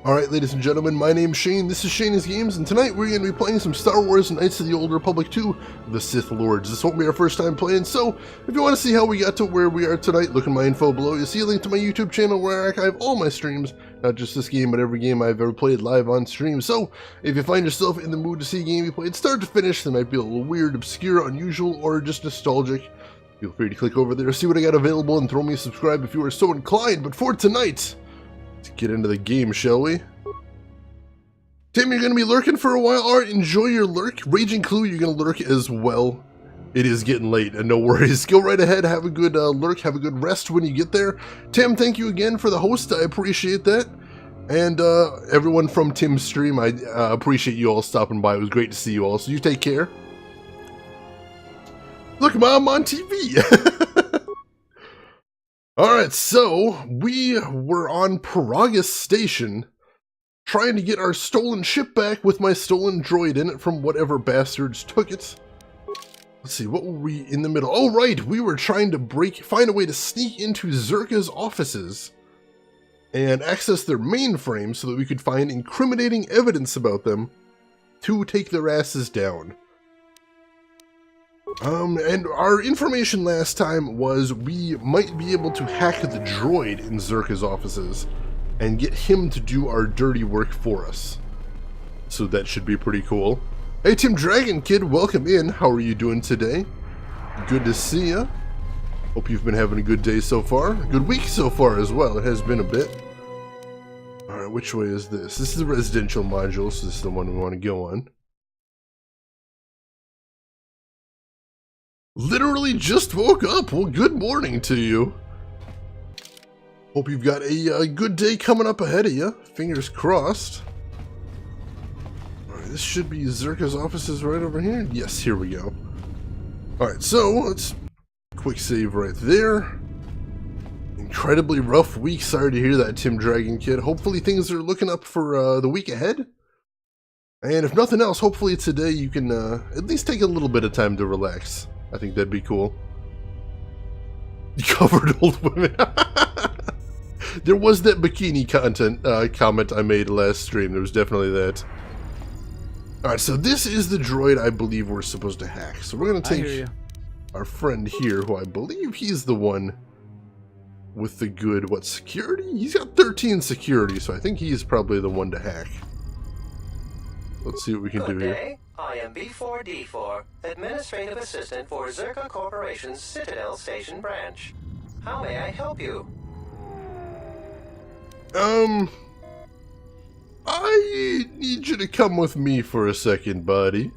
Alright, ladies and gentlemen, my name's Shane, this is Shane's Games, and tonight we're going to be playing some Star Wars Knights of the Old Republic 2, The Sith Lords. This won't be our first time playing, so if you want to see how we got to where we are tonight, look in my info below. You'll see a link to my YouTube channel where I archive all my streams, not just this game, but every game I've ever played live on stream. So, if you find yourself in the mood to see a game you played start to finish that might be a little weird, obscure, unusual, or just nostalgic, feel free to click over there, see what I got available, and throw me a subscribe if you are so inclined. But for tonight, let's get into the game, shall we? Tim, you're going to be lurking for a while. Alright, enjoy your lurk. Raging Clue, you're going to lurk as well. It is getting late, and no worries. Go right ahead, have a good lurk, have a good rest when you get there. Tim, thank you again for the host. I appreciate that. And everyone from Tim's stream, I appreciate you all stopping by. It was great to see you all, so you take care. Look, Mom, I'm on TV. Alright, so we were on Paragus Station, trying to get our stolen ship back with my stolen droid in it from whatever bastards took it. Let's see, what were we in the middle? Oh, right, we were trying to find a way to sneak into Zerka's offices and access their mainframe so that we could find incriminating evidence about them to take their asses down. And our information last time was we might be able to hack the droid in Zerka's offices and get him to do our dirty work for us. So that should be pretty cool. Hey Tim Dragon Kid, welcome in. How are you doing today? Good to see ya. Hope you've been having a good day so far. A good week so far as well. It has been a bit. Alright, which way is this? This is the residential module, so this is the one we want to go on. Literally just woke up. Well, good morning to you. Hope you've got a good day coming up ahead of you. Fingers crossed. Alright, this should be Zerka's offices right over here. Yes, here we go. Alright, so let's quick save right there. Incredibly rough week. Sorry to hear that, Tim Dragon Kid. Hopefully things are looking up for the week ahead. And if nothing else, hopefully today you can at least take a little bit of time to relax. I think that'd be cool. Covered old women. There was that bikini comment I made last stream. There was definitely that. Alright, so this is the droid I believe we're supposed to hack. So we're going to take our friend here, who I believe he's the one with the good, what, security? He's got 13 security, so I think he's probably the one to hack. Let's see what we can do here. I am B4D4, Administrative Assistant for Zerka Corporation's Citadel Station branch. How may I help you? I need you to come with me for a second, buddy.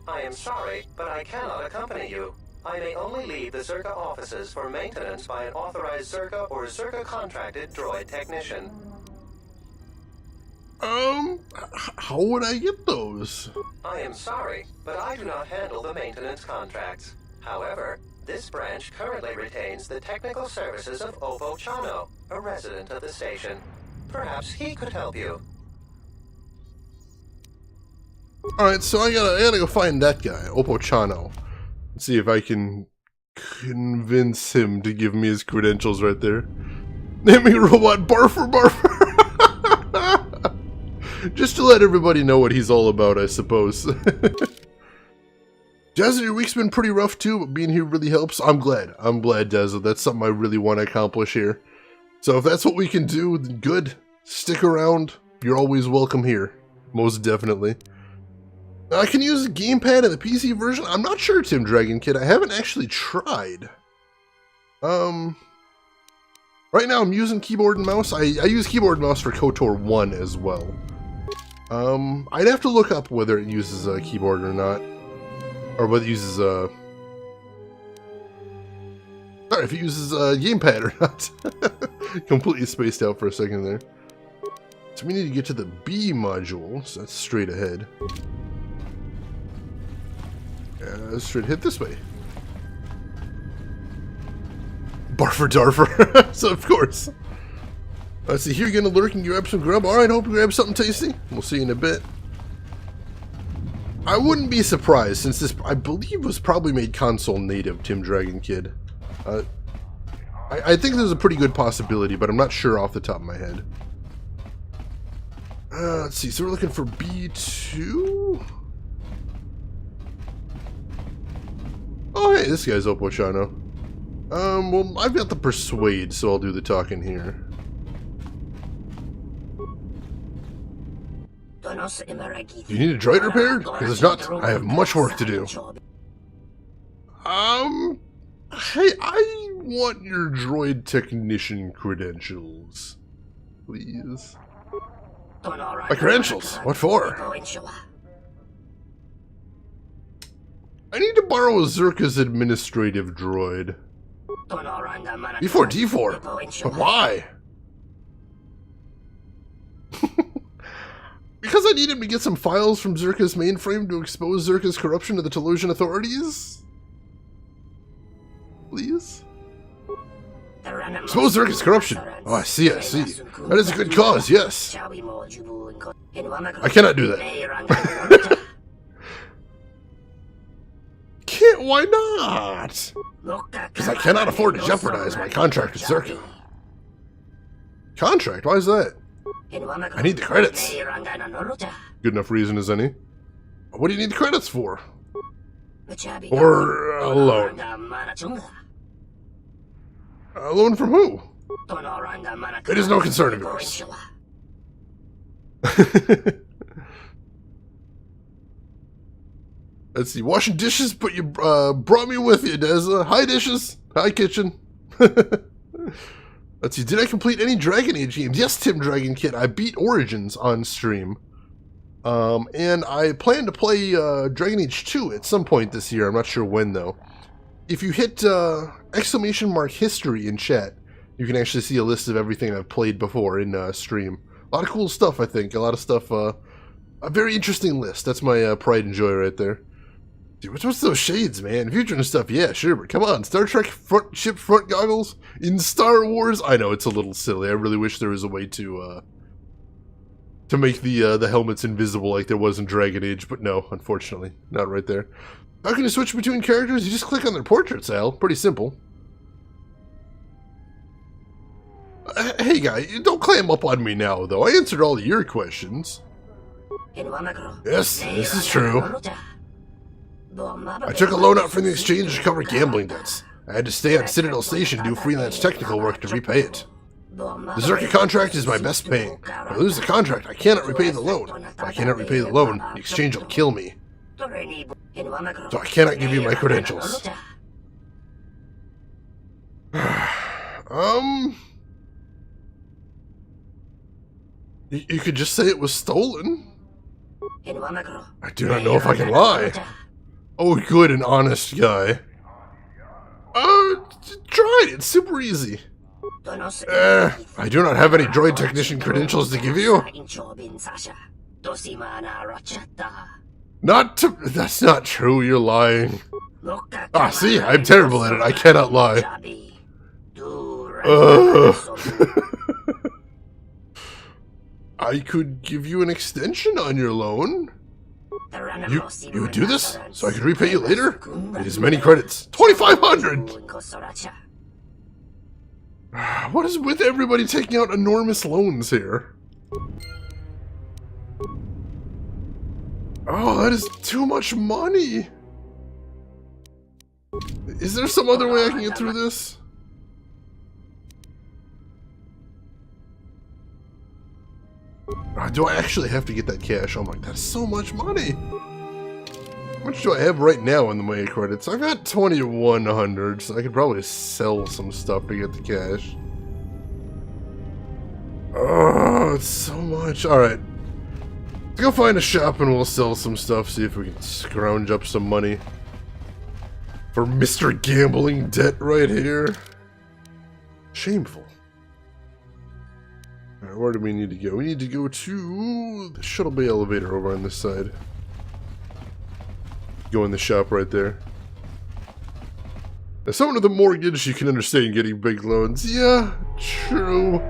I am sorry, but I cannot accompany you. I may only leave the Zerka offices for maintenance by an authorized Zerka or Zerka contracted droid technician. How would I get those? I am sorry, but I do not handle the maintenance contracts. However, this branch currently retains the technical services of Oppo Chano, a resident of the station. Perhaps he could help you. Alright, so I gotta go find that guy, Oppo Chano. See if I can convince him to give me his credentials right there. Naming robot Barfer Barfer! Just to let everybody know what he's all about, I suppose. Dazzle, your week's been pretty rough too, but being here really helps. I'm glad, Dazzle. That's something I really want to accomplish here. So if that's what we can do, then good. Stick around. You're always welcome here. Most definitely. I can use the gamepad in the PC version. I'm not sure, Tim Dragon Kid. I haven't actually tried. Right now I'm using keyboard and mouse. I use keyboard and mouse for KOTOR 1 as well. I'd have to look up whether it uses a keyboard or not. Or whether it uses a... Sorry, if it uses a gamepad or not. Completely spaced out for a second there. So we need to get to the B module, so that's straight ahead. Straight hit this way. Barfer Darfer. So of course. Let's see, here you're gonna lurk and grab some grub. Alright, hope you grab something tasty. We'll see you in a bit. I wouldn't be surprised, since this, I believe, was probably made console native, Tim Dragon Kid. I think there's a pretty good possibility, but I'm not sure off the top of my head. Let's see, so we're looking for B2? Oh, hey, this guy's Oppo Chano. Well, I've got the Persuade, so I'll do the talking here. You need a droid repaired? Because if not, I have much work to do. Hey, I want your droid technician credentials. Please. My credentials? What for? I need to borrow a Zerka's administrative droid. B4, D4? But why? Because I need him to get some files from Zerka's mainframe to expose Zerka's corruption to the Telosian authorities? Please? Expose Zerka's corruption? Oh, I see, I see. That is a good cause, yes. I cannot do that. Why not? Because I cannot afford to jeopardize my contract with Zerka. Contract? Why is that? I need the credits. Good enough reason as any. What do you need the credits for? Or a loan? A loan from who? It is no concern of yours. Let's see, washing dishes, but you brought me with you, Deza. Hi, dishes. Hi, kitchen. Let's see, did I complete any Dragon Age games? Yes, Tim Dragon Kid. I beat Origins on stream. And I plan to play Dragon Age 2 at some point this year. I'm not sure when, though. If you hit ! history in chat, you can actually see a list of everything I've played before in stream. A lot of cool stuff, I think. A lot of stuff, a very interesting list. That's my pride and joy right there. Dude, what's those shades, man? Future and stuff, yeah, sure, but come on. Star Trek ship front goggles in Star Wars? I know, it's a little silly. I really wish there was a way to make the helmets invisible like there was in Dragon Age, but no, unfortunately. Not right there. How can you switch between characters? You just click on their portraits, Al. Pretty simple. Hey, guy, don't clam up on me now, though. I answered all of your questions. Yes, this is true. I took a loan out from the exchange to cover gambling debts. I had to stay on Citadel Station to do freelance technical work to repay it. The Zerka contract is my best paying. If I lose the contract, I cannot repay the loan. If I cannot repay the loan, the exchange will kill me. So I cannot give you my credentials. You could just say it was stolen. I do not know if I can lie. Oh, good and honest guy. Try it. It's super easy. I do not have any droid technician credentials to give you. That's not true. You're lying. Ah, see, I'm terrible at it. I cannot lie. I could give you an extension on your loan. You would do this? So I could repay you later? It is many credits. 2,500! What is with everybody taking out enormous loans here? Oh, that is too much money! Is there some other way I can get through this? Do I actually have to get that cash? Oh my, that's so much money! How much do I have right now in the way of credits? I've got 2,100, so I could probably sell some stuff to get the cash. Oh, it's so much. Alright. Let's go find a shop and we'll sell some stuff, see if we can scrounge up some money. For Mr. Gambling Debt right here. Shameful. Alright, where do we need to go? We need to go to the shuttle bay elevator over on this side. Go in the shop right there. As someone with a mortgage, you can understand getting big loans. Yeah, true.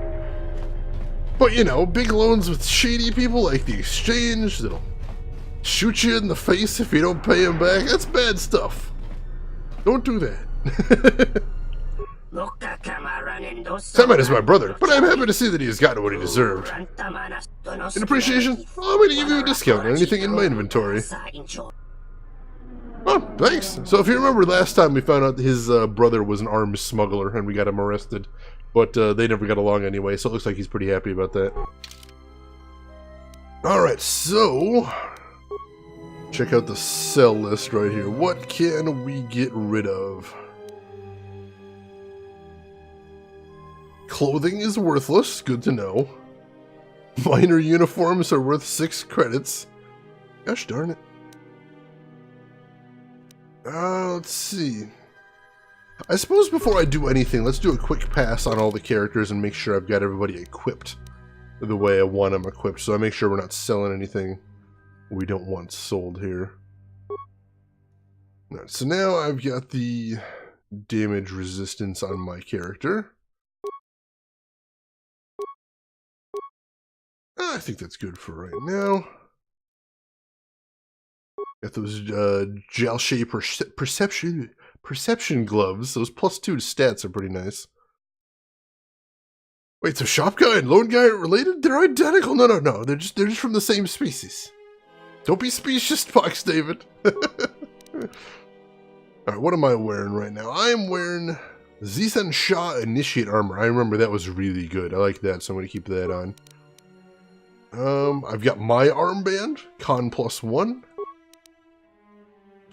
But you know, big loans with shady people like the exchange that'll shoot you in the face if you don't pay them back. That's bad stuff. Don't do that. Samet is my brother, but I'm happy to see that he has gotten what he deserved. In appreciation, I'm going to give you a discount on anything in my inventory. Oh, thanks. So if you remember last time we found out his brother was an arms smuggler and we got him arrested. But they never got along anyway, so it looks like he's pretty happy about that. Alright, so... check out the sell list right here. What can we get rid of? Clothing is worthless, good to know. Minor uniforms are worth 6 credits. Gosh darn it. Let's see. I suppose before I do anything, let's do a quick pass on all the characters and make sure I've got everybody equipped the way I want them equipped, so I make sure we're not selling anything we don't want sold here. Alright, so now I've got the damage resistance on my character. I think that's good for right now. Got those gel shape perception gloves. Those +2 to stats are pretty nice. Wait, so Shop Guy and Lone Guy are related? They're identical. No. They're just from the same species. Don't be specious, Fox David. Alright, what am I wearing right now? I am wearing Zisan Shah Initiate Armor. I remember that was really good. I like that, so I'm going to keep that on. I've got my armband, Con +1.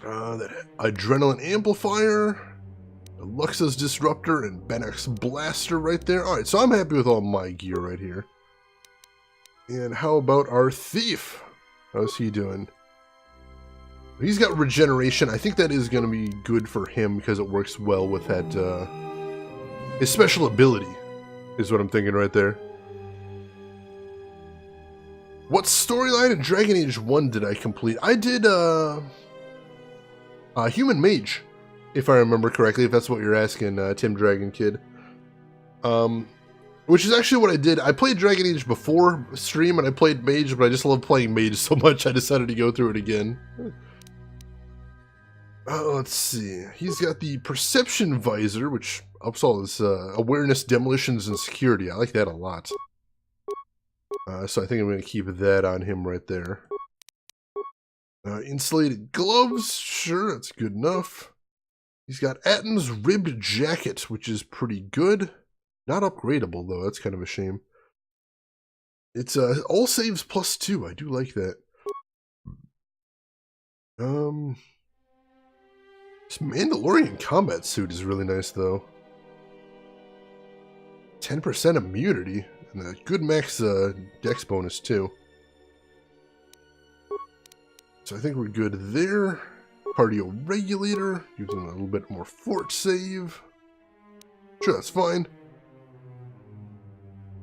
That Adrenaline Amplifier, Luxa's Disruptor, and Bennex Blaster right there. Alright, so I'm happy with all my gear right here. And how about our Thief? How's he doing? He's got Regeneration. I think that is going to be good for him because it works well with that, his special ability is what I'm thinking right there. What storyline in Dragon Age 1 did I complete? I did, Human Mage, if I remember correctly, if that's what you're asking, Tim Dragon Kid. Which is actually what I did. I played Dragon Age before stream, and I played Mage, but I just love playing Mage so much, I decided to go through it again. Let's see. He's got the Perception Visor, which ups all his awareness, demolitions, and security. I like that a lot. So I think I'm going to keep that on him right there. Insulated gloves, sure, that's good enough. He's got Atton's ribbed jacket, which is pretty good. Not upgradable, though, that's kind of a shame. It's all saves +2, I do like that. This Mandalorian combat suit is really nice, though. 10% immunity, and a good max dex bonus, too. So I think we're good there. Cardio regulator, gives him a little bit more fort save. Sure, that's fine.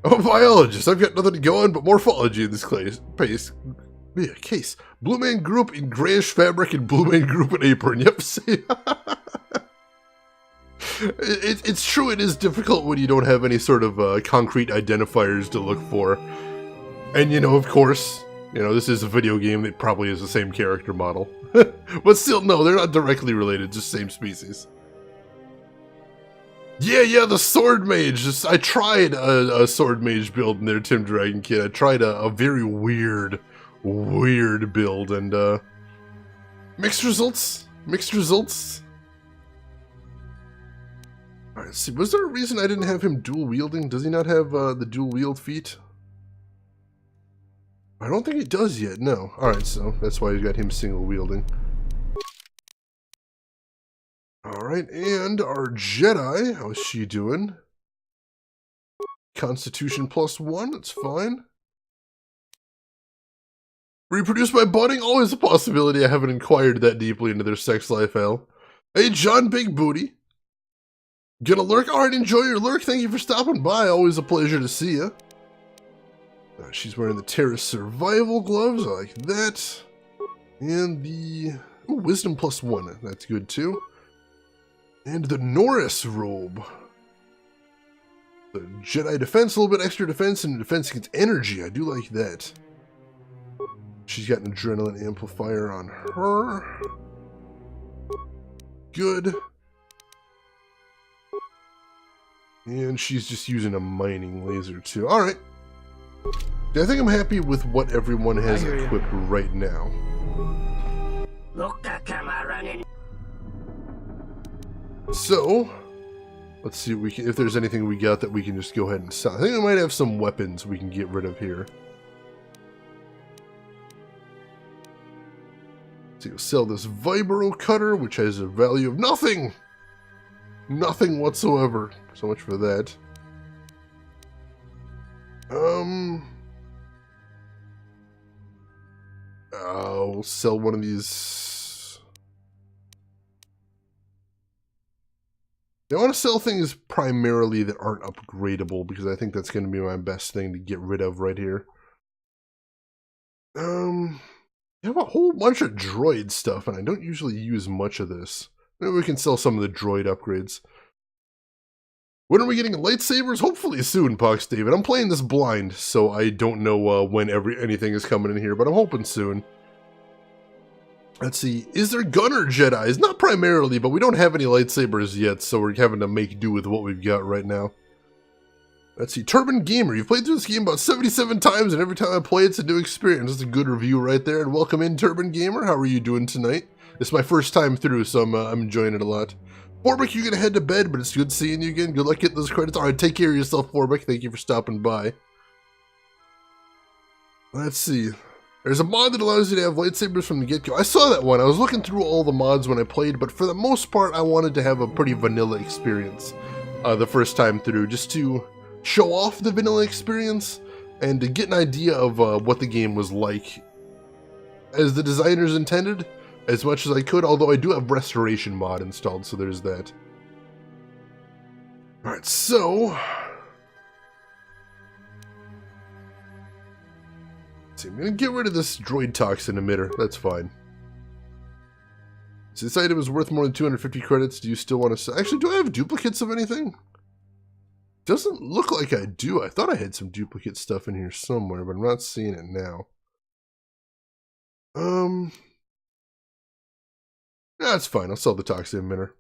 I'm a biologist. I've got nothing to go on but morphology in this case. Blue Man Group in grayish fabric and Blue Man Group in apron. Yep, see? It's true, it is difficult when you don't have any sort of concrete identifiers to look for. And, you know, of course, you know, this is a video game that probably is the same character model. But still, no, they're not directly related, just same species. Yeah, the Sword Mage. I tried a Sword Mage build in there, Tim Dragon Kid. I tried a very weird build, and mixed results. Alright, let's see. Was there a reason I didn't have him dual wielding? Does he not have the dual wield feat? I don't think he does yet, no. Alright, so that's why you got him single wielding. Alright, and our Jedi, how's she doing? Constitution +1, that's fine. Reproduced by budding, always a possibility. I haven't inquired that deeply into their sex life, Al. Hey, John Big Booty. Gonna lurk? Alright, enjoy your lurk. Thank you for stopping by. Always a pleasure to see you. She's wearing the Terrace Survival gloves. I like that. And the Wisdom +1. That's good too. And the Norris robe. The Jedi defense, a little bit extra defense, and defense against energy. I do like that. She's got an adrenaline amplifier on her. Good. And she's just using a mining laser too. Alright. I think I'm happy with what everyone has equipped right now. So, let's see if there's anything we got that we can just go ahead and sell. I think we might have some weapons we can get rid of here. So you'll sell this vibro cutter, which has a value of nothing! Nothing whatsoever. So much for that. I'll sell one of these. I want to sell things primarily that aren't upgradable because I think that's going to be my best thing to get rid of right here. I have a whole bunch of droid stuff, and I don't usually use much of this. Maybe we can sell some of the droid upgrades. When are we getting lightsabers? Hopefully soon, Pox David. I'm playing this blind, so I don't know when anything is coming in here, but I'm hoping soon. Let's see. Is there gunner Jedis? Not primarily, but we don't have any lightsabers yet, so we're having to make do with what we've got right now. Let's see. Turban Gamer. You've played through this game about 77 times, and every time I play, it's a new experience. That's a good review right there. And welcome in, Turban Gamer. How are you doing tonight? It's my first time through, so I'm enjoying it a lot. Forbic, you're going to head to bed, but it's good seeing you again. Good luck getting those credits. Alright, take care of yourself, Forbic. Thank you for stopping by. Let's see. There's a mod that allows you to have lightsabers from the get-go. I saw that one. I was looking through all the mods when I played, but for the most part, I wanted to have a pretty vanilla experience the first time through, just to show off the vanilla experience and to get an idea of what the game was like as the designers intended, as much as I could, although I do have restoration mod installed, so there's that. Alright, so let's see, I'm gonna get rid of this droid toxin emitter. That's fine. So this item is worth more than 250 credits. Do you still want to sell? Actually, do I have duplicates of anything? Doesn't look like I do. I thought I had some duplicate stuff in here somewhere, but I'm not seeing it now. That's fine. I'll sell the toxin emitter.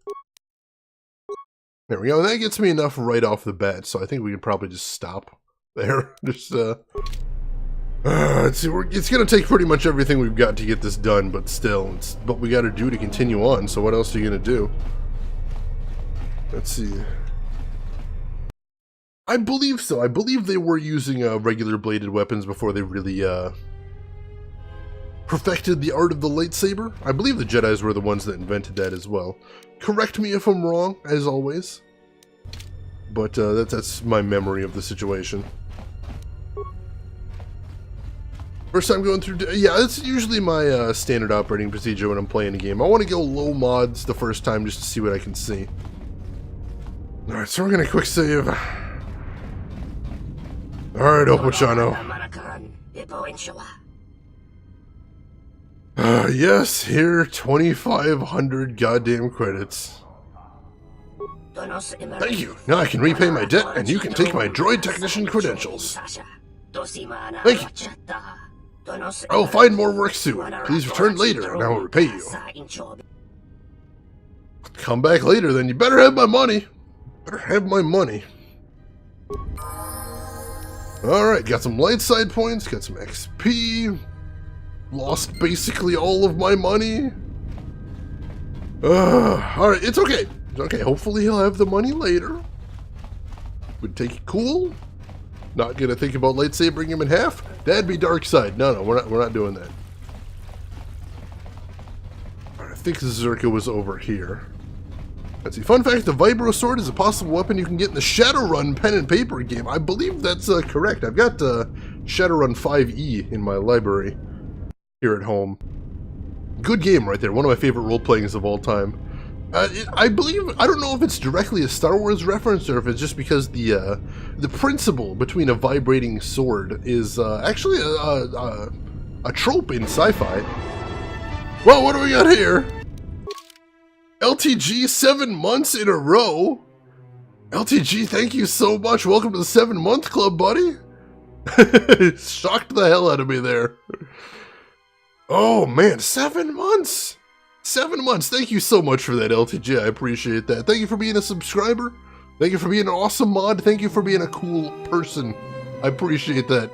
There we go. That gets me enough right off the bat, so I think we can probably just stop there. Just let's see. It's gonna take pretty much everything we've got to get this done, but still, it's what we got to do to continue on. So what else are you gonna do? Let's see. I believe so. I believe they were using regular bladed weapons before they really perfected the art of the lightsaber. I believe the Jedis were the ones that invented that as well. Correct me if I'm wrong, as always. But that's my memory of the situation. First time going through... Yeah, that's usually my standard operating procedure when I'm playing a game. I want to go low mods the first time just to see what I can see. Alright, so we're going to quick save. Alright, Opochano. Yes, here, 2,500 goddamn credits. Thank you. Now I can repay my debt, and you can take my droid technician credentials. Thank you. I will find more work soon. Please return later, and I will repay you. Come back later, then. You better have my money. Better have my money. Alright, got some light side points, got some XP. Lost basically all of my money. Alright, it's okay. It's okay. Hopefully he'll have the money later. Would take it cool. Not gonna think about lightsabering him in half. That'd be dark side. No, we're not doing that. Alright, I think Zerka was over here. Let's see. Fun fact, the Vibro Sword is a possible weapon you can get in the Shadowrun pen and paper game. I believe that's correct. I've got Shadowrun 5e in my library here at home. Good game right there. One of my favorite role-playings of all time. I believe, I don't know if it's directly a Star Wars reference or if it's just because the principle between a vibrating sword is actually a trope in sci-fi. Well, what do we got here? LTG 7 months in a row. LTG, thank you so much. Welcome to the 7-month club, buddy. Shocked the hell out of me there. Oh man, 7 months. 7 months. Thank you so much for that, LTG. I appreciate that. Thank you for being a subscriber. Thank you for being an awesome mod. Thank you for being a cool person. I appreciate that.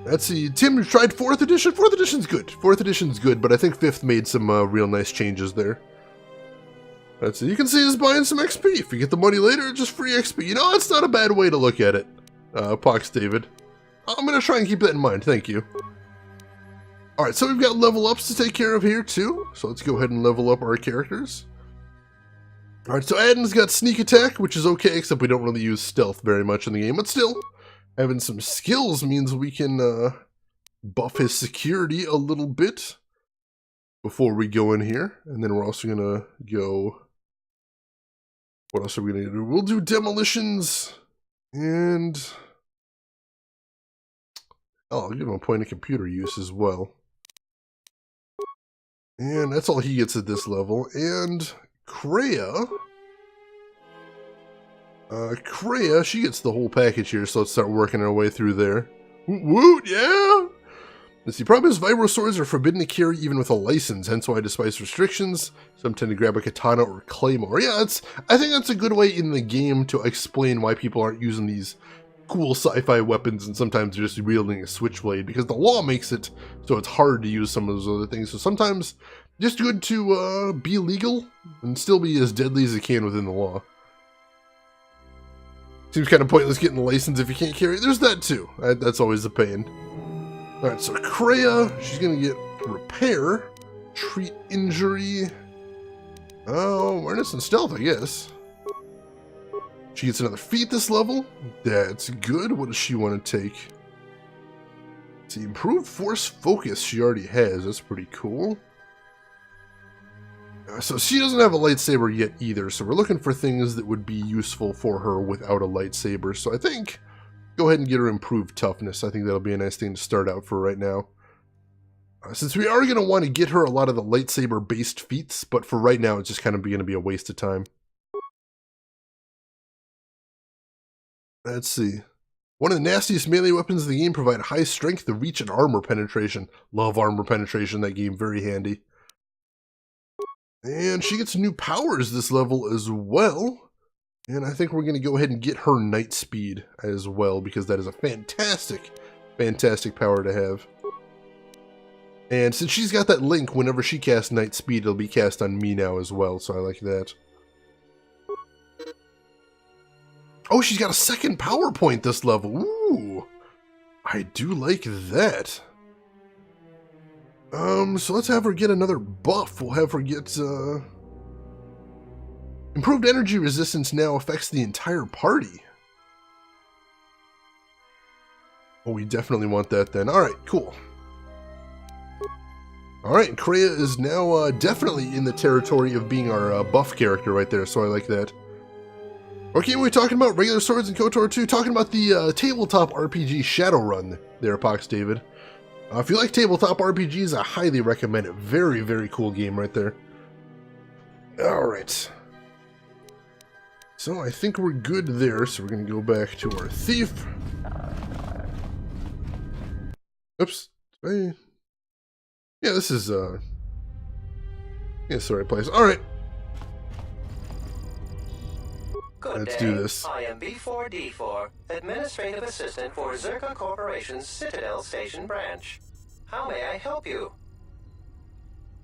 Let's see. Tim, you tried 4th edition? 4th edition's good. 4th edition's good, but I think 5th made some real nice changes there. Let's see. You can see us buying some XP. If you get the money later, just free XP. You know, that's not a bad way to look at it. Pox David. I'm going to try and keep that in mind. Thank you. Alright, so we've got level ups to take care of here, too. So let's go ahead and level up our characters. Alright, so Adam's got sneak attack, which is okay, except we don't really use stealth very much in the game. But still, having some skills means we can buff his security a little bit before we go in here. And then we're also going to go... What else are we going to do? We'll do demolitions and... Oh, I'll give him a point of computer use as well. And that's all he gets at this level. And Kreia... Kreia, she gets the whole package here, so let's start working our way through there. Woot, yeah! Let's see, problem is vibro swords are forbidden to carry even with a license, hence why despite restrictions, some tend to grab a katana or claymore. Yeah, I think that's a good way in the game to explain why people aren't using these cool sci-fi weapons and sometimes they're just wielding a switchblade, because the law makes it so it's hard to use some of those other things. So sometimes just good to be legal and still be as deadly as it can within the law. Seems kind of pointless getting the license if you can't carry it. There's that too. That's always a pain. Alright, so Kreia, she's going to get repair, treat injury, awareness and stealth, I guess. She gets another feat this level. That's good. What does she want to take? See, improved force focus she already has. That's pretty cool. So she doesn't have a lightsaber yet either, so we're looking for things that would be useful for her without a lightsaber. So I think go ahead and get her improved toughness. I think that'll be a nice thing to start out for right now. Since we are going to want to get her a lot of the lightsaber-based feats, but for right now it's just kind of going to be a waste of time. Let's see. One of the nastiest melee weapons in the game provide high strength, the reach, and armor penetration. Love armor penetration in that game, very handy. And she gets new powers this level as well. And I think we're going to go ahead and get her night speed as well, because that is a fantastic, fantastic power to have. And since she's got that link, whenever she casts night speed, it'll be cast on me now as well, so I like that. Oh, she's got a second power point this level. Ooh, I do like that. So let's have her get another buff. We'll have her get, improved energy resistance now affects the entire party. Oh, we definitely want that then. Alright, cool. Alright, Kreia is now definitely in the territory of being our buff character right there, so I like that. Okay, we're talking about regular swords in KOTOR 2, talking about the tabletop RPG Shadowrun there, Pox David. If you like tabletop RPGs, I highly recommend it. Very, very cool game right there. Alright. So I think we're good there, so we're going to go back to our thief. Oops. Yeah, this is, yeah, it's the right place. Alright. Let's do this. I am B4D4, Administrative Assistant for Zerka Corporation's Citadel Station branch. How may I help you?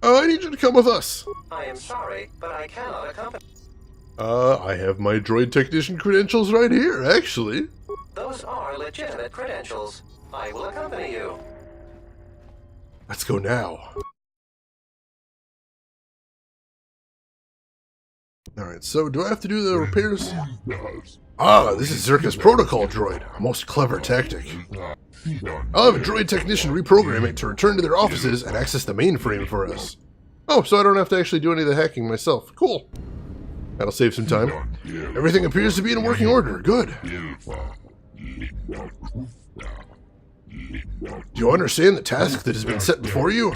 I need you to come with us. I am sorry, but I cannot accompany. I have my droid technician credentials right here, actually. Those are legitimate credentials. I will accompany you. Let's go now. Alright, so do I have to do the repairs? Ah, this is Zerka's protocol droid. A most clever tactic. I'll have a droid technician reprogram it to return to their offices and access the mainframe for us. Oh, so I don't have to actually do any of the hacking myself. Cool. That'll save some time. Everything appears to be in working order. Good. Do you understand the task that has been set before you?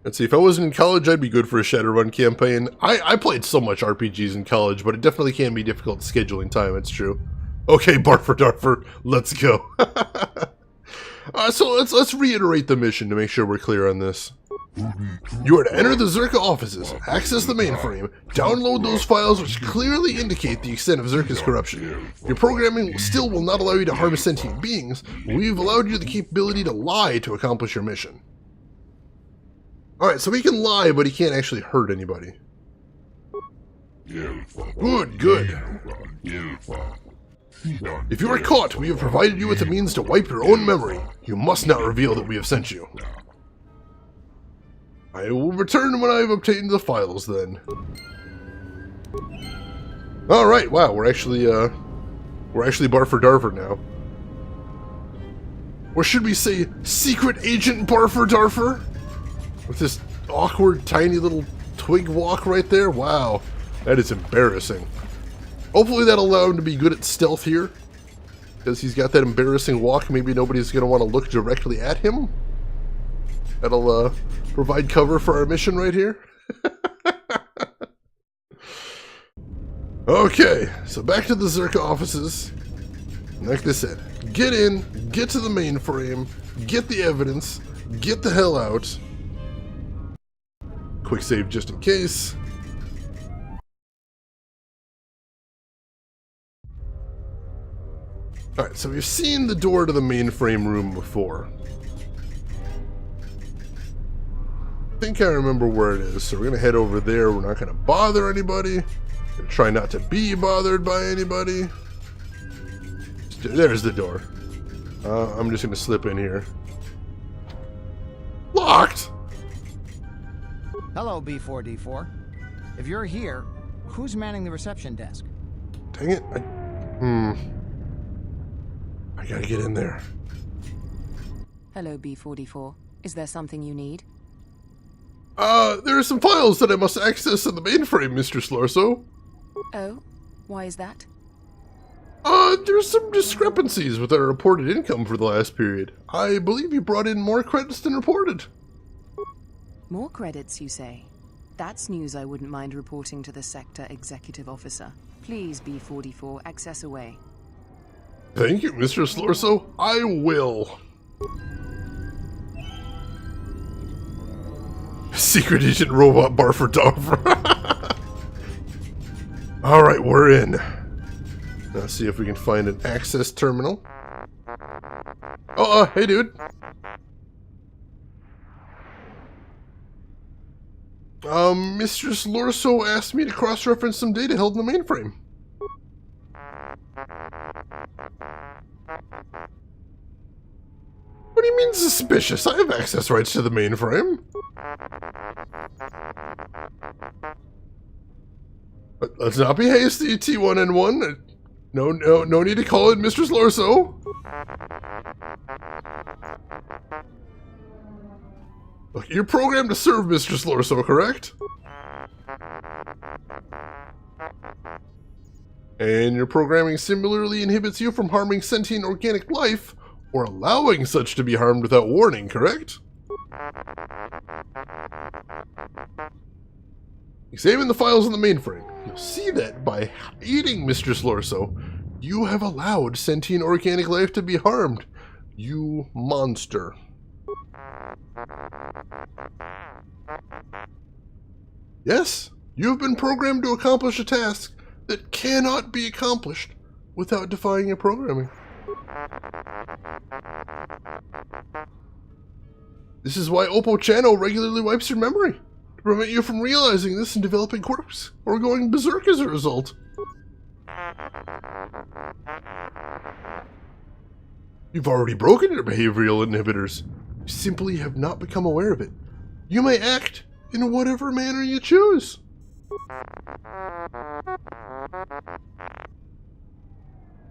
Let's see, if I wasn't in college, I'd be good for a Shadowrun campaign. I played so much RPGs in college, but it definitely can be difficult scheduling time, it's true. Okay, Barfur Darfur, let's go. So let's reiterate the mission to make sure we're clear on this. You are to enter the Zerka offices, access the mainframe, download those files which clearly indicate the extent of Zerka's corruption. Your programming still will not allow you to harm sentient beings, but we've allowed you the capability to lie to accomplish your mission. Alright, so he can lie, but he can't actually hurt anybody. Good, good. If you are caught, we have provided you with the means to wipe your own memory. You must not reveal that we have sent you. I will return when I have obtained the files, then. Alright, wow, we're actually Barfer Darfer now. Or should we say, Secret Agent Barfer Darfer? With this awkward, tiny little twig walk right there? Wow, that is embarrassing. Hopefully that'll allow him to be good at stealth here. Because he's got that embarrassing walk, maybe nobody's going to want to look directly at him. That'll provide cover for our mission right here. Okay, so back to the Zerka offices. Like I said, get in, get to the mainframe, get the evidence, get the hell out. Quick save just in case. Alright, so we've seen the door to the mainframe room before. I think I remember where it is, so we're going to head over there. We're not going to bother anybody. We're going to try not to be bothered by anybody. There's the door. I'm just going to slip in here. Locked! Hello, B4D4. If you're here, who's manning the reception desk? Dang it. I gotta get in there. Hello, B44. Is there something you need? There are some files that I must access in the mainframe, Mr. Slorso. Oh, why is that? There's some discrepancies with our reported income for the last period. I believe you brought in more credits than reported. More credits, you say? That's news I wouldn't mind reporting to the Sector Executive Officer. Please, B44, access away. Thank you, Mr. Slorso. I will. Secret Agent Robot Barfer Darfer. Alright, we're in. Let's see if we can find an access terminal. Oh, hey dude. Mr. Slorso asked me to cross-reference some data held in the mainframe. What do you mean suspicious? I have access rights to the mainframe. Let's not be hasty, T1N1. No need to call it Mr. Slorso. Look, you're programmed to serve Mr. Slorso, correct? And your programming similarly inhibits you from harming sentient organic life, or allowing such to be harmed without warning, correct? Examine the files in the mainframe. You'll see that by eating Mr. Slorso, you have allowed sentient organic life to be harmed. You monster. Yes, you have been programmed to accomplish a task that cannot be accomplished without defying your programming. This is why Oppo-Chano regularly wipes your memory, to prevent you from realizing this and developing quirks, or going berserk as a result. You've already broken your behavioral inhibitors. You simply have not become aware of it. You may act in whatever manner you choose.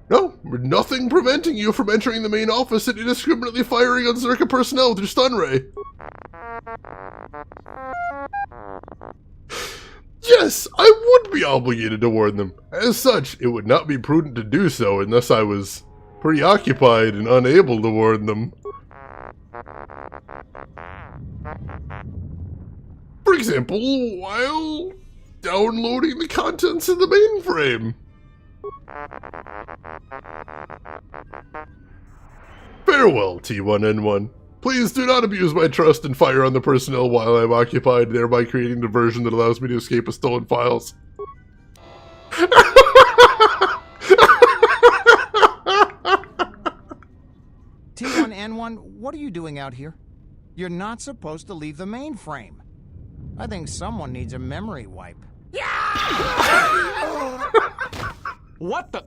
No, nothing preventing you from entering the main office and indiscriminately firing on Zerka personnel with your stun ray. Yes, I would be obligated to warn them. As such, it would not be prudent to do so unless I was preoccupied and unable to warn them. For example, while downloading the contents of the mainframe. Farewell, T1N1. Please do not abuse my trust and fire on the personnel while I am occupied, thereby creating a diversion that allows me to escape with stolen files. T1N1, what are you doing out here? You're not supposed to leave the mainframe. I think someone needs a memory wipe. What the?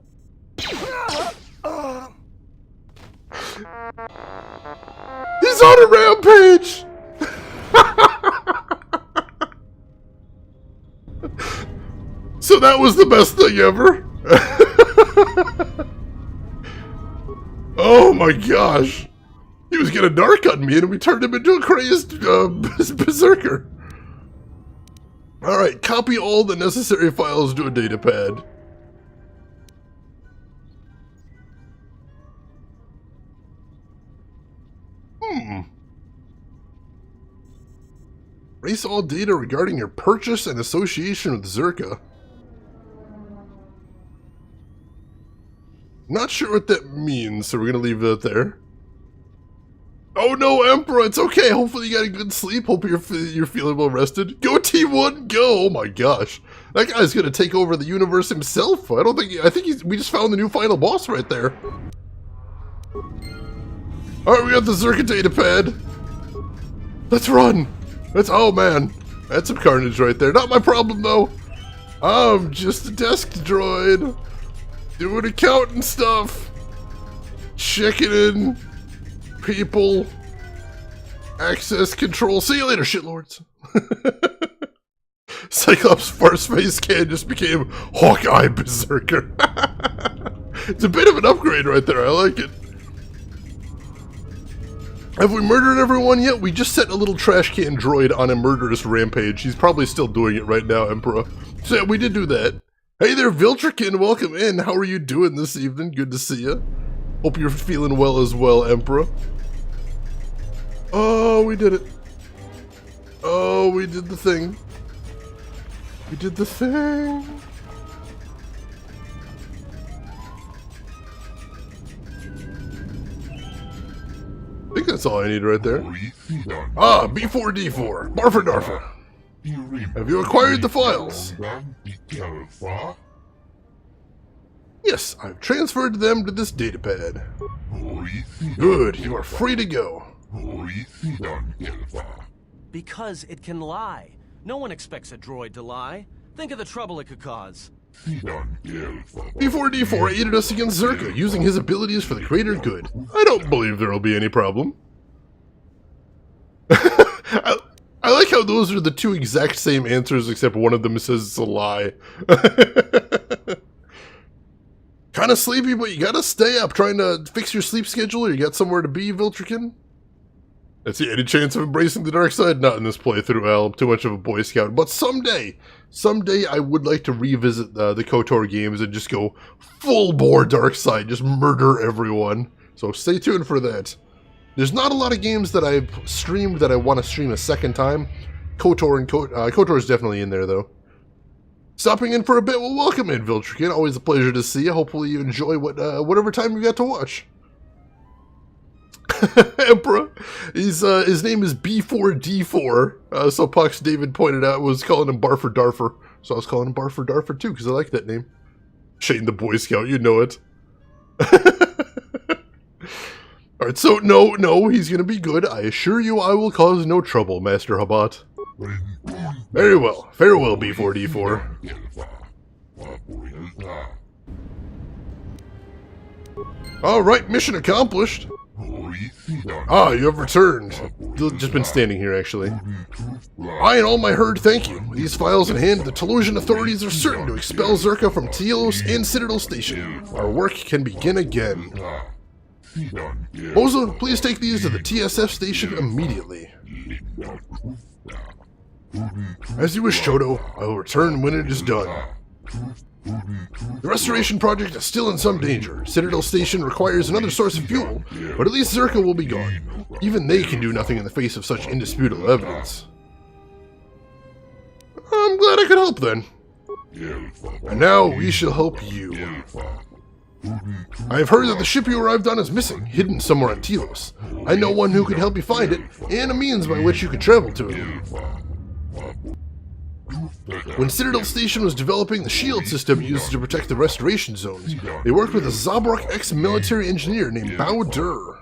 He's on a rampage! So that was the best thing ever? Oh my gosh. He was getting dark on me and we turned him into a crazed berserker. Alright, copy all the necessary files to a datapad. Erase all data regarding your purchase and association with Zerka. Not sure what that means, so we're gonna leave that there. Oh no, Emperor, it's okay. Hopefully you got a good sleep. Hope you're feeling well rested. Go T1, go! Oh my gosh, that guy's gonna take over the universe himself. I think we just found the new final boss right there. All right, we got the Zerka datapad. Let's run. Oh man, that's some carnage right there. Not my problem though. I'm just a desk droid. Doing accountant stuff. Checking in. People. Access control. See you later, shitlords. Cyclops' first face scan just became Hawkeye Berserker. It's a bit of an upgrade right there. I like it. Have we murdered everyone yet? We just set a little trash can droid on a murderous rampage. He's probably still doing it right now, Emperor. So yeah, we did do that. Hey there, Viltrikin, welcome in. How are you doing this evening? Good to see you. Hope you're feeling well as well, Emperor. Oh, we did it. Oh, we did the thing. We did the thing. I think that's all I need right there. Ah, B4D4. Barfer Darfer. Have you acquired the files? Yes, I've transferred them to this datapad. Good, you are free to go. Because it can lie. No one expects a droid to lie. Think of the trouble it could cause. B4D4 aided us against Zerka, using his abilities for the greater good. I don't believe there will be any problem. I like how those are the two exact same answers, except one of them says it's a lie. Kinda sleepy, but you gotta stay up trying to fix your sleep schedule, or you got somewhere to be, Viltrikin? Let's see, any chance of embracing the dark side? Not in this playthrough, Al. I'm too much of a Boy Scout. But someday I would like to revisit the KOTOR games and just go full bore dark side, just murder everyone. So stay tuned for that. There's not a lot of games that I've streamed that I want to stream a second time. KOTOR is definitely in there, though. Stopping in for a bit, well, welcome in, Viltrikin. Always a pleasure to see you. Hopefully you enjoy whatever time you got to watch. Emperor, his name is B4D4, so Pucks David pointed out was calling him Barfer Darfer, so I was calling him Barfer Darfer too, because I like that name. Shane the Boy Scout, you know it. Alright, so no, he's gonna be good. I assure you I will cause no trouble, Master Habat. Very well. Farewell, B4D4. Alright, mission accomplished. Ah, you have returned. Just been standing here, actually. I and all my herd thank you. With these files in hand, the Telosian authorities are certain to expel Zerka from Telos and Citadel Station. Our work can begin again. Moza, please take these to the TSF station immediately. As you wish, Chodo. I will return when it is done. The restoration project is still in some danger. Citadel Station requires another source of fuel, but at least Zerka will be gone. Even they can do nothing in the face of such indisputable evidence. I'm glad I could help then. And now we shall help you. I have heard that the ship you arrived on is missing, hidden somewhere on Telos. I know one who could help you find it, and a means by which you could travel to it. When Citadel Station was developing the shield system used to protect the restoration zones, they worked with a Zabrok ex-military engineer named Bao-Dur.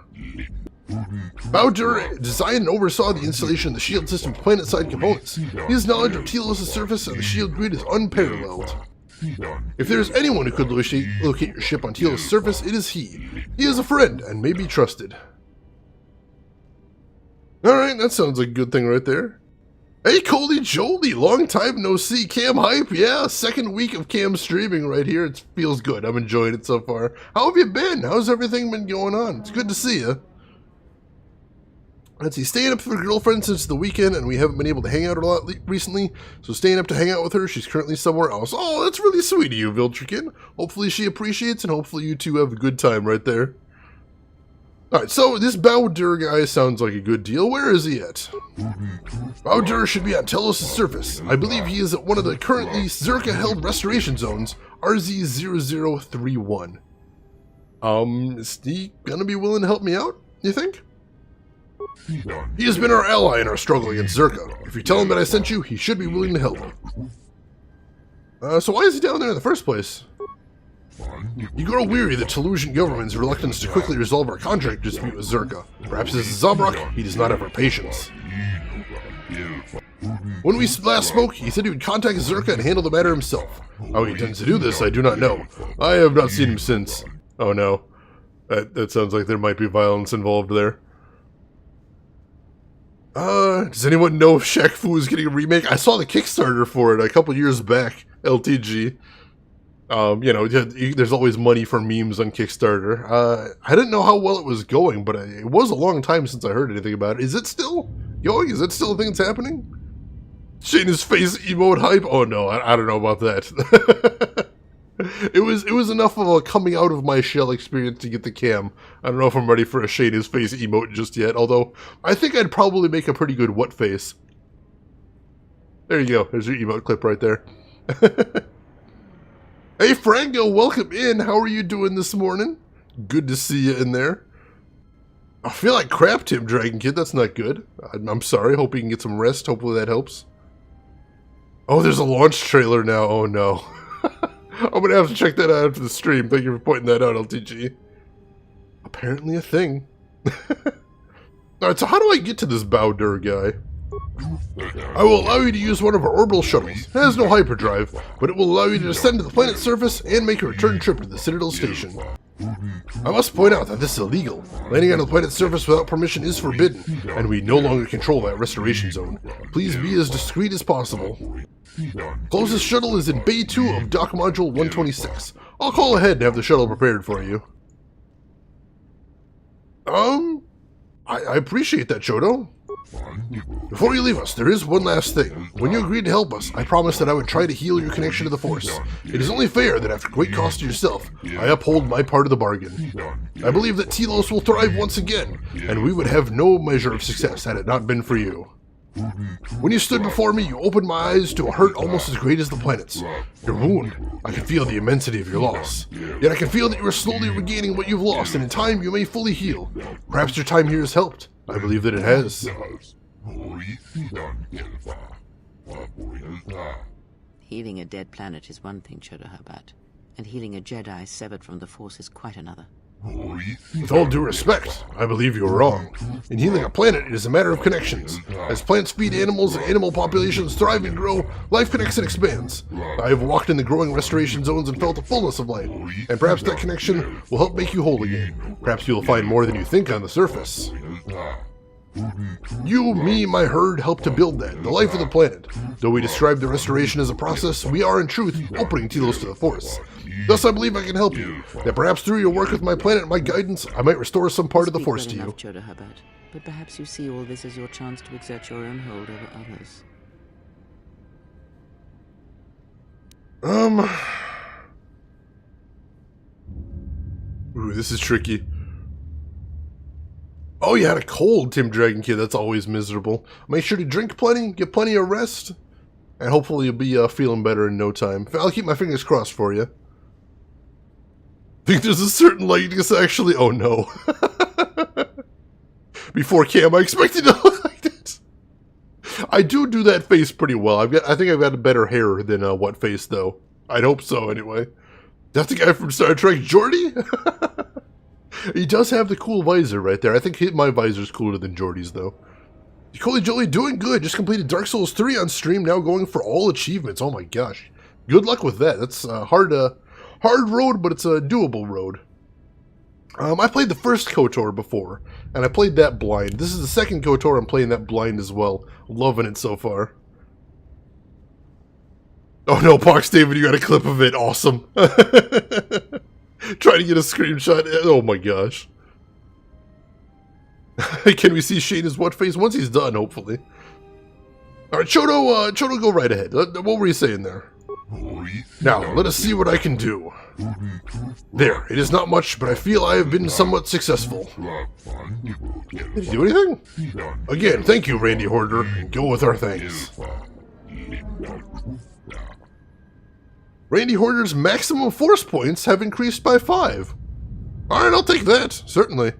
Bao-Dur designed and oversaw the installation of the shield system's planet-side components. His knowledge of Telos' surface and the shield grid is unparalleled. If there is anyone who could locate your ship on Telos' surface, it is he. He is a friend and may be trusted. Alright, that sounds like a good thing right there. Hey, Coley Jolie, long time no see. Cam hype, yeah, second week of Cam streaming right here. It feels good. I'm enjoying it so far. How have you been? How's everything been going on? It's good to see you. Let's see, staying up for her girlfriend since the weekend, and we haven't been able to hang out a lot recently, so staying up to hang out with her. She's currently somewhere else. Oh, that's really sweet of you, Viltrikin. Hopefully she appreciates, and hopefully you two have a good time right there. Alright, so this Bao-Dur guy sounds like a good deal. Where is he at? Bao-Dur should be on Telos' surface. I believe he is at one of the currently Zerka-held restoration zones, RZ0031. Is he gonna be willing to help me out, you think? He has been our ally in our struggle against Zerka. If you tell him that I sent you, he should be willing to help. So why is he down there in the first place? You grow weary of the Telosian government's reluctance to quickly resolve our contract dispute with Zerka. Perhaps this is Zabrok, he does not have our patience. When we last spoke, he said he would contact Zerka and handle the matter himself. How he intends to do this, I do not know. I have not seen him since. Oh no. That sounds like there might be violence involved there. Does anyone know if Shaq Fu is getting a remake? I saw the Kickstarter for it a couple years back, LTG. You know, there's always money for memes on Kickstarter. I didn't know how well it was going, but it was a long time since I heard anything about it. Is it still going? Is it still a thing that's happening? Shayna's face emote hype? Oh no, I don't know about that. It was enough of a coming out of my shell experience to get the cam. I don't know if I'm ready for a Shayna's face emote just yet, although I think I'd probably make a pretty good what face. There you go. There's your emote clip right there. Hey Franco, welcome in. How are you doing this morning? Good to see you in there. I feel like crap, Tim Dragon Kid. That's not good. I'm sorry. Hope you can get some rest. Hopefully that helps. Oh, there's a launch trailer now. Oh no. I'm gonna have to check that out after the stream. Thank you for pointing that out, LTG. Apparently a thing. Alright, so how do I get to this Bao-Dur guy? I will allow you to use one of our orbital shuttles. It has no hyperdrive, but it will allow you to descend to the planet's surface and make a return trip to the Citadel Station. I must point out that this is illegal. Landing on the planet's surface without permission is forbidden, and we no longer control that restoration zone. Please be as discreet as possible. Closest shuttle is in Bay 2 of Dock Module 126. I'll call ahead and have the shuttle prepared for you. I appreciate that, Chodo. Before you leave us, there is one last thing. When you agreed to help us, I promised that I would try to heal your connection to the Force. It is only fair that after great cost to yourself, I uphold my part of the bargain. I believe that Telos will thrive once again, and we would have no measure of success had it not been for you. When you stood before me, you opened my eyes to a hurt almost as great as the planet's. Your wound, I can feel the immensity of your loss. Yet I can feel that you are slowly regaining what you've lost, and in time you may fully heal. Perhaps your time here has helped. I believe that it has. Healing a dead planet is one thing, Chodohabat, and healing a Jedi severed from the Force is quite another. With all due respect, I believe you are wrong. In healing a planet, it is a matter of connections. As plants feed animals and animal populations thrive and grow, life connects and expands. I have walked in the growing restoration zones and felt the fullness of life, and perhaps that connection will help make you whole again. Perhaps you will find more than you think on the surface. You, me, my herd helped to build that, the life of the planet. Though we describe the restoration as a process, we are in truth opening Telos to the Force. Thus I believe I can help you, that perhaps through your work with my planet and my guidance, I might restore some part of the Force to you. Chodohabat, but perhaps you see all this as your chance to exert your own hold over others. Ooh, this is tricky. Oh, you had a cold, Tim Dragon Kid. That's always miserable. Make sure to drink plenty, get plenty of rest, and hopefully you'll be feeling better in no time. I'll keep my fingers crossed for you. think there's a certain likeness actually. Oh no. Before cam, I expected to look like this. I do that face pretty well. I think I've got a better hair than what face though. I'd hope so anyway. That's the guy from Star Trek, Geordi? He does have the cool visor right there. I think my visor's cooler than Geordi's though. Coley Jolly doing good. Just completed Dark Souls 3 on stream. Now going for all achievements. Oh my gosh. Good luck with that. That's a hard road, but it's a doable road. I played the first KOTOR before, and I played that blind. This is the second KOTOR I'm playing that blind as well. Loving it so far. Oh no, Pox David, you got a clip of it. Awesome. Trying to get a screenshot. Oh my gosh. Can we see Shane as what face? Once he's done, hopefully. Alright, Chodo, go right ahead. What were you saying there? Now, let us see what I can do. There, it is not much, but I feel I have been somewhat successful. Did you do anything? Again, thank you, Randy Hoarder. Go with our thanks. Randy Hoarder's maximum force points have increased by 5. Alright, I'll take that, certainly.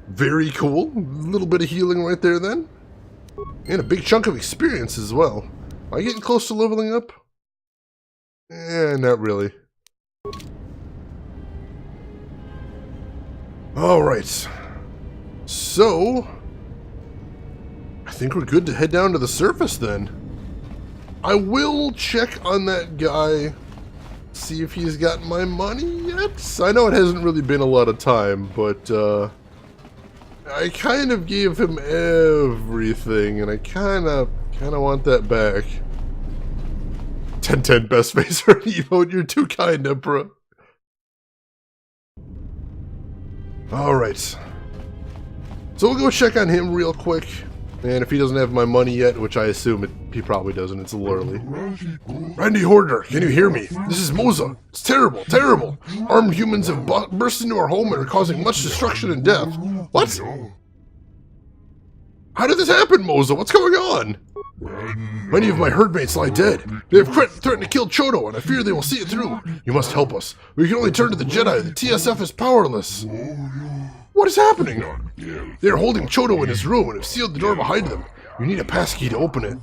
Very cool. A little bit of healing right there then. And a big chunk of experience as well. Am I getting close to leveling up? Not really. Alright. So, I think we're good to head down to the surface then. I will check on that guy, see if he's got my money yet. I know it hasn't really been a lot of time, but I kind of gave him everything, and I kind of want that back. 10-10 best face or emote, you're too kind, Emperor. Alright. So we'll go check on him real quick. And if he doesn't have my money yet, which I assume he probably doesn't, it's a little early. Randy Hoarder, can you hear me? This is Moza. It's terrible, terrible. Armed humans have burst into our home and are causing much destruction and death. What? How did this happen, Moza? What's going on? Many of my herdmates lie dead. They have threatened to kill Chodo, and I fear they will see it through. You must help us. We can only turn to the Jedi. The TSF is powerless. What is happening? They are holding Chodo in his room and have sealed the door behind them. You need a passkey to open it.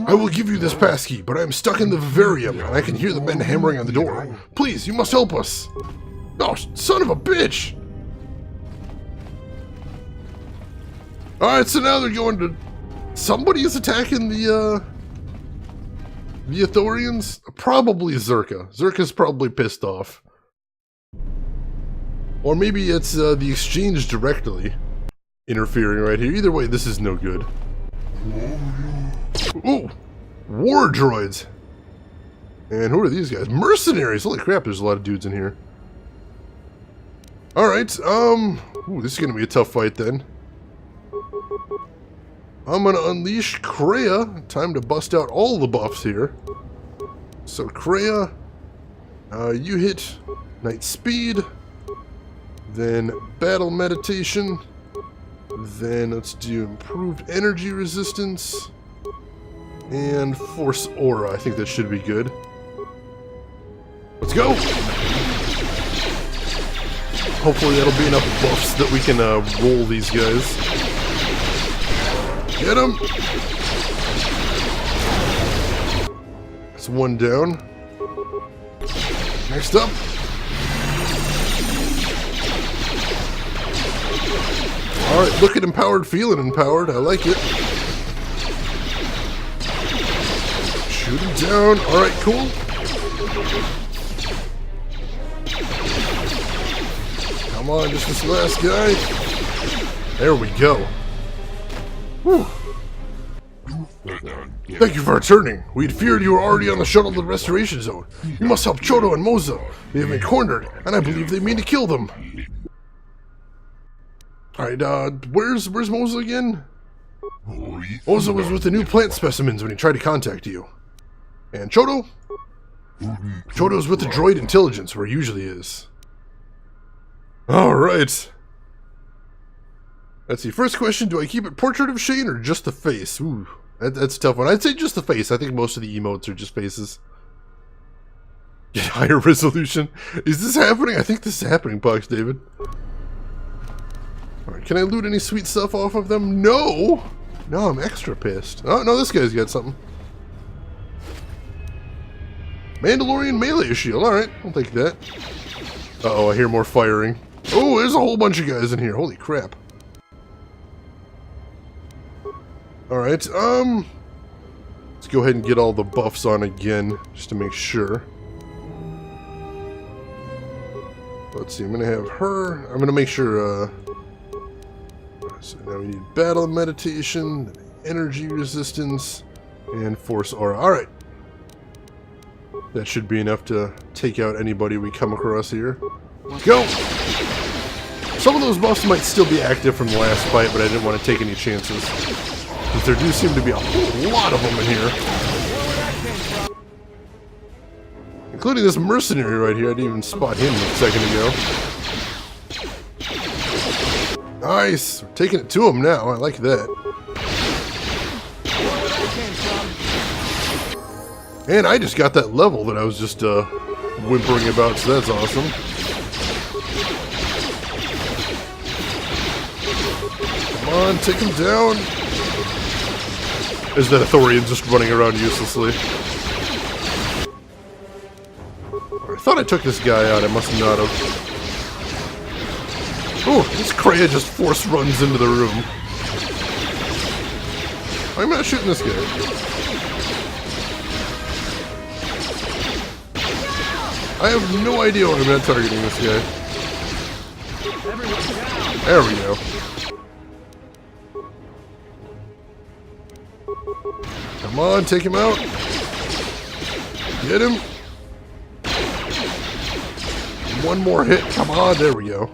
I will give you this passkey, but I am stuck in the vivarium, and I can hear the men hammering on the door. Please, you must help us. Oh, son of a bitch! Alright, so now they're going to... Somebody is attacking the Ithorians? Probably Zerka. Zerka's probably pissed off. Or maybe it's the exchange directly interfering right here. Either way, this is no good. Ooh! War droids! And who are these guys? Mercenaries! Holy crap, there's a lot of dudes in here. Alright, ooh, this is gonna be a tough fight then. I'm gonna unleash Kreia. Time to bust out all the buffs here. So Kreia, you hit Night Speed. Then Battle Meditation. Then let's do Improved Energy Resistance. And Force Aura. I think that should be good. Let's go! Hopefully that'll be enough buffs that we can roll these guys. Get him! That's one down. Next up. Alright, looking empowered, feeling empowered. I like it. Shoot him down. Alright, cool. Come on, just this last guy. There we go. Whew. Thank you for returning. We had feared you were already on the shuttle to the restoration zone. You must help Chodo and Moza. They have been cornered, and I believe they mean to kill them. Alright, where's Moza again? Moza was with the new plant specimens when he tried to contact you. And Chodo? Chodo's with the droid intelligence, where he usually is. Alright. Let's see, first question, do I keep it portrait of Shane or just the face? Ooh, that's a tough one. I'd say just the face. I think most of the emotes are just faces. Get higher resolution. Is this happening? I think this is happening, Pox David. Alright, can I loot any sweet stuff off of them? No! No, I'm extra pissed. Oh, no, this guy's got something. Mandalorian melee shield. Alright, I'll take that. Uh-oh, I hear more firing. Oh, there's a whole bunch of guys in here. Holy crap. Alright, let's go ahead and get all the buffs on again, just to make sure. Let's see, I'm gonna have her. I'm gonna make sure, so now we need battle meditation, energy resistance, and force aura. Alright. That should be enough to take out anybody we come across here. Go! Some of those buffs might still be active from the last fight, but I didn't want to take any chances. Because there do seem to be a whole lot of them in here. Including this mercenary right here. I didn't even spot him a second ago. Nice! We're taking it to him now. I like that. And I just got that level that I was just whimpering about, so that's awesome. Come on, take him down. Is that Ithorian just running around uselessly? I thought I took this guy out, I must not have. Oh, this Kreia just force runs into the room. I'm not shooting this guy. I have no idea why I'm not targeting this guy. There we go. Come on, take him out. Get him. One more hit. Come on, there we go.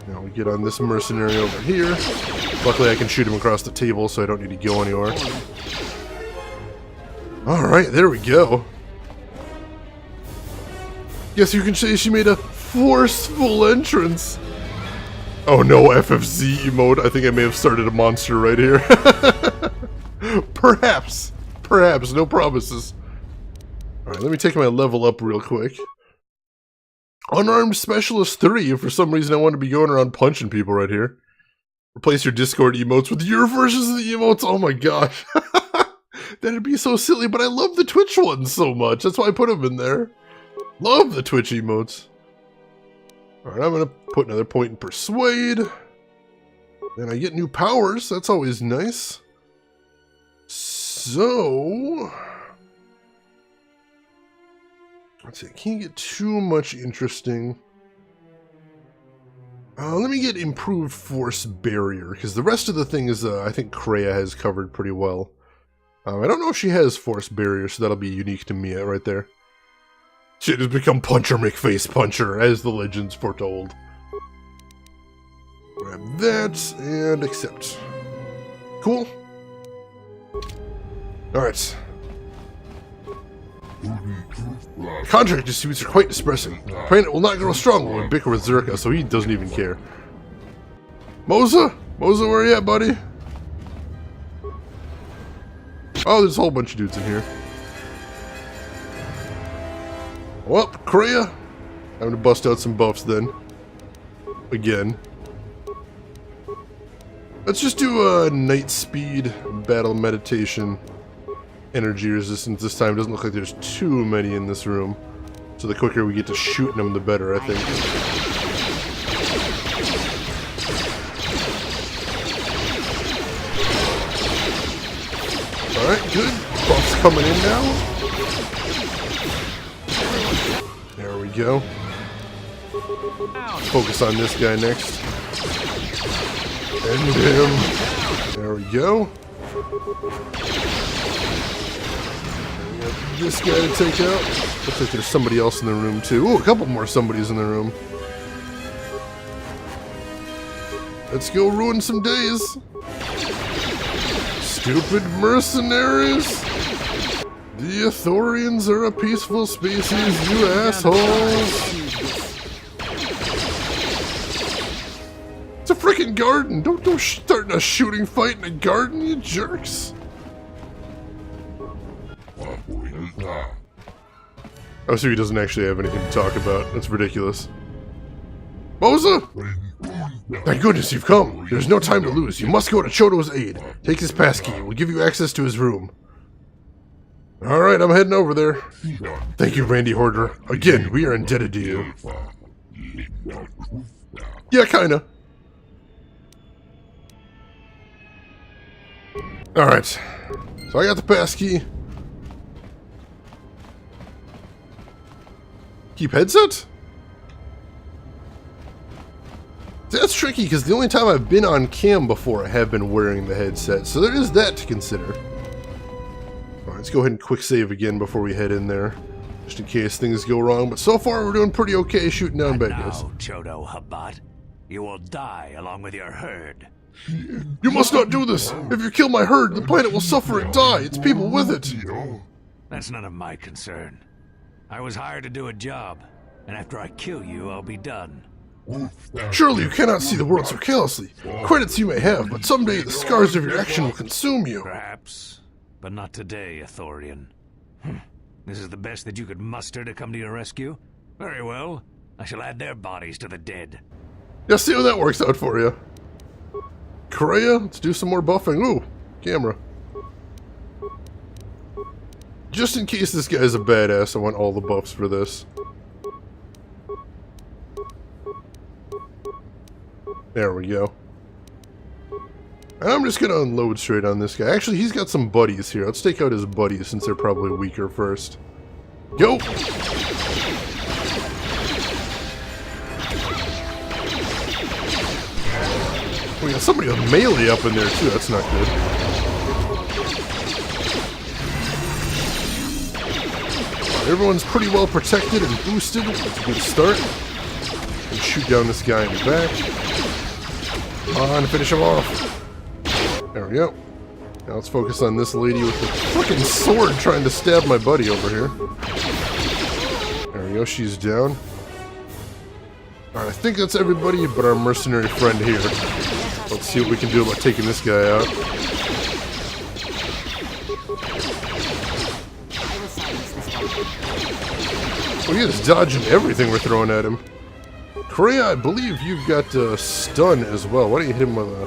Now we get on this mercenary over here. Luckily I can shoot him across the table, so I don't need to go anywhere. Alright, there we go. Guess you can say she made a forceful entrance. Oh no, FFZ emote. I think I may have started a monster right here. Perhaps. Perhaps. No promises. Alright, let me take my level up real quick. Unarmed Specialist 3. For some reason I want to be going around punching people right here. Replace your Discord emotes with your versions of the emotes. Oh my gosh. That'd be so silly, but I love the Twitch ones so much. That's why I put them in there. Love the Twitch emotes. Alright, I'm going to put another point in Persuade. Then I get new powers. That's always nice. So... let's see, I can't get too much interesting. Let me get improved force barrier, because the rest of the thing is, I think Kreia has covered pretty well. I don't know if she has force barrier, so that'll be unique to Mia right there. She has become Puncher McFace Puncher, as the legends foretold. Grab that, and accept. Cool. Alright. Contract disputes are quite distressing. Planet will not grow strong when we bicker with Zerka, so he doesn't even care. Moza? Moza, where are you at, buddy? Oh, there's a whole bunch of dudes in here. Well, Kreia. I'm gonna bust out some buffs then. Again. Let's just do a night speed, battle meditation, energy resistance this time. Doesn't look like there's too many in this room. So the quicker we get to shooting them, the better, I think. Alright, good. Buffs coming in now. There we go. Focus on this guy next. End him. There we go. We got this guy to take out. Looks like there's somebody else in the room too. Ooh, a couple more somebodies in the room. Let's go ruin some days. Stupid mercenaries. The Ithorians are a peaceful species, you assholes. It's a freaking garden. Don't start a shooting fight in a garden, you jerks. Oh, so he doesn't actually have anything to talk about. That's ridiculous. Moza! Thank goodness you've come. There's no time to lose. You must go to Chodo's aid. Take his passkey. We'll give you access to his room. Alright, I'm heading over there. Thank you, Randy Hoarder. Again, we are indebted to you. Yeah, kinda. Alright. So I got the passkey. Keep headset? That's tricky because the only time I've been on cam before I have been wearing the headset, so there is that to consider. Alright, let's go ahead and quick save again before we head in there, just in case things go wrong, but so far we're doing pretty okay shooting down bad guys. Now, Chodo Habat, you will die along with your herd. You must not do this! If you kill my herd, the planet will suffer and die, its people with it! That's none of my concern. I was hired to do a job, and after I kill you, I'll be done. Surely you cannot see the world so callously. Credits you may have, but someday the scars of your action will consume you. Perhaps, but not today, Ithorian. This is the best that you could muster to come to your rescue? Very well. I shall add their bodies to the dead. Yeah, see how that works out for you. Korea, let's do some more buffing. Ooh, camera. Just in case this guy's a badass, I want all the buffs for this. There we go. And I'm just gonna unload straight on this guy. Actually, he's got some buddies here. Let's take out his buddies since they're probably weaker first. Go! We got somebody with melee up in there too. That's not good. Everyone's pretty well protected and boosted. That's a good start. And shoot down this guy in the back. On, finish him off. There we go. Now let's focus on this lady with the fucking sword trying to stab my buddy over here. There we go, she's down. Alright, I think that's everybody but our mercenary friend here. Let's see what we can do about taking this guy out. Oh, he is dodging everything we're throwing at him. Korea, I believe you've got stun as well. Why don't you hit him with a...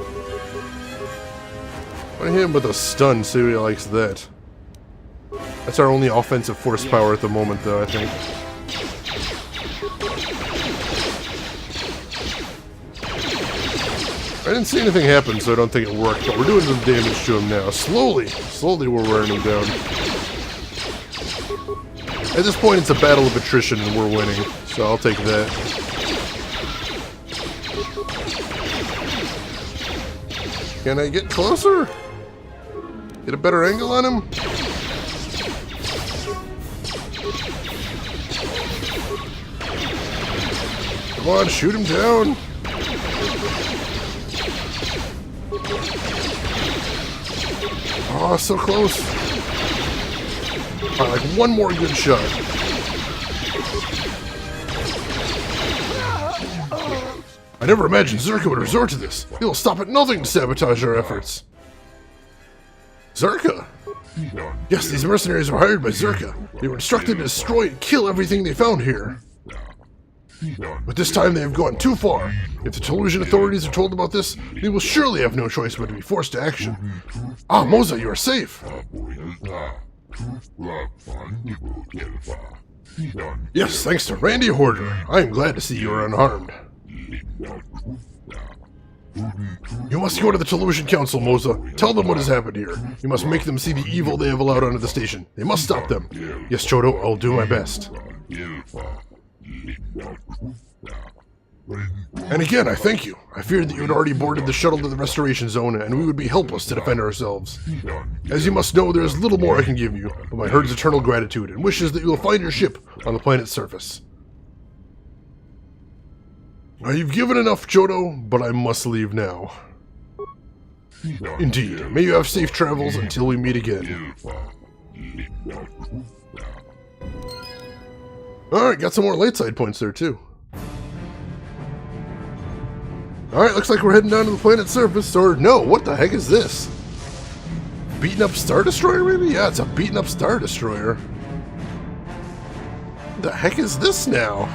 Why don't you hit him with a stun, see if he likes that. That's our only offensive force power at the moment, though, I think. I didn't see anything happen, so I don't think it worked, but we're doing some damage to him now. Slowly we're wearing him down. At this point, it's a battle of attrition, and we're winning, so I'll take that. Can I get closer? Get a better angle on him? Come on, shoot him down. Oh, so close. Alright, like one more good shot. I never imagined Zerka would resort to this. He'll stop at nothing to sabotage our efforts. Zerka? Yes, these mercenaries were hired by Zerka. They were instructed to destroy and kill everything they found here. But this time they have gone too far. If the Telosian authorities are told about this, they will surely have no choice but to be forced to action. Ah, Moza, you are safe. Yes, thanks to Randy Hoarder. I am glad to see you are unharmed. You must go to the Telosian Council, Moza. Tell them what has happened here. You must make them see the evil they have allowed onto the station. They must stop them. Yes, Chodo, I'll do my best. And again, I thank you. I feared that you had already boarded the shuttle to the restoration zone, and we would be helpless to defend ourselves. As you must know, there is little more I can give you, but my herd's eternal gratitude and wishes that you will find your ship on the planet's surface. Now, you've given enough, Chodo, but I must leave now. Indeed. May you have safe travels until we meet again. Alright, got some more light side points there, too. Alright, looks like we're heading down to the planet's surface, or no, what the heck is this? Beaten up Star Destroyer, maybe? Yeah, it's a beaten up Star Destroyer. The heck is this now?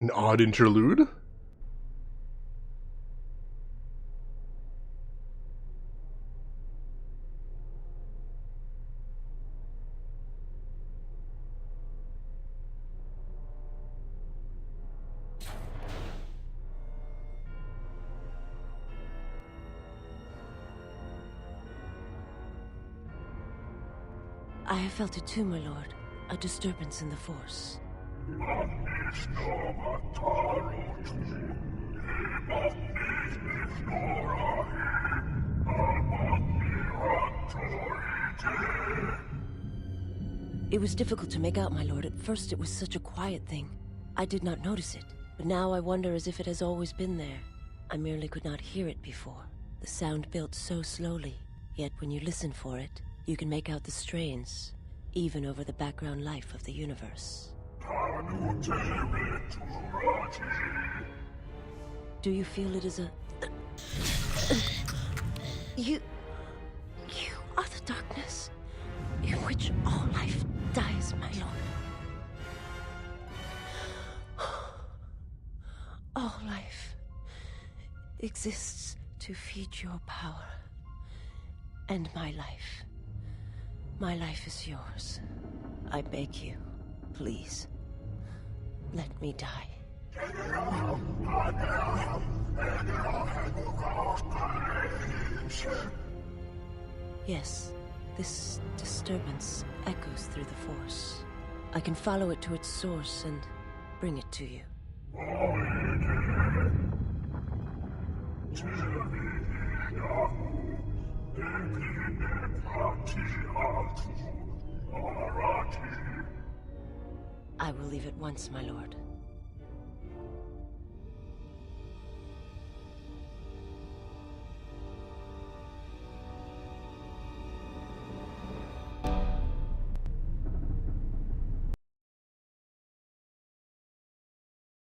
An odd interlude? I have felt it too, my lord. A disturbance in the Force. It was difficult to make out, my lord. At first it was such a quiet thing. I did not notice it, but now I wonder as if it has always been there. I merely could not hear it before. The sound built so slowly, yet when you listen for it, you can make out the strains, even over the background life of the universe. Do you feel it is a... You are the darkness in which all life dies, my lord. All life exists to feed your power. And my life. My life is yours. I beg you, please, let me die. Yes, this disturbance echoes through the Force. I can follow it to its source and bring it to you. I will leave at once, my lord.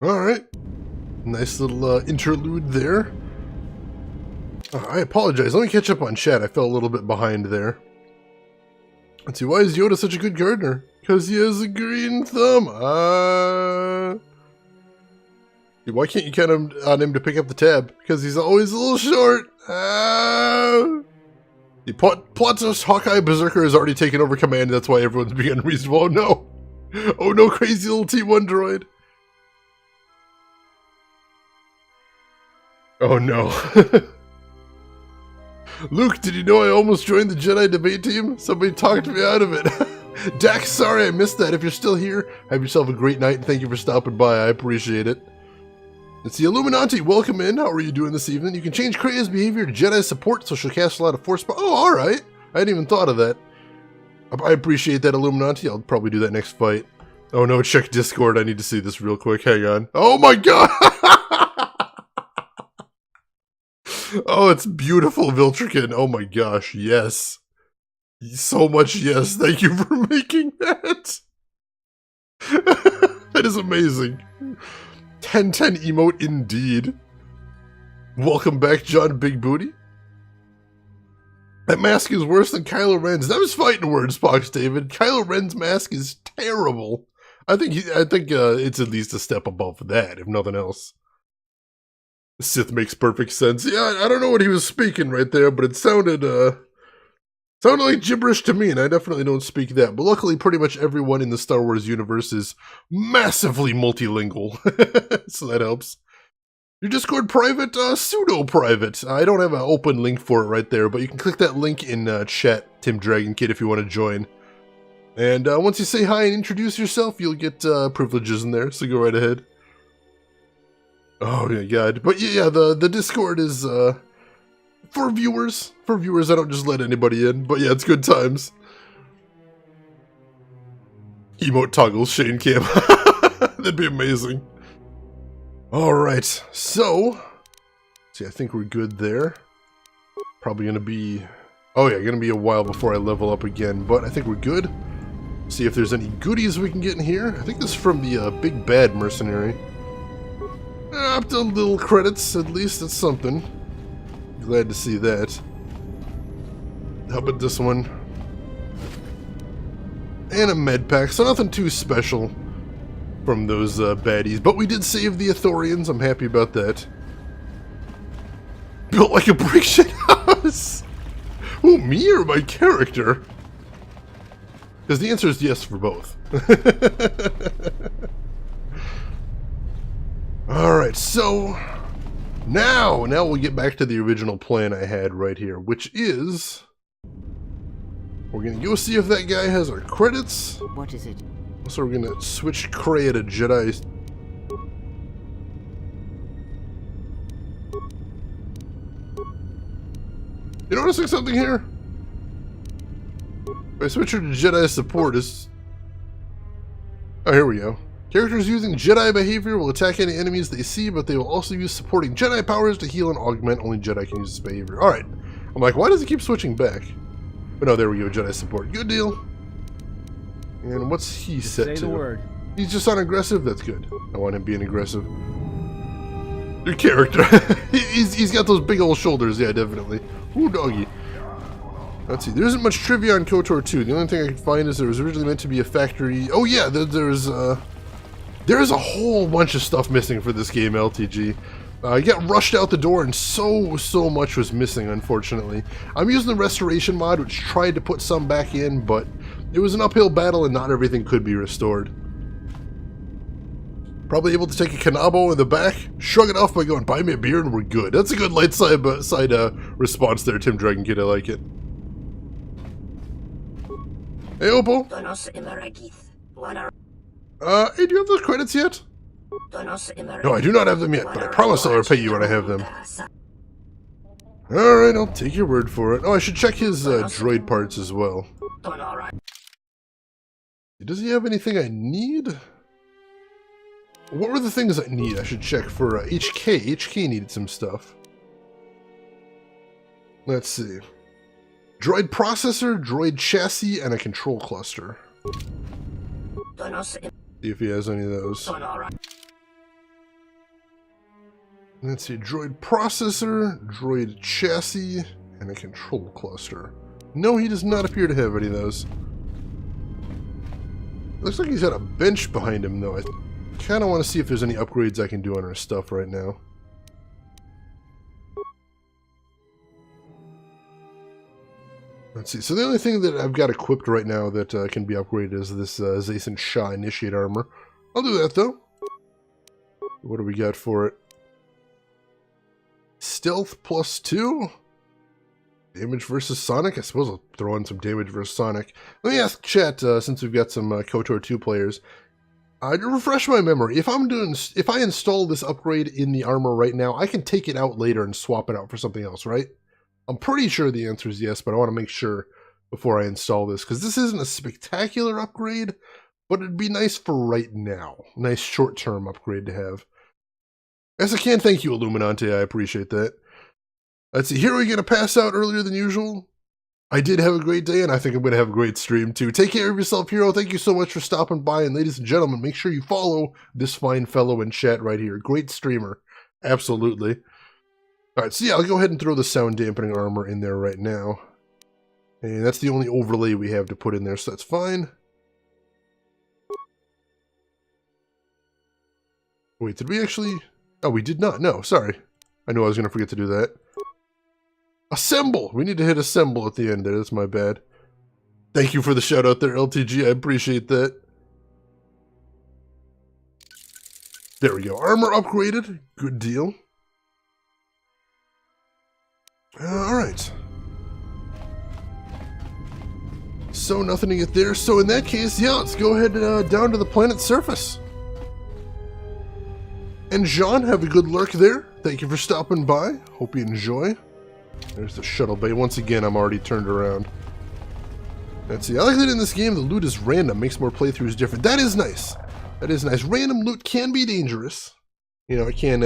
Alright. Nice little interlude there. I apologize. Let me catch up on chat. I fell a little bit behind there. Let's see. Why is Yoda such a good gardener? Because he has a green thumb. Why can't you count on him to pick up the tab? Because he's always a little short. The Plot Hawkeye Berserker has already taken over command. That's why everyone's being unreasonable. Oh no. Oh no, crazy little T1 droid. Oh no. Luke, did you know I almost joined the Jedi debate team? Somebody talked me out of it. Dax, sorry I missed that. If you're still here, have yourself a great night and thank you for stopping by. I appreciate it. It's the Illuminati. Welcome in. How are you doing this evening? You can change Krea's behavior to Jedi support, so she'll cast a lot of force. Oh, alright. I hadn't even thought of that. I appreciate that, Illuminati. I'll probably do that next fight. Oh no, check Discord. I need to see this real quick. Hang on. Oh my god! Oh, it's beautiful, Viltrican. Oh my gosh, yes. So much yes. Thank you for making that. That is amazing. 1010 emote indeed. Welcome back, John Big Booty. That mask is worse than Kylo Ren's. That was fighting words, Pox David. Kylo Ren's mask is terrible. I think it's at least a step above that, if nothing else. Sith makes perfect sense. Yeah, I don't know what he was speaking right there, but it sounded like gibberish to me, and I definitely don't speak that. But luckily, pretty much everyone in the Star Wars universe is massively multilingual, so that helps. Your Discord private, pseudo-private. I don't have an open link for it right there, but you can click that link in chat, Tim Dragon Kid, if you want to join. And once you say hi and introduce yourself, you'll get privileges in there, so go right ahead. Oh my god. But yeah, the Discord is for viewers. For viewers, I don't just let anybody in. But yeah, it's good times. Emote toggles Shane Cam. That'd be amazing. Alright, so see, I think we're good there. Probably gonna be gonna be a while before I level up again, but I think we're good. See if there's any goodies we can get in here. I think this is from the Big Bad Mercenary. dropped a little credits, at least it's something. Glad to see that. How about this one? And a med pack, so nothing too special from those baddies. But we did save the Ithorians, I'm happy about that. Built like a brick shit house! Who, me or my character? Because the answer is yes for both. Alright, so now we'll get back to the original plan I had right here, which is we're gonna go see if that guy has our credits. What is it? So we're gonna switch Cray to Jedi. You noticing something here? If I switch her to Jedi support is... Oh, here we go. Characters using Jedi behavior will attack any enemies they see, but they will also use supporting Jedi powers to heal and augment. Only Jedi can use this behavior. Alright. I'm like, why does it keep switching back? But no, there we go, Jedi support. Good deal. And what's he set to? Say the word. He's just on aggressive? That's good. I want him being aggressive. Your character. he's got those big old shoulders, yeah, definitely. Ooh, doggy. Let's see, there isn't much trivia on KOTOR 2. The only thing I can find is there was originally meant to be a factory... Oh yeah, there's a whole bunch of stuff missing for this game, LTG. I got rushed out the door and so much was missing, unfortunately. I'm using the restoration mod, which tried to put some back in, but it was an uphill battle and not everything could be restored. Probably able to take a Kanabo in the back, shrug it off by going, buy me a beer and we're good. That's a good light side response there, Tim Dragon Kid. I like it. Hey, Oppo. Hey, do you have those credits yet? No, I do not have them yet, but I promise I'll repay you when I have them. Alright, I'll take your word for it. Oh, I should check his droid parts as well. Does he have anything I need? What were the things I need? I should check for HK. HK needed some stuff. Let's see. Droid processor, droid chassis, and a control cluster. See if he has any of those. Let's see. Droid processor, droid chassis, and a control cluster. No, he does not appear to have any of those. Looks like he's got a bench behind him, though. I kind of want to see if there's any upgrades I can do on our stuff right now. Let's see. So the only thing that I've got equipped right now that can be upgraded is this Zason Shah Initiate Armor. I'll do that, though. What do we got for it? Stealth +2? Damage versus Sonic? I suppose I'll throw in some damage versus Sonic. Let me ask chat, since we've got some KOTOR 2 players. To refresh my memory, if I install this upgrade in the armor right now, I can take it out later and swap it out for something else, right? I'm pretty sure the answer is yes, but I want to make sure before I install this, because this isn't a spectacular upgrade, but it'd be nice for right now. Nice short-term upgrade to have. Yes, I can. Thank you, Illuminante. I appreciate that. Let's see. Here we're going to pass out earlier than usual. I did have a great day, and I think I'm going to have a great stream, too. Take care of yourself, hero. Thank you so much for stopping by, and ladies and gentlemen, make sure you follow this fine fellow in chat right here. Great streamer. Absolutely. Alright, so yeah, I'll go ahead and throw the sound dampening armor in there right now. And that's the only overlay we have to put in there, so that's fine. Wait, did we actually... Oh, we did not. No, sorry. I knew I was going to forget to do that. Assemble! We need to hit assemble at the end there. That's my bad. Thank you for the shout out there, LTG. I appreciate that. There we go. Armor upgraded. Good deal. Alright. So, nothing to get there. So, in that case, yeah, let's go ahead down to the planet's surface. And Jean, have a good lurk there. Thank you for stopping by. Hope you enjoy. There's the shuttle bay. Once again, I'm already turned around. Let's see. I like that in this game, the loot is random. Makes more playthroughs different. That is nice. That is nice. Random loot can be dangerous. You know, it can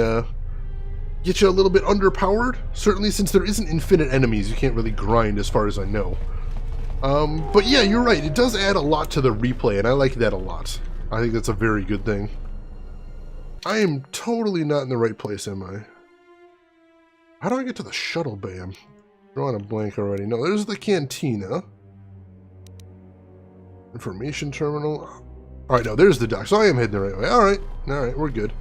get you a little bit underpowered. Certainly, since there isn't infinite enemies, you can't really grind as far as I know. But yeah, you're right. It does add a lot to the replay, and I like that a lot. I think that's a very good thing. I am totally not in the right place, am I? How do I get to the shuttle bay? I'm drawing a blank already. No, there's the cantina. Information terminal. Alright, no, there's the dock. So I am heading the right way. Alright, we're good.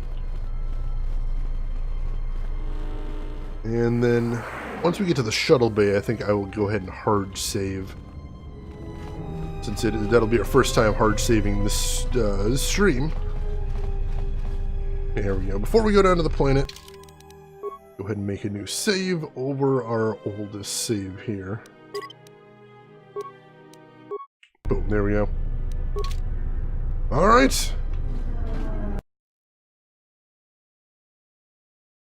And then, once we get to the shuttle bay, I think I will go ahead and hard save. Since that'll be our first time hard saving this stream. There we go. Before we go down to the planet, go ahead and make a new save over our oldest save here. Boom, there we go. Alright.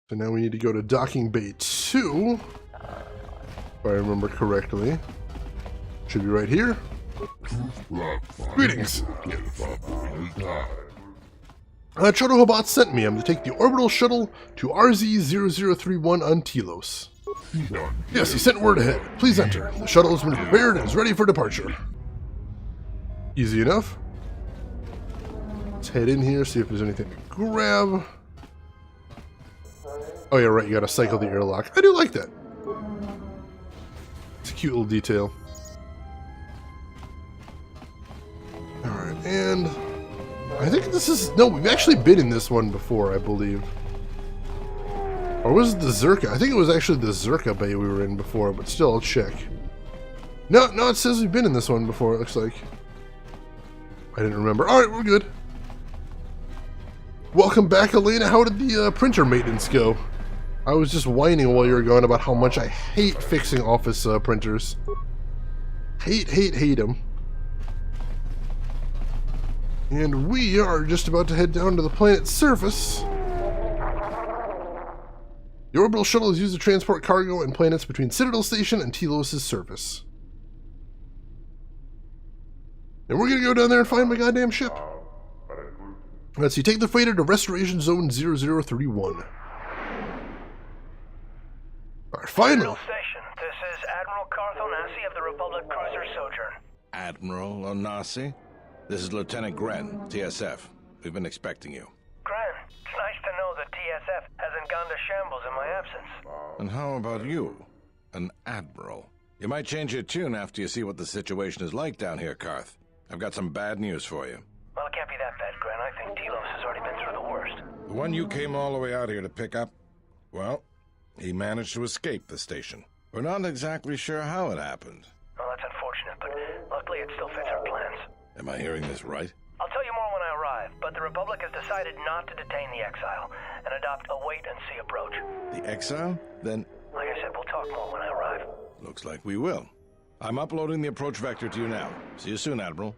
So now we need to go to docking bay 2. If I remember correctly. Should be right here. Greetings. Chodohobot sent me. I'm to take the orbital shuttle to RZ-0031 on Telos. Yes, he sent word ahead. Please enter. The shuttle has been prepared and is ready for departure. Easy enough. Let's head in here, see if there's anything to grab. Oh yeah, right, you gotta cycle the airlock. I do like that. It's a cute little detail. Alright, and I think this is... No, we've actually been in this one before, I believe. Or was it the Zerka? I think it was actually the Zerka bay we were in before, but still, I'll check. No, it says we've been in this one before, it looks like. I didn't remember. Alright, we're good. Welcome back, Elena. How did the printer maintenance go? I was just whining while you were gone about how much I hate fixing office printers. Hate them. And we are just about to head down to the planet's surface. The orbital shuttle is used to transport cargo and planets between Citadel Station and Telos' surface. And we're gonna go down there and find my goddamn ship. Let's see, take the freighter to Restoration Zone 0031. Alright, finally! Station, this is Admiral Karth Onasi of the Republic Cruiser Sojourn. Admiral Onasi? This is Lieutenant Gren, TSF. We've been expecting you. Gren, it's nice to know that TSF hasn't gone to shambles in my absence. And how about you? An Admiral. You might change your tune after you see what the situation is like down here, Karth. I've got some bad news for you. Well, it can't be that bad, Gren. I think Telos has already been through the worst. The one you came all the way out here to pick up? Well, he managed to escape the station. We're not exactly sure how it happened. Well, that's unfortunate, but luckily it still fits our plans. Am I hearing this right? I'll tell you more when I arrive, but the Republic has decided not to detain the exile and adopt a wait-and-see approach. The exile? Then... Like I said, we'll talk more when I arrive. Looks like we will. I'm uploading the approach vector to you now. See you soon, Admiral.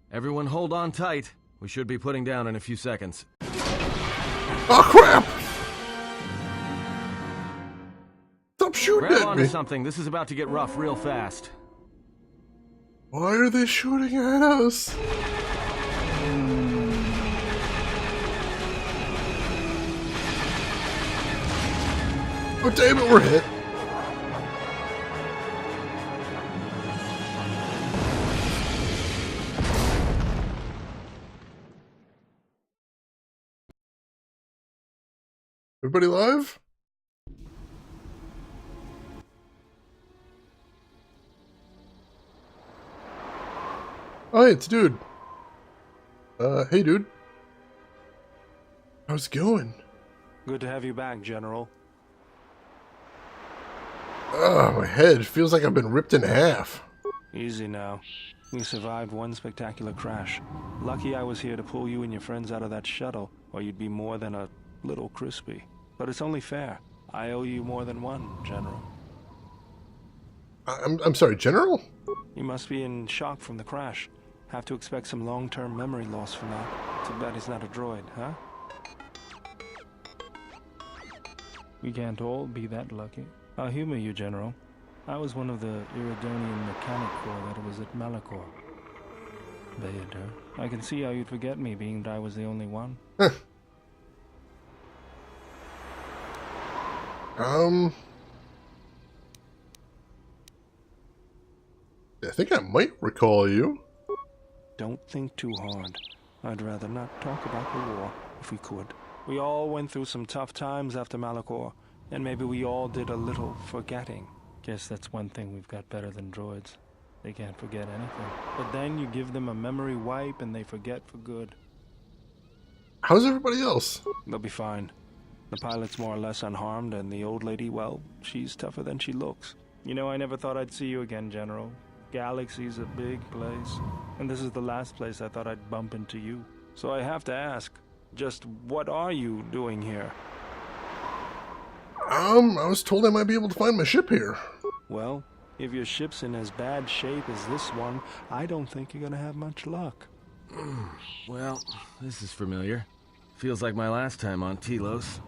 Everyone hold on tight. We should be putting down in a few seconds. Oh crap! Stop shooting Grab at onto me! something. This is about to get rough real fast. Why are they shooting at us? Oh damn it, we're hit. Everybody live? Oh, hey, it's dude. Hey, dude. How's it going? Good to have you back, General. Oh, my head feels like I've been ripped in half. Easy now. You survived one spectacular crash. Lucky I was here to pull you and your friends out of that shuttle, or you'd be more than a little crispy. But it's only fair. I owe you more than one, General. I'm sorry, General? You must be in shock from the crash. Have to expect some long-term memory loss from that. Too bad he's not a droid, huh? We can't all be that lucky. I'll humor you, General. I was one of the Iridonian Mechanic Corps that was at Malachor. Vader, I can see how you'd forget me, being that I was the only one. I think I might recall you. Don't think too hard. I'd rather not talk about the war, if we could. We all went through some tough times after Malachor, and maybe we all did a little forgetting. Guess that's one thing we've got better than droids. They can't forget anything. But then you give them a memory wipe and they forget for good. How's everybody else? They'll be fine. The pilot's more or less unharmed, and the old lady, well, she's tougher than she looks. You know, I never thought I'd see you again, General. Galaxy's a big place, and this is the last place I thought I'd bump into you. So I have to ask, just what are you doing here? I was told I might be able to find my ship here. Well, if your ship's in as bad shape as this one, I don't think you're gonna have much luck. Well, this is familiar. Feels like my last time on Telos.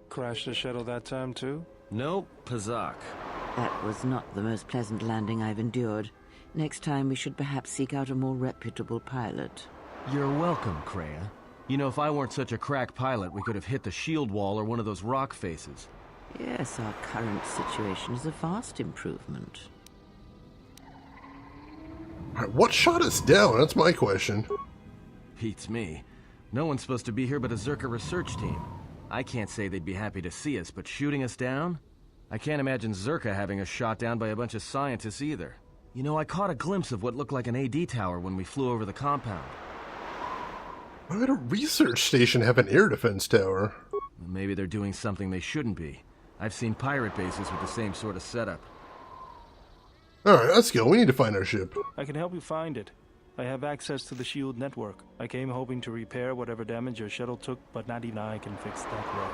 Crashed the shuttle that time, too? Nope, Pazak. That was not the most pleasant landing I've endured. Next time we should perhaps seek out a more reputable pilot. You're welcome, Kreia. You know, if I weren't such a crack pilot, we could have hit the shield wall or one of those rock faces. Yes, our current situation is a vast improvement. Alright, what shot us down? That's my question. Beats me. No one's supposed to be here but a Zerka research team. I can't say they'd be happy to see us, but shooting us down? I can't imagine Zerka having us shot down by a bunch of scientists either. You know, I caught a glimpse of what looked like an AD tower when we flew over the compound. Why would a research station have an air defense tower? Maybe they're doing something they shouldn't be. I've seen pirate bases with the same sort of setup. Alright, let's go. We need to find our ship. I can help you find it. I have access to the shield network. I came hoping to repair whatever damage your shuttle took, but not even I can fix that wreck.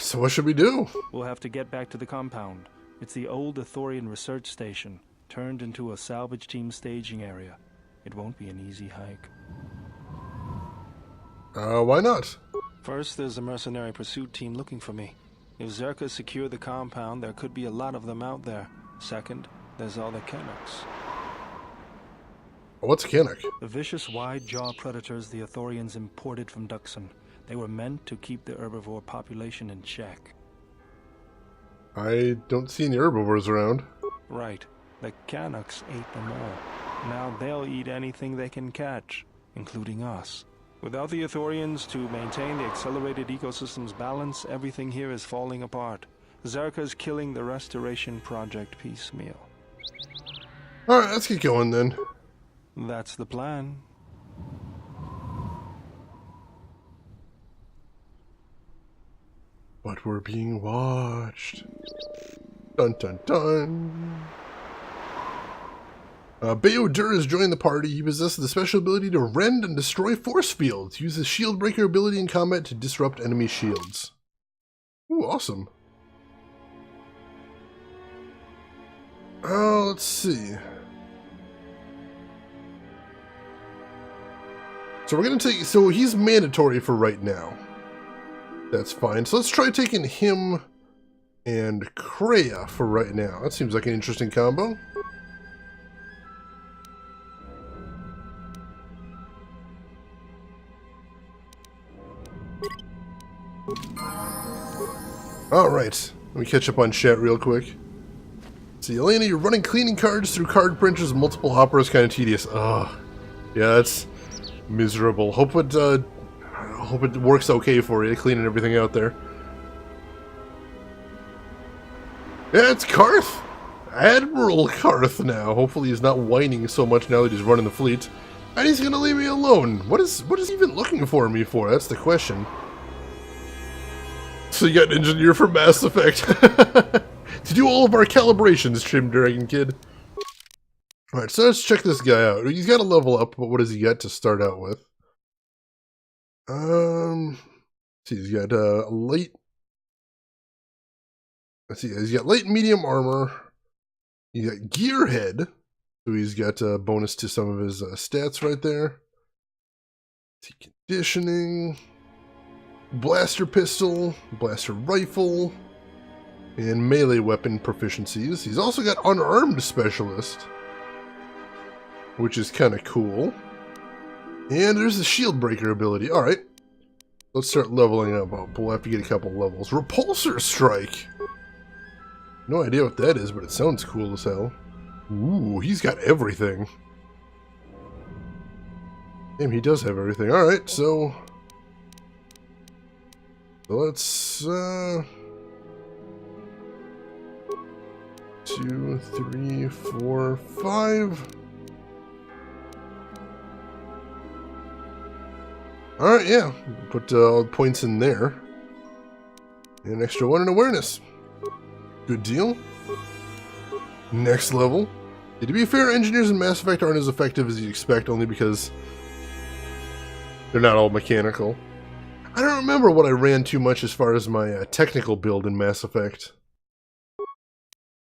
So what should we do? We'll have to get back to the compound. It's the old Ithorian research station, turned into a salvage team staging area. It won't be an easy hike. Why not? First, there's a mercenary pursuit team looking for me. If Zerka secure the compound, there could be a lot of them out there. Second, there's all the Canucks. What's a Canuck? The vicious wide-jaw predators the Ithorians imported from Duxon. They were meant to keep the herbivore population in check. I don't see any herbivores around. Right. The Canucks ate them all. Now they'll eat anything they can catch, including us. Without the Ithorians to maintain the accelerated ecosystem's balance, everything here is falling apart. Zerka's killing the Restoration Project piecemeal. Alright, let's get going then. That's the plan. But we're being watched. Dun dun dun. Bayodur has joined the party. He possesses the special ability to rend and destroy force fields. Uses shield breaker ability in combat to disrupt enemy shields. Ooh, awesome. Let's see. So we're gonna take, so he's mandatory for right now. That's fine. So let's try taking him and Kreia for right now. That seems like an interesting combo. Alright, let me catch up on chat real quick. See, Elena, you're running cleaning cards through card printers and multiple operas, kind of tedious. Ugh. Yeah, that's miserable. Hope it works okay for you, cleaning everything out there. Yeah, it's Karth! Admiral Karth now. Hopefully he's not whining so much now that he's running the fleet. And he's gonna leave me alone. What is he even looking for me for? That's the question. So you got an engineer for Mass Effect. To do all of our calibrations, Trim Dragon Kid. Alright, so let's check this guy out. He's got a level up, but what does he got to start out with? See, he's got light. Let's see, he's got light and medium armor. You got Gearhead, so he's got a bonus to some of his stats right there. Conditioning, blaster pistol, blaster rifle, and melee weapon proficiencies. He's also got unarmed specialist, which is kind of cool. And there's the shield breaker ability. Alright, let's start leveling up. Oh, we'll have to get a couple levels. Repulsor strike. No idea what that is, but it sounds cool as hell. Ooh, he's got everything. Damn, he does have everything. Alright, so let's 2, 3, 4, 5. Alright, yeah. Put all the points in there. And an extra 1 in awareness. Good deal. Next level. To be fair, engineers in Mass Effect aren't as effective as you'd expect, only because they're not all mechanical. I don't remember what I ran too much as far as my technical build in Mass Effect.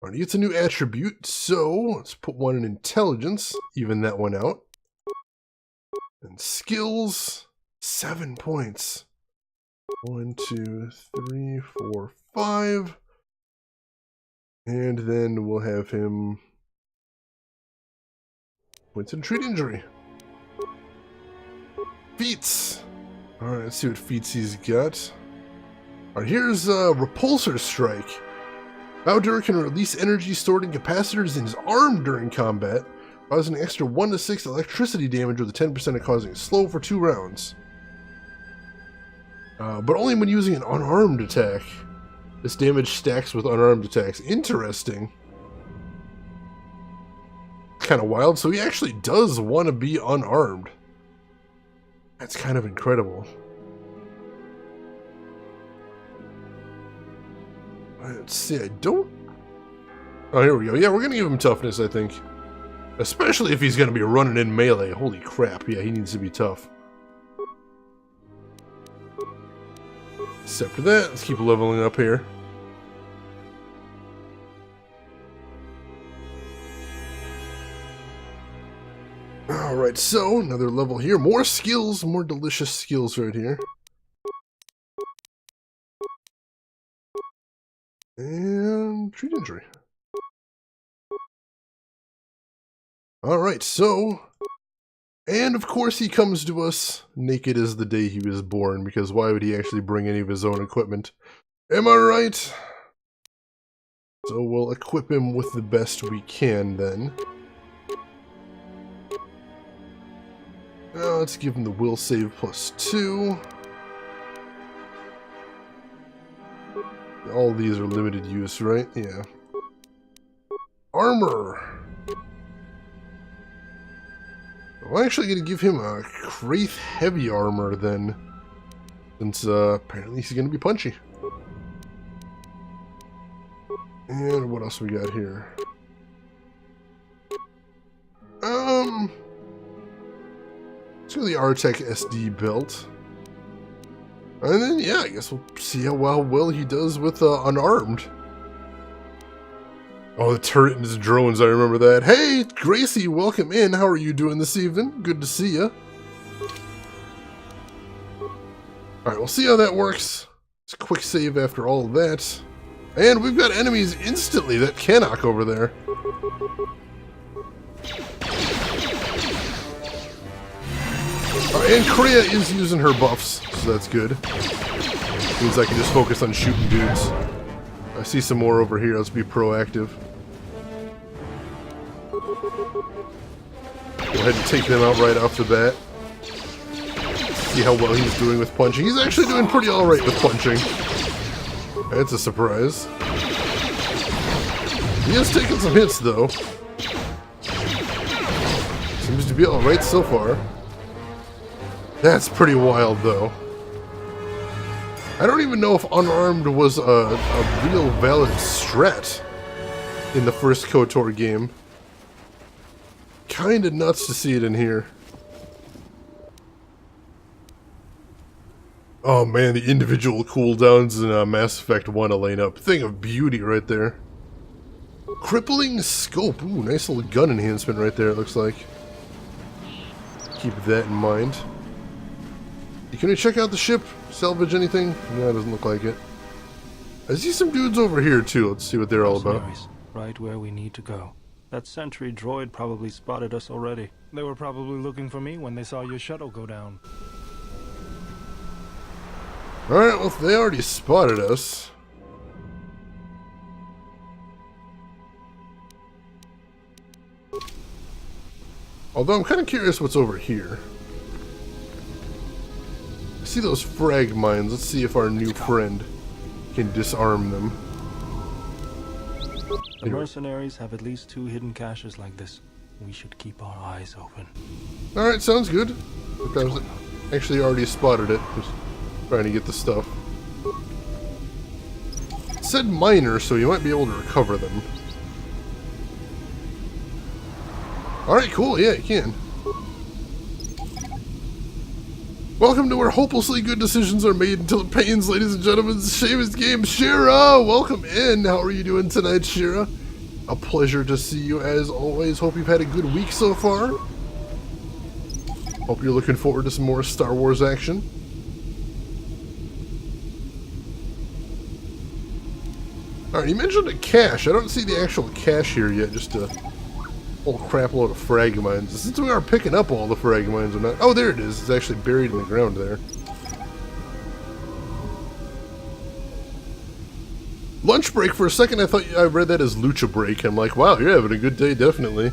Alright, he gets a new attribute, so let's put one in intelligence, even that one out. And skills, 7 points. 1, 2, 3, 4, 5. And then we'll have him points in treat injury. Feats. Alright, let's see what feats he's got. Alright, here's Repulsor Strike. Bowdur can release energy stored in capacitors in his arm during combat, causing an extra 1 to 6 electricity damage with a 10% of causing slow for 2 rounds. But only when using an unarmed attack. This damage stacks with unarmed attacks. Interesting. Kind of wild. So he actually does want to be unarmed. That's kind of incredible. Let's see, I don't... Oh, here we go. Yeah, we're going to give him toughness, I think. Especially if he's going to be running in melee. Holy crap, yeah, he needs to be tough. Except for that, let's keep leveling up here. Alright, so, another level here. More skills, more delicious skills right here. And treat injury. Alright, so... And of course he comes to us naked as the day he was born, because why would he actually bring any of his own equipment? Am I right? So we'll equip him with the best we can then. Now let's give him the will save +2. All these are limited use, right? Yeah. Armor! I'm actually going to give him a Kraith Heavy Armor then, since apparently he's going to be punchy. And what else we got here? Let's go the Artec SD belt. And then, yeah, I guess we'll see how well he does with unarmed. Oh, the turret and his drones, I remember that. Hey, Gracie, welcome in. How are you doing this evening? Good to see you. Alright, we'll see how that works. It's a quick save after all of that. And we've got enemies instantly. That Canuck over there. And Kreia is using her buffs, so that's good. Means I can just focus on shooting dudes. I see some more over here. Let's be proactive. Go ahead and take them out right off the bat. See how well he's doing with punching. He's actually doing pretty alright with punching. That's a surprise. He is taking some hits, though. Seems to be alright so far. That's pretty wild, though. I don't even know if unarmed was a real valid strat in the first KOTOR game. Kinda nuts to see it in here. Oh man, the individual cooldowns in Mass Effect 1 line up. Thing of beauty right there. Crippling scope. Ooh, nice little gun enhancement right there, it looks like. Keep that in mind. Can we check out the ship? Salvage anything? No, it doesn't look like it. I see some dudes over here too. Let's see what they're all about. Right where we need to go. That sentry droid probably spotted us already. They were probably looking for me when they saw your shuttle go down. Alright, well, if they already spotted us... Although I'm kind of curious what's over here. I see those frag mines. Let's see if our new friend can disarm them. The mercenaries have at least 2 hidden caches like this. We should keep our eyes open. Alright, sounds good. I was actually already spotted it. Just trying to get the stuff. It said minor, so you might be able to recover them. Alright, cool. Yeah, you can. Welcome to where hopelessly good decisions are made until it pains, ladies and gentlemen. Seamus Games, Shira! Welcome in. How are you doing tonight, Shira? A pleasure to see you as always. Hope you've had a good week so far. Hope you're looking forward to some more Star Wars action. Alright, you mentioned a cache. I don't see the actual cache here yet, just a whole crap load of frag mines. Since we are picking up all the frag mines or not. Oh, there it is. It's actually buried in the ground there. Lunch break. For a second I thought I read that as lucha break. I'm like, wow, you're having a good day, definitely.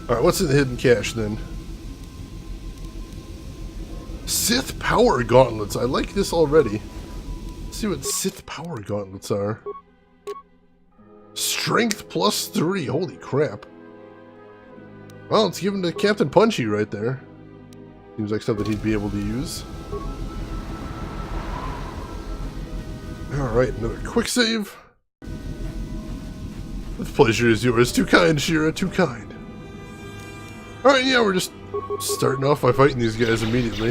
Alright, what's in the hidden cache then? Sith power gauntlets. I like this already. Let's see what Sith power gauntlets are. Strength +3. Holy crap. Well, it's given to Captain Punchy right there. Seems like something he'd be able to use. Alright, another quick save. The pleasure is yours. Too kind, Shira, too kind. Alright, yeah, we're just starting off by fighting these guys immediately.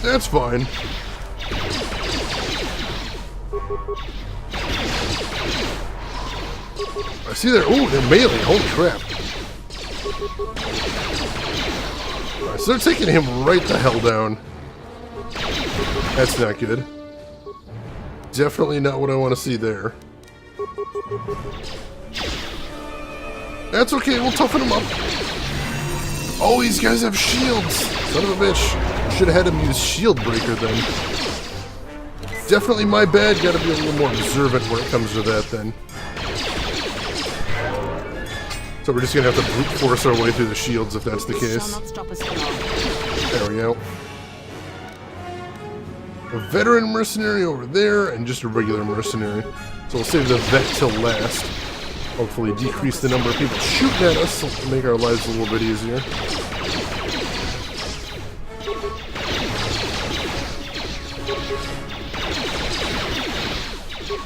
That's fine. I see they're... Ooh, they're melee. Holy crap. Alright, so they're taking him right the hell down. That's not good. Definitely not what I want to see there. That's okay, we'll toughen him up. Oh, these guys have shields. Son of a bitch. Should have had him use shield breaker then. Definitely my bad. Gotta be a little more observant when it comes to that then. So we're just gonna have to brute force our way through the shields if that's the case. There we go. A veteran mercenary over there, and just a regular mercenary. So we'll save the vet till last. Hopefully decrease the number of people shooting at us, so make our lives a little bit easier.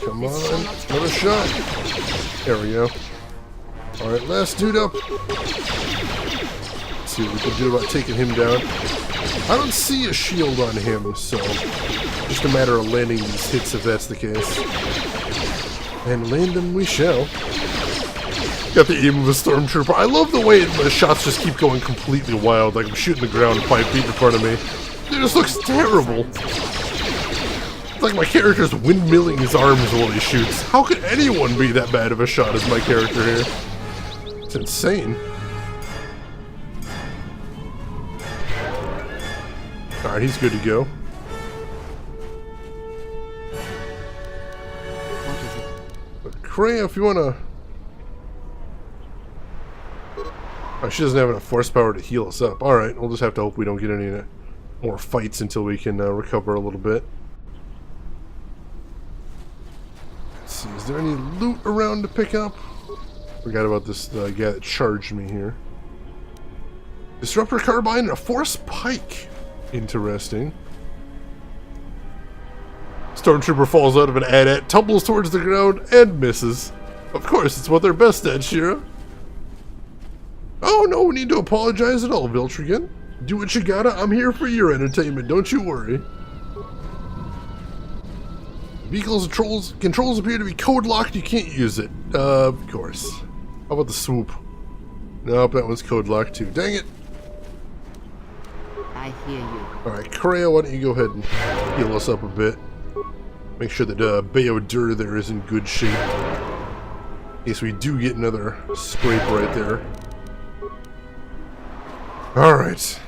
Come on, another shot. There we go. Alright, last dude up. Let's see what we can do about taking him down. I don't see a shield on him, so just a matter of landing these hits if that's the case. And land them we shall. Got the aim of a stormtrooper. I love the way the shots just keep going completely wild, like I'm shooting the ground 5 feet in front of me. It just looks terrible. It's like my character's windmilling his arms while he shoots. How could anyone be that bad of a shot as my character here? It's insane. Alright, he's good to go. But Kreia, if you wanna... Oh, she doesn't have enough force power to heal us up. Alright, we'll just have to hope we don't get any more fights until we can recover a little bit. Let's see, is there any loot around to pick up? Forgot about this guy that charged me here. Disruptor carbine and a force pike. Interesting. Stormtrooper falls out of an AT-AT, tumbles towards the ground, and misses. Of course, it's what they're best at, Shira. Oh, no need to apologize at all, Viltrigan. Do what you gotta. I'm here for your entertainment, don't you worry. Vehicle's controls appear to be code-locked. You can't use it. Of course. How about the swoop? Nope, that one's code-locked too. Dang it. I hear you. Alright, Kreia, why don't you go ahead and heal us up a bit. Make sure that Bayodur there is in good shape. In case we do get another scrape right there. Alright.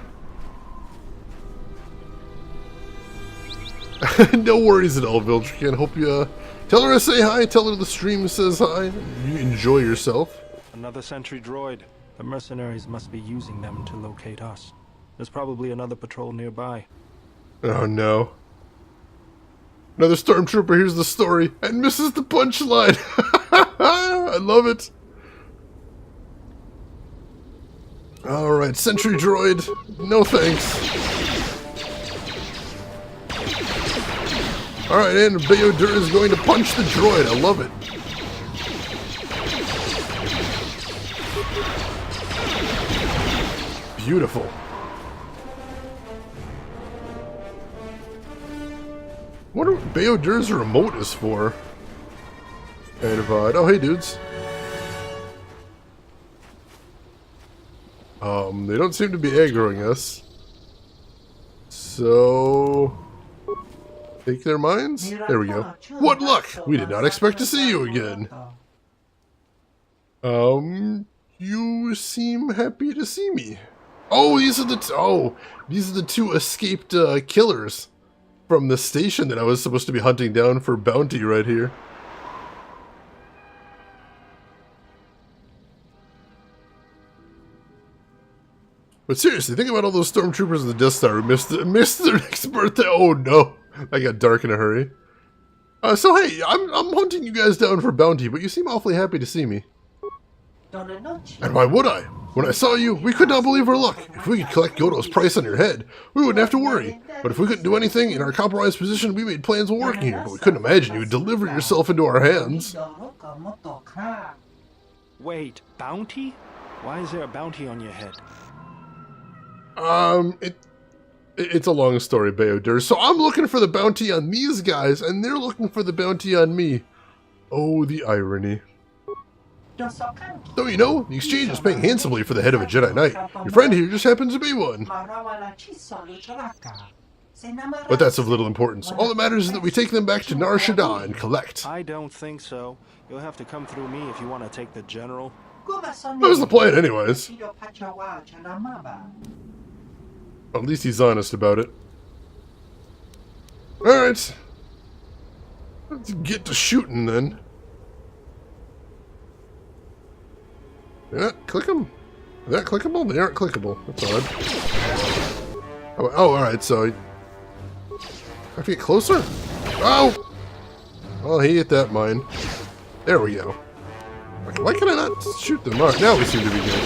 No worries at all, Viltrican. Hope you tell her I say hi, tell her the stream says hi. You enjoy yourself. Another sentry droid. The mercenaries must be using them to locate us. There's probably another patrol nearby. Oh no. Another stormtrooper hears the story and misses the punchline. I love it. Alright, sentry droid. No thanks. Alright, and Bayodur is going to punch the droid. I love it. Beautiful. Wonder what Bayodur's remote is for. Kind of odd. Oh, hey, dudes. They don't seem to be aggroing us. So... take their minds? There we go. What luck! We did not expect to see you again. You seem happy to see me. Oh, these are the two escaped killers from the station that I was supposed to be hunting down for bounty right here. But seriously, think about all those stormtroopers in the Death Star who missed their next birthday. Oh no, I got dark in a hurry. So hey, I'm hunting you guys down for bounty, but you seem awfully happy to see me. And why would I? When I saw you, we could not believe our luck. If we could collect Goto's price on your head, we wouldn't have to worry. But if we couldn't do anything, in our compromised position, we made plans while working here, but we couldn't imagine you would deliver yourself into our hands. Wait, bounty? Why is there a bounty on your head? It's a long story, Bayodur. So I'm looking for the bounty on these guys, and they're looking for the bounty on me. Oh, the irony. So you know, the exchange is paying handsomely for the head of a Jedi Knight. Your friend here just happens to be one. But that's of little importance. All that matters is that we take them back to Nar Shaddaa and collect. I don't think so. You'll have to come through me if you want to take the general. That was the plan anyways. At least he's honest about it. Alright. Let's get to shooting then. They're not click them. Are they not clickable? They aren't clickable. That's odd. Oh, alright, so... I have to get closer? Oh! Well, he hit that mine. There we go. Why can I not shoot them? Alright, now we seem to be good.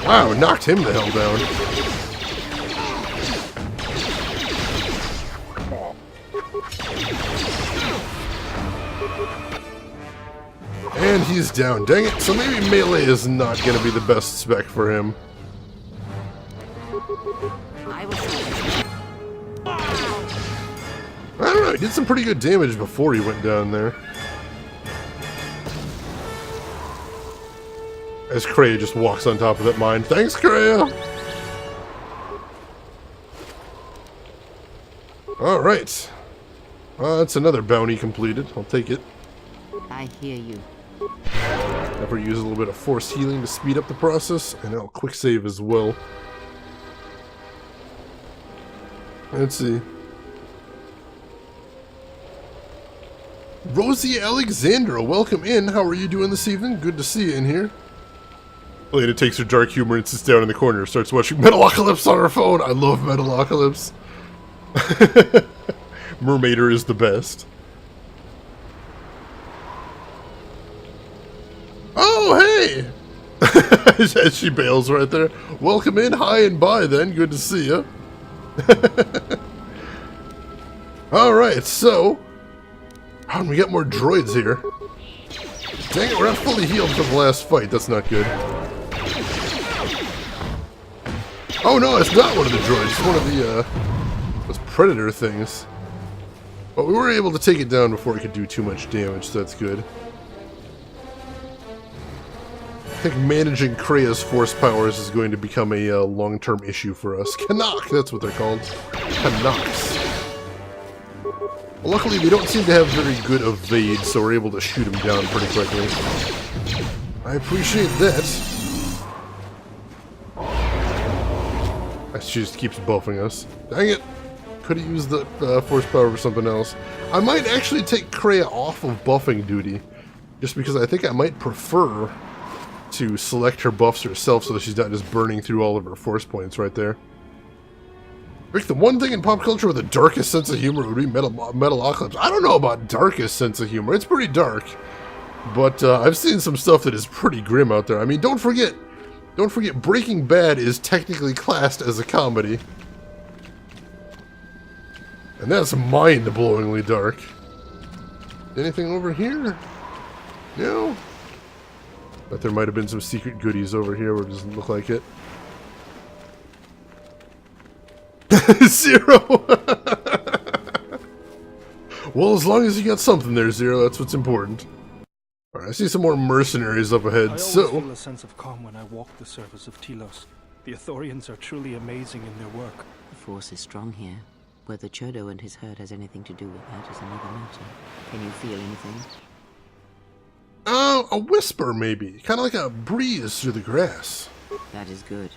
Wow, knocked him the hell down. And he's down. Dang it. So maybe melee is not going to be the best spec for him. I don't know. He did some pretty good damage before he went down there. As Kreia just walks on top of that mine. Thanks, Kreia! Alright. That's another bounty completed. I'll take it. I hear you. Never use a little bit of force healing to speed up the process, and I'll quick save as well. Let's see. Rosie Alexandra, welcome in. How are you doing this evening? Good to see you in here. Lena takes her dark humor and sits down in the corner and starts watching Metalocalypse on her phone. I love Metalocalypse. Mermaider is the best. Oh, hey! As she bails right there. Welcome in, hi and bye then. Good to see you. Alright, so... oh, and we got more droids here. Dang it, we're not fully healed from the last fight. That's not good. Oh no, it's not one of the droids. It's one of the, those predator things. But we were able to take it down before it could do too much damage, so that's good. I think managing Krea's force powers is going to become a long-term issue for us. Canuck, that's what they're called. Canucks. Well, luckily, they don't seem to have very good evade, so we're able to shoot them down pretty quickly. I appreciate that. She just keeps buffing us. Dang it! Could have used the force power for something else. I might actually take Krea off of buffing duty, just because I think I might prefer to select her buffs herself so that she's not just burning through all of her force points right there. Rick, the one thing in pop culture with the darkest sense of humor would be Metalocalypse. I don't know about darkest sense of humor. It's pretty dark. But I've seen some stuff that is pretty grim out there. I mean, don't forget, Breaking Bad is technically classed as a comedy. And that's mind-blowingly dark. Anything over here? No? But there might have been some secret goodies over here where it doesn't look like it. Zero! Well, as long as you got something there, Zero, that's what's important. Alright, I see some more mercenaries up ahead, I always feel a sense of calm when I walk the surface of Telos. The Ithorians are truly amazing in their work. The force is strong here. Whether Chodo and his herd has anything to do with that is another matter. Can you feel anything? A whisper, maybe. Kind of like a breeze through the grass. That is good.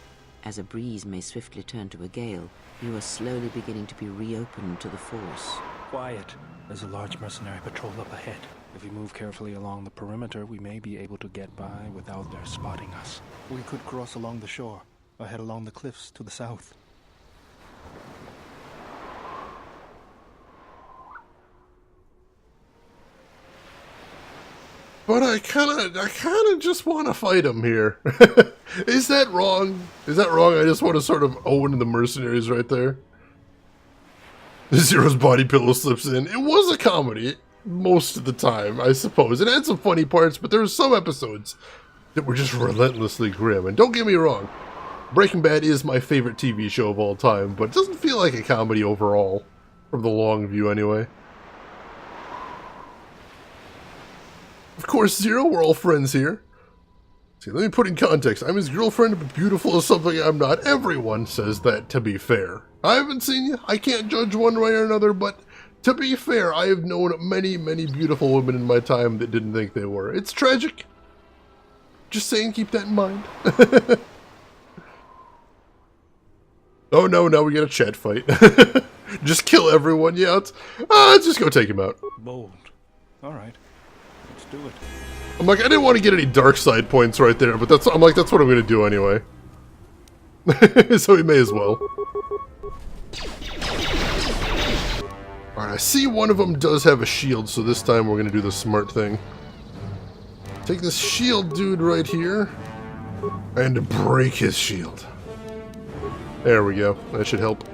As a breeze may swiftly turn to a gale, you are slowly beginning to be reopened to the force. Quiet. There's a large mercenary patrol up ahead. If we move carefully along the perimeter, we may be able to get by without their spotting us. We could cross along the shore, or head along the cliffs to the south. But I kind of just want to fight him here. Is that wrong? Is that wrong? I just want to sort of own the mercenaries right there. Zero's body pillow slips in. It was a comedy most of the time, I suppose. It had some funny parts, but there were some episodes that were just relentlessly grim. And don't get me wrong, Breaking Bad is my favorite TV show of all time, but it doesn't feel like a comedy overall, from the long view anyway. Of course, Zero, we're all friends here. See, let me put in context. I'm his girlfriend, but beautiful is something I'm not. Everyone says that, to be fair. I haven't seen you. I can't judge one way or another, but to be fair, I have known many, many beautiful women in my time that didn't think they were. It's tragic. Just saying, keep that in mind. Oh no, now we got a chat fight. Just kill everyone, yeah. Let's just go take him out. Bold. Alright. Let's do it. I'm like, I didn't want to get any dark side points right there, but that's what I'm gonna do anyway. So we may as well. Alright, I see one of them does have a shield, so this time we're gonna do the smart thing. Take this shield dude right here, and break his shield. There we go. That should help.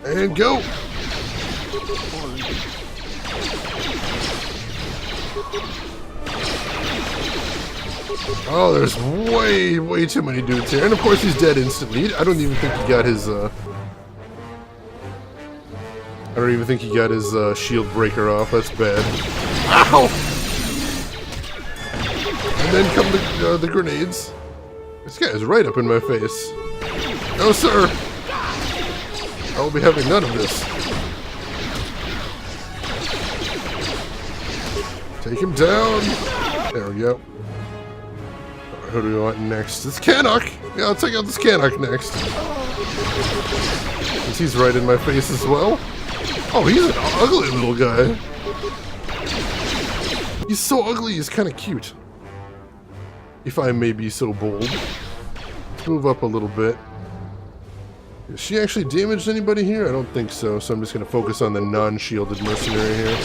And go! Oh, there's way too many dudes here. And of course he's dead instantly. I don't even think he got his, shield breaker off. That's bad. Ow! And then come the grenades. This guy is right up in my face. No, sir! I will be having none of this. Take him down! There we go. Right, who do we want next? It's Canuck! Yeah, I'll take out this Canuck next. Since he's right in my face as well. Oh, he's an ugly little guy. He's so ugly, he's kind of cute. If I may be so bold. Let's move up a little bit. Has she actually damaged anybody here? I don't think so, so I'm just going to focus on the non-shielded mercenary here.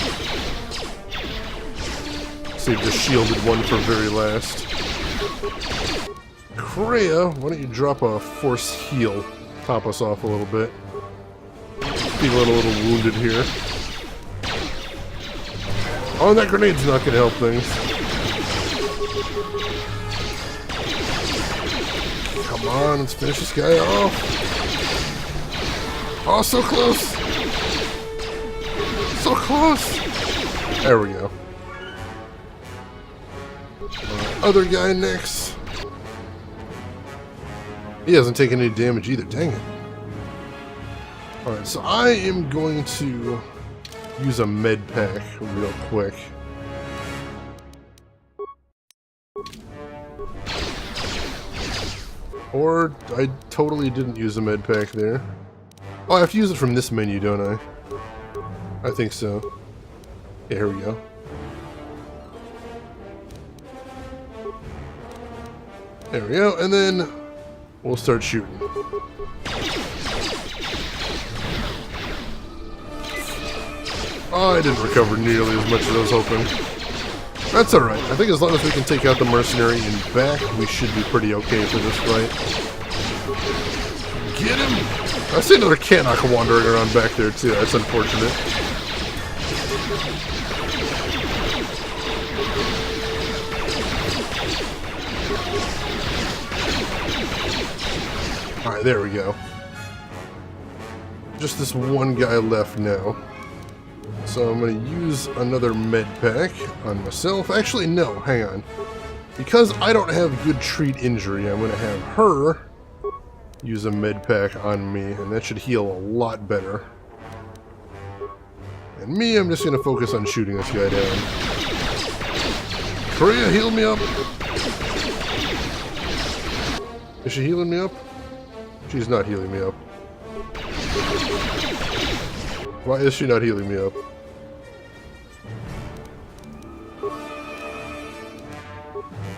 Save the shielded one for very last. Krea, why don't you drop a force heal? Top us off a little bit. Feeling a little wounded here. Oh, and that grenade's not going to help things. Come on, let's finish this guy off. Oh, so close! So close! There we go. Other guy next. He hasn't taken any damage either, dang it. Alright, so I am going to use a med pack real quick. Or I totally didn't use a med pack there. Oh, I have to use it from this menu, don't I? I think so. Yeah, here we go. There we go, and then we'll start shooting. Oh, I didn't recover nearly as much as I was hoping. That's alright. I think as long as we can take out the mercenary and back, we should be pretty okay for this fight. Get him! I see another Canuck wandering around back there too. That's unfortunate. Alright, there we go. Just this one guy left now. So I'm going to use another med pack on myself. Actually, no, hang on. Because I don't have good treat injury, I'm going to have her use a med pack on me, and that should heal a lot better. And me, I'm just going to focus on shooting this guy down. Korea, heal me up! Is she healing me up? She's not healing me up. Why is she not healing me up?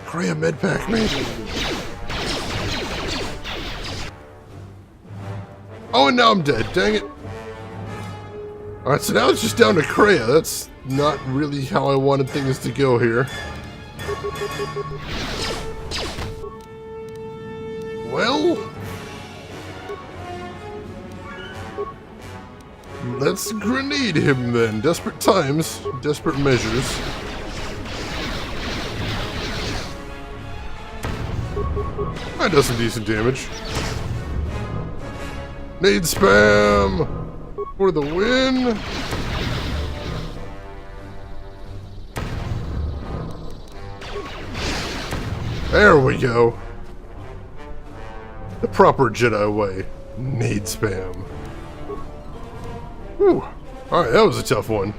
Korea, medpack me! Oh, and now I'm dead, dang it! Alright, so now it's just down to Kreia. That's not really how I wanted things to go here. Well... let's grenade him then. Desperate times, desperate measures. That does some decent damage. Nade spam for the win. There we go. The proper Jedi way. Nade spam. Whew. Alright, that was a tough one.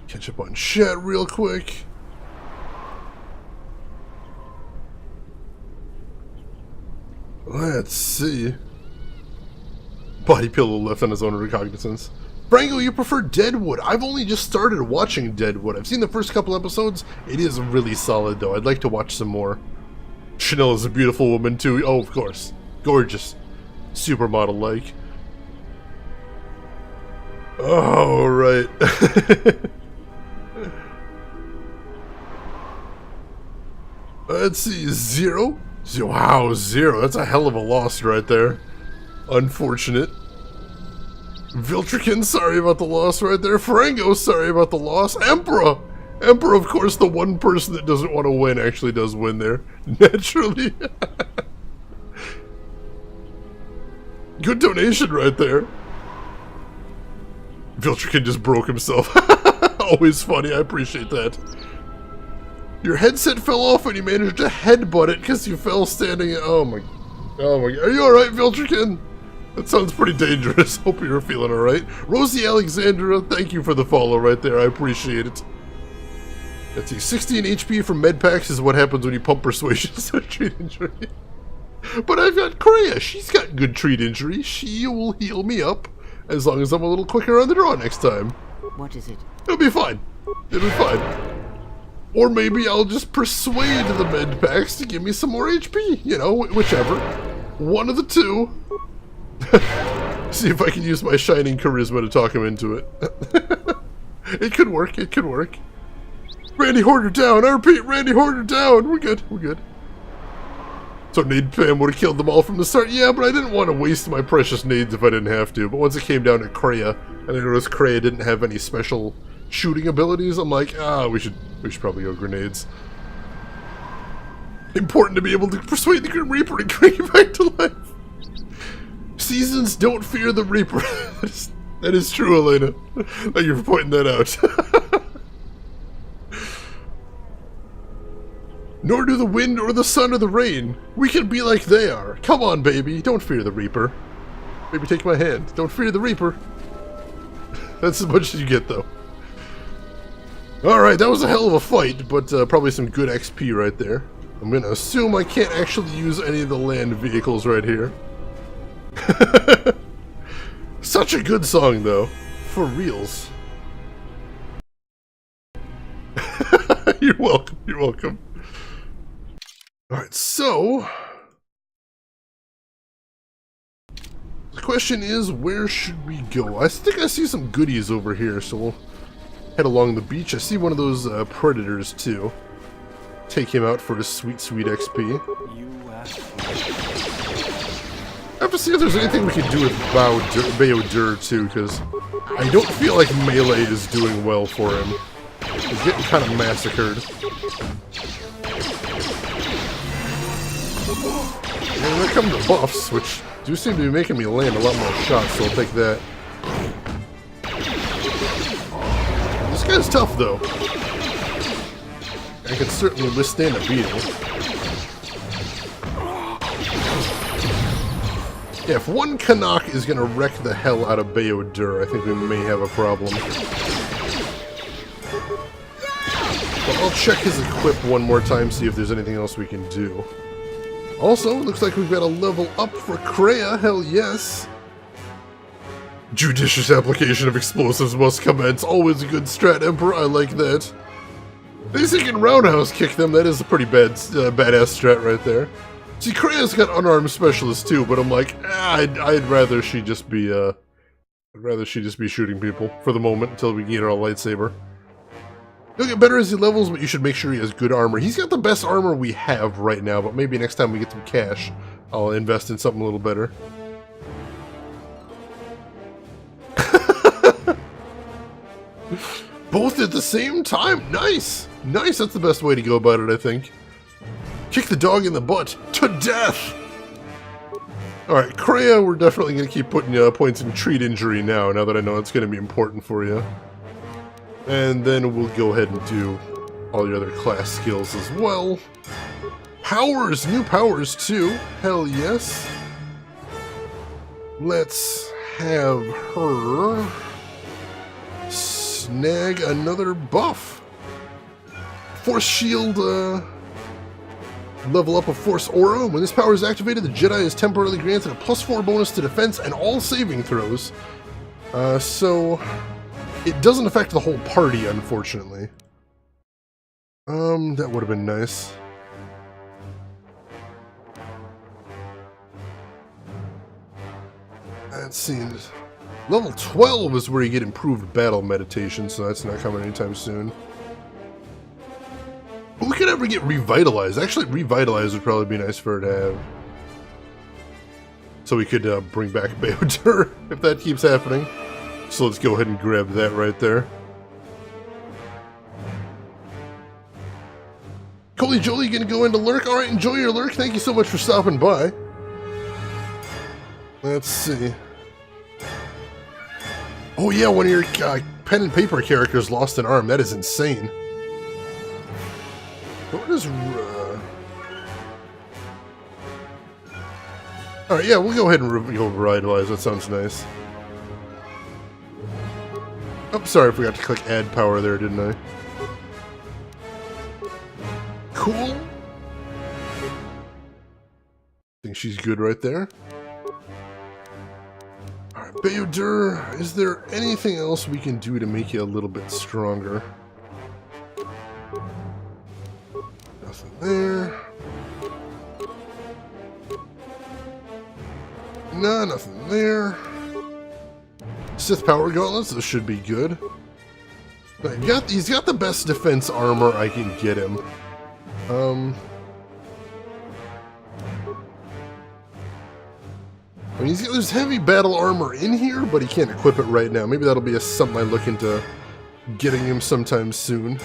Catch up on chat real quick. Let's see. Body pillow left on his own recognizance. Brango, you prefer Deadwood? I've only just started watching Deadwood. I've seen the first couple episodes. It is really solid, though. I'd like to watch some more. Chanel is a beautiful woman, too. Oh, of course. Gorgeous. Supermodel-like. Oh, right. Let's see. Zero? Wow, 0. That's a hell of a loss right there. Unfortunate. Viltrikin, sorry about the loss right there. Farango, sorry about the loss. Emperor! Emperor, of course, the one person that doesn't want to win actually does win there. Naturally. Good donation right there. Viltrikin just broke himself. Always funny, I appreciate that. Your headset fell off and you managed to headbutt it because you fell standing. Oh my. Are you alright, Viltrikin? That sounds pretty dangerous. Hope you're feeling alright. Rosie Alexandra, thank you for the follow right there. I appreciate it. Let's see. 16 HP from medpacks is what happens when you pump persuasion to treat injury. But I've got Kreia. She's got good treat injury. She will heal me up as long as I'm a little quicker on the draw next time. What is it? It'll be fine. It'll be fine. Or maybe I'll just persuade the med packs to give me some more HP. You know, whichever. One of the two. See if I can use my shining charisma to talk him into it. It could work, it could work. Randy Horner down, I repeat, Randy Horner down. We're good, we're good. So nade spam would have killed them all from the start. Yeah, but I didn't want to waste my precious nades if I didn't have to. But once it came down to Kreia, and I noticed Kreia didn't have any special shooting abilities, I'm like, we should probably go grenades. Important to be able to persuade the Grim Reaper and bring him back to life. seasons don't fear the Reaper. That is true, Elena. Thank you for pointing that out. Nor do the wind or the sun or the rain. We can be like they are. Come on, baby. Don't fear the Reaper. Baby, take my hand. Don't fear the Reaper. That's as much as you get, though. Alright, that was a hell of a fight, but probably some good XP right there. I'm gonna assume I can't actually use any of the land vehicles right here. Such a good song, though. For reals. You're welcome, you're welcome. Alright, so... the question is, where should we go? I think I see some goodies over here, so we'll head along the beach. I see one of those predators, too. Take him out for his sweet, sweet XP. I have to see if there's anything we can do with Bayodur, too, because I don't feel like melee is doing well for him. He's getting kind of massacred. And there come the buffs, which do seem to be making me land a lot more shots, so I'll take that. This guy's tough, though. I can certainly withstand a beating. Yeah, if one Canuck is gonna wreck the hell out of Bayodur, I think we may have a problem. But I'll check his equip one more time, see if there's anything else we can do. Also, looks like we've got a level up for Kreia, hell yes! Judicious application of explosives must commence. Always a good strat, Emperor, I like that. They think can roundhouse kick them, that is a pretty badass strat right there. See, Kreia's got unarmed specialists too, but I'm like, I'd rather she just be, shooting people for the moment until we get her a lightsaber. He'll get better as he levels, but you should make sure he has good armor. He's got the best armor we have right now, but maybe next time we get some cash, I'll invest in something a little better. Both at the same time? Nice! Nice, that's the best way to go about it, I think. Kick the dog in the butt. To death! Alright, Kreia, we're definitely going to keep putting points in treat injury now that I know it's going to be important for you. And then we'll go ahead and do all the other class skills as well. Powers! New powers, too. Hell yes. Let's have her snag another buff. Force shield, level up a Force Aura. When this power is activated, the Jedi is temporarily granted a +4 bonus to defense and all saving throws. So it doesn't affect the whole party, unfortunately. That would have been nice. That seems... level 12 is where you get improved battle meditation, so that's not coming anytime soon. But we could ever get revitalized. Actually, revitalized would probably be nice for her to have. So we could bring back Bayodur if that keeps happening. So let's go ahead and grab that right there. Coley Jolie gonna go into Lurk. Alright, enjoy your Lurk. Thank you so much for stopping by. Let's see. Oh yeah, one of your pen and paper characters lost an arm. That is insane. What is... Alright, yeah, we'll go ahead and go revitalize. That sounds nice. Oh, sorry, I forgot to click add power there, didn't I? Cool. I think she's good right there. Alright, Bayodur, is there anything else we can do to make you a little bit stronger? Nothing there. No, nothing there. Sith Power Gauntlets, those should be good. He's got the best defense armor I can get him. I mean, there's heavy battle armor in here, but he can't equip it right now. Maybe that'll be something I look into getting him sometime soon.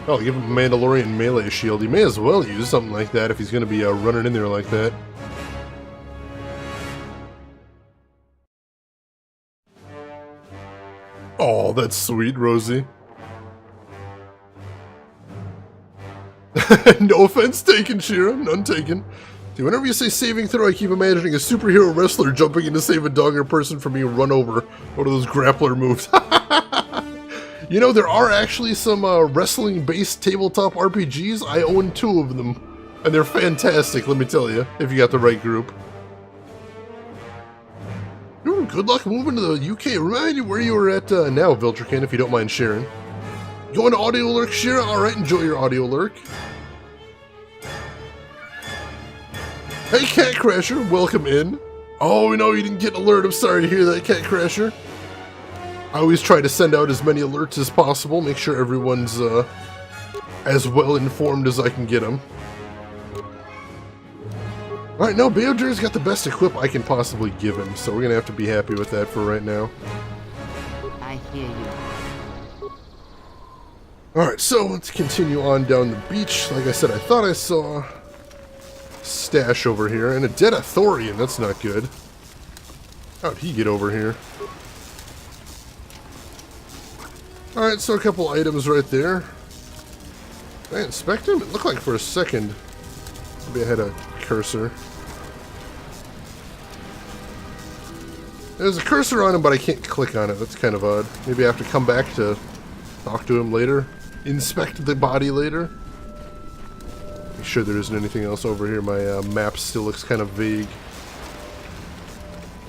Oh, give him a Mandalorian melee shield. He may as well use something like that if he's going to be running in there like that. Oh, that's sweet, Rosie. No offense taken, Shira. None taken. See, whenever you say saving throw, I keep imagining a superhero wrestler jumping in to save a dog or person from being run over. One of those grappler moves. You know, there are actually some wrestling-based tabletop RPGs. I own 2 of them, and they're fantastic, let me tell you, if you got the right group. Ooh, good luck moving to the UK. Remind me where you were at now, Viltrican, if you don't mind sharing. Going to Audio Lurk, Shira? Alright, enjoy your Audio Lurk. Hey, Cat Crasher, welcome in. Oh, no, you didn't get an alert. I'm sorry to hear that, Cat Crasher. I always try to send out as many alerts as possible, make sure everyone's as well informed as I can get them. Alright, no, Beodir's got the best equip I can possibly give him, so we're going to have to be happy with that for right now. I hear you. Alright, so let's continue on down the beach. Like I said, I thought I saw stash over here, and a dead Ithorian, that's not good. How'd he get over here? Alright, so a couple items right there. Did I inspect him? It looked like for a second. Maybe I had a cursor. There's a cursor on him, but I can't click on it. That's kind of odd. Maybe I have to come back to talk to him later. Inspect the body later. Make sure there isn't anything else over here. My map still looks kind of vague.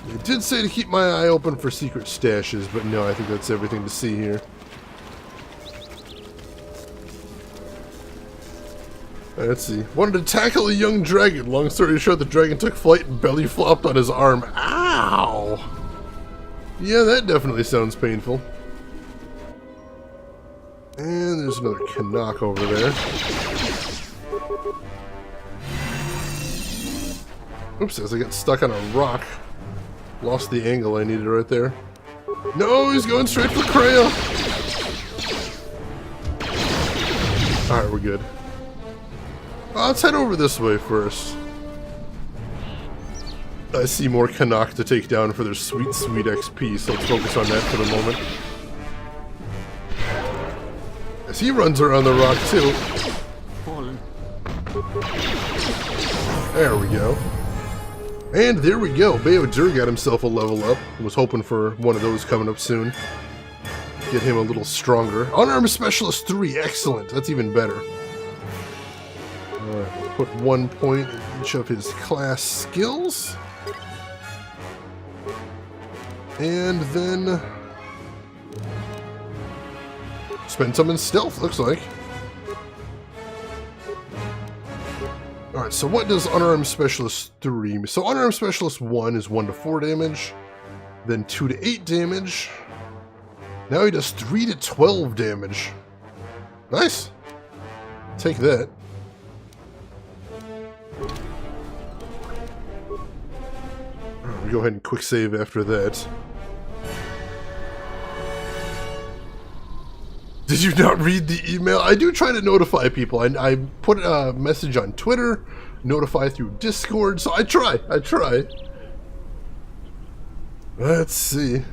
It did say to keep my eye open for secret stashes, but no, I think that's everything to see here. Let's see. Wanted to tackle a young dragon. Long story short, the dragon took flight and belly flopped on his arm. Ow! Yeah, that definitely sounds painful. And there's another Canuck over there. Oops, as I get stuck on a rock. Lost the angle I needed right there. No, he's going straight for Kreia! Alright, we're good. Let's head over this way first. I see more Canuck to take down for their sweet, sweet XP, so let's focus on that for the moment. As he runs around the rock, too. There we go. And there we go. Beodir got himself a level up. I was hoping for one of those coming up soon. Get him a little stronger. Unarmed Specialist 3, excellent. That's even better. We'll put 1 point in each of his class skills. And then spend some in stealth, looks like. Alright, so what does Unarmed Specialist 3? So Unarmed Specialist 1 is 1 to 4 damage, then 2 to 8 damage. Now he does 3 to 12 damage. Nice. Take that. We'll go ahead and quick save after that. Did you not read the email? I do try to notify people. I put a message on Twitter, notify through Discord, so I try. Let's see.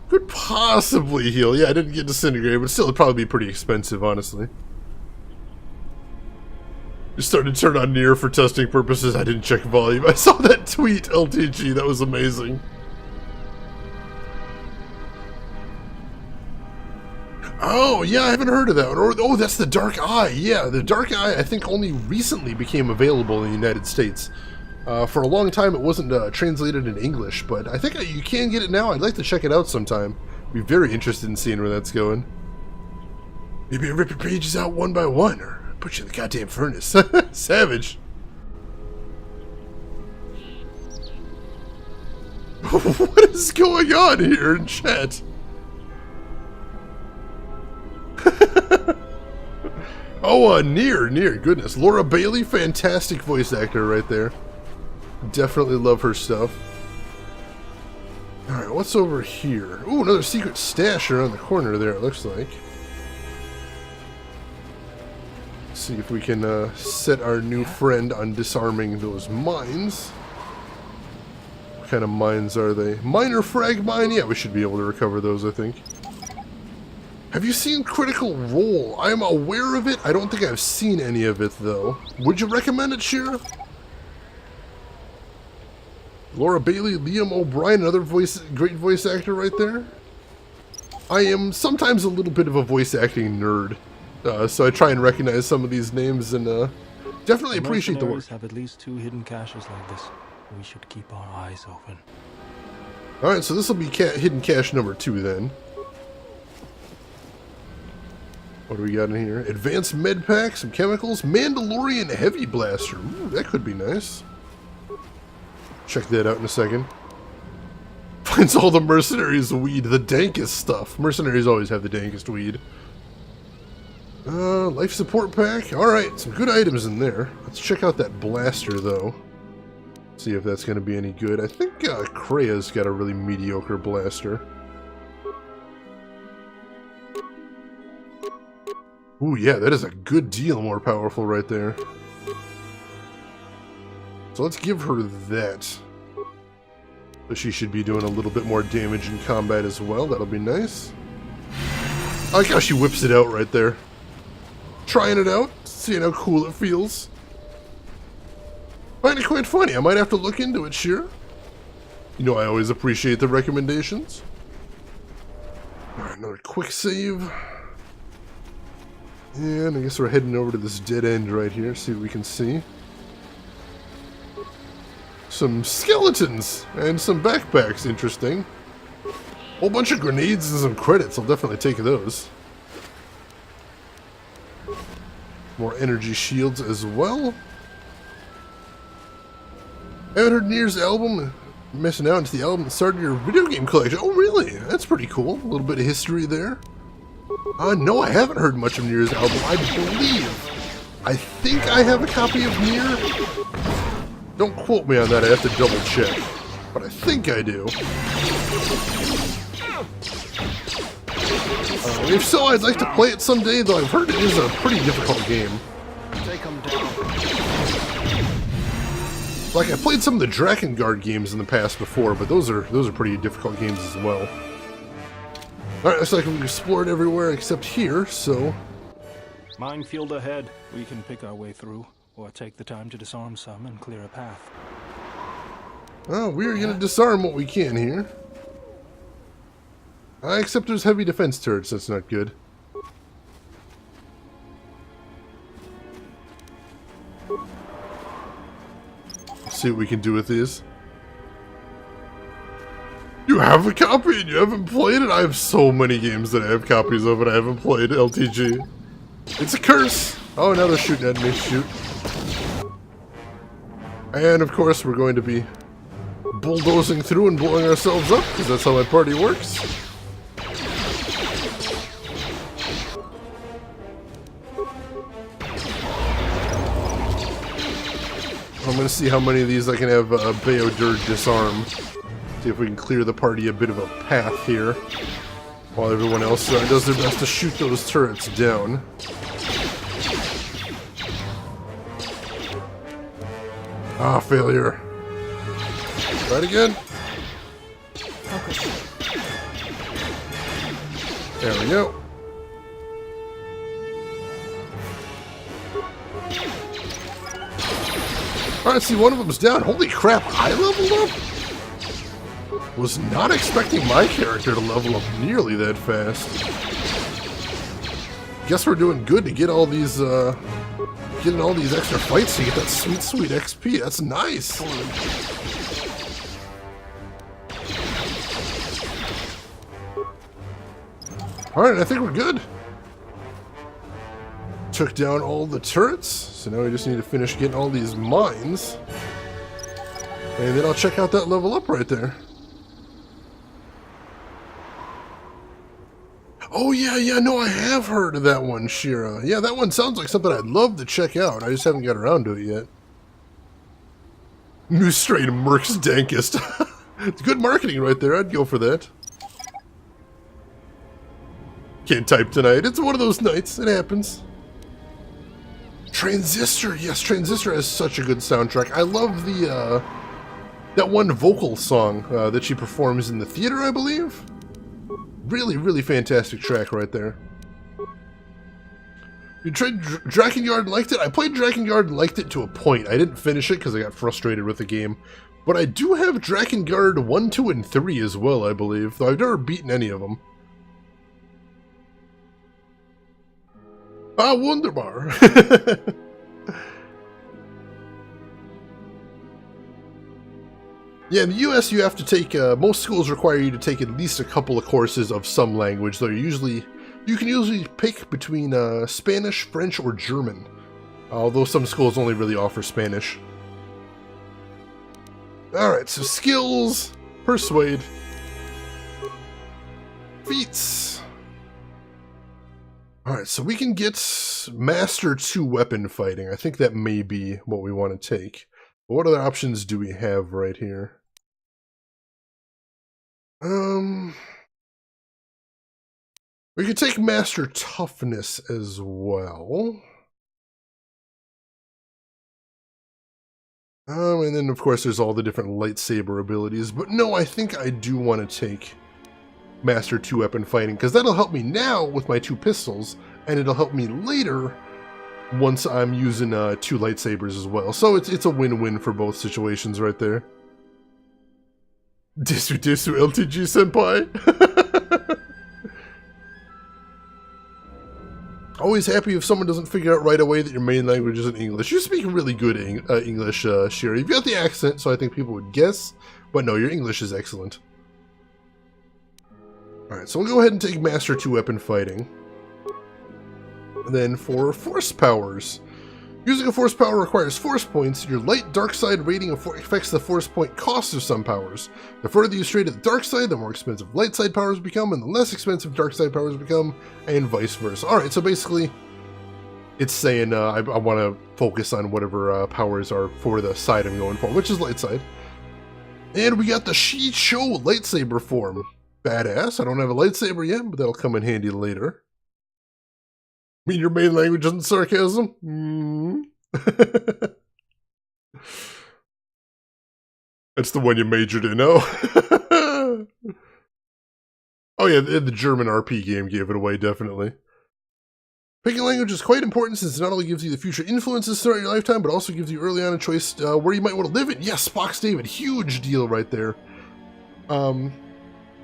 Could possibly heal. Yeah, I didn't get disintegrated, but still it'd probably be pretty expensive, honestly. You started to turn on Nier for testing purposes. I didn't check volume. I saw that tweet, LTG. That was amazing. Oh, yeah, I haven't heard of that one. Or, oh, that's the Dark Eye. Yeah, the Dark Eye, I think, only recently became available in the United States. For a long time, it wasn't translated in English, but I think you can get it now. I'd like to check it out sometime. Be very interested in seeing where that's going. Maybe I rip your pages out one by one, or put you in the goddamn furnace. Savage. What is going on here in chat? Oh, Nier, goodness. Laura Bailey, fantastic voice actor right there. Definitely love her stuff. Alright, what's over here? Ooh, another secret stash around the corner there, it looks like. Let's see if we can set our new friend on disarming those mines. What kind of mines are they? Minor frag mine? Yeah, we should be able to recover those, I think. Have you seen Critical Role? I'm aware of it. I don't think I've seen any of it, though. Would you recommend it, Shira? Laura Bailey, Liam O'Brien, another great voice actor right there. I am sometimes a little bit of a voice acting nerd, so I try and recognize some of these names and definitely appreciate the work. Have at least 2 hidden caches like this. We should keep our eyes open. Alright, so this will be hidden cache number 2 then. What do we got in here? Advanced med pack, some chemicals, Mandalorian heavy blaster. Ooh, that could be nice. Check that out in a second. Finds all the mercenaries' weed, the dankest stuff. Mercenaries always have the dankest weed. Life support pack. Alright, some good items in there. Let's check out that blaster, though. See if that's going to be any good. I think Krea's got a really mediocre blaster. Ooh, yeah, that is a good deal more powerful right there. So let's give her that. So she should be doing a little bit more damage in combat as well. That'll be nice. I like how she whips it out right there. Trying it out, seeing how cool it feels. Find it quite funny. I might have to look into it, Shira. You know I always appreciate the recommendations. Alright, another quick save. And I guess we're heading over to this dead end right here, see what we can see. Some skeletons and some backpacks, interesting. Whole bunch of grenades and some credits, I'll definitely take those. More energy shields as well. I haven't heard Nier's album. Missing out into the album that started your video game collection. Oh really? That's pretty cool. A little bit of history there. No, I haven't heard much of Nier's album. I think I have a copy of Nier. Don't quote me on that, I have to double check. But I think I do. If so, I'd like to play it someday, though I've heard it is a pretty difficult game. Take 'em down. Like, I played some of the Drakengard games in the past before, but those are pretty difficult games as well. Alright, looks like we've explored everywhere except here, so... Minefield ahead. We can pick our way through, or take the time to disarm some and clear a path. Oh, we're gonna disarm what we can here. Except there's heavy defense turrets, that's not good. Let's see what we can do with these. You have a copy and you haven't played it? I have so many games that I have copies of and I haven't played LTG. It's a curse! Oh, now they're shooting at me. Shoot. And of course we're going to be bulldozing through and blowing ourselves up, because that's how my party works. I'm going to see how many of these I can have Bayodur disarm. See if we can clear the party a bit of a path here, while everyone else does their best to shoot those turrets down. Ah, failure. Try it again. Okay. There we go. Alright, see, one of them's down. Holy crap, I leveled up? Was not expecting my character to level up nearly that fast. Guess we're doing good to get all these, getting all these extra fights to get that sweet, sweet XP. That's nice. Alright, I think we're good. Took down all the turrets, so now we just need to finish getting all these mines. And then I'll check out that level up right there. Oh yeah, no, I have heard of that one, Shira. Yeah, that one sounds like something I'd love to check out. I just haven't got around to it yet. New strain of Merc's Dankest. It's good marketing right there. I'd go for that. Can't type tonight. It's one of those nights. It happens. Transistor. Yes, Transistor has such a good soundtrack. I love the, that one vocal song that she performs in the theater, I believe. Really, really fantastic track right there. You tried Drakengard and liked it? I played Drakengard and liked it to a point. I didn't finish it because I got frustrated with the game. But I do have Drakengard 1, 2, and 3 as well, I believe. Though I've never beaten any of them. Ah, wunderbar. Yeah, in the US you have to take, most schools require you to take at least a couple of courses of some language, though you can usually pick between Spanish, French, or German. Although some schools only really offer Spanish. Alright, so skills, persuade, feats. Alright, so we can get Master 2 weapon fighting. I think that may be what we want to take. But what other options do we have right here? We could take Master Toughness as well. And then of course there's all the different lightsaber abilities, but no, I think I do want to take Master 2 weapon fighting, because that'll help me now with my 2 pistols, and it'll help me later once I'm using 2 lightsabers as well. So it's a win-win for both situations right there. Disu Disu LTG Senpai! Always happy if someone doesn't figure out right away that your main language isn't English. You speak really good English, Sherry. You've got the accent, so I think people would guess, but no, your English is excellent. Alright, so we'll go ahead and take Master 2 weapon fighting. And then for Force Powers. Using a Force Power requires Force Points. Your light dark side rating affects the Force Point cost of some powers. The further you stray to the dark side, the more expensive light side powers become, and the less expensive dark side powers become, and vice versa. Alright, so basically, it's saying I want to focus on whatever powers are for the side I'm going for, which is light side. And we got the Shicho lightsaber form. Badass. I don't have a lightsaber yet, but that'll come in handy later. Mean your main language isn't sarcasm? That's the one you majored in, oh. Oh yeah, the German RP game gave it away, definitely. Picking language is quite important since it not only gives you the future influences throughout your lifetime, but also gives you early on a choice where you might want to live in. Yes, Spock's David, huge deal right there.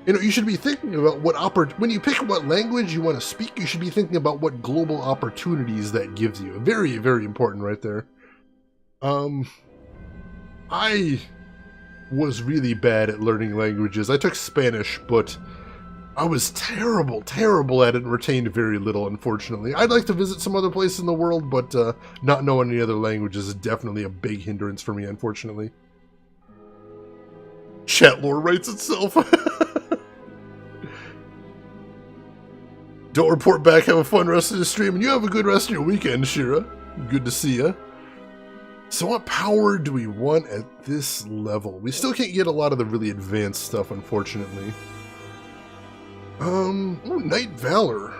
You know, you should be thinking about when you pick what language you want to speak, you should be thinking about what global opportunities that gives you. Very, very important right there. I was really bad at learning languages. I took Spanish, but I was terrible, terrible at it and retained very little, unfortunately. I'd like to visit some other places in the world, but not knowing any other languages is definitely a big hindrance for me, unfortunately. Chat lore writes itself. Don't report back, have a fun rest of the stream, and you have a good rest of your weekend, Shira. Good to see ya. So what power do we want at this level? We still can't get a lot of the really advanced stuff, unfortunately. Knight Valor.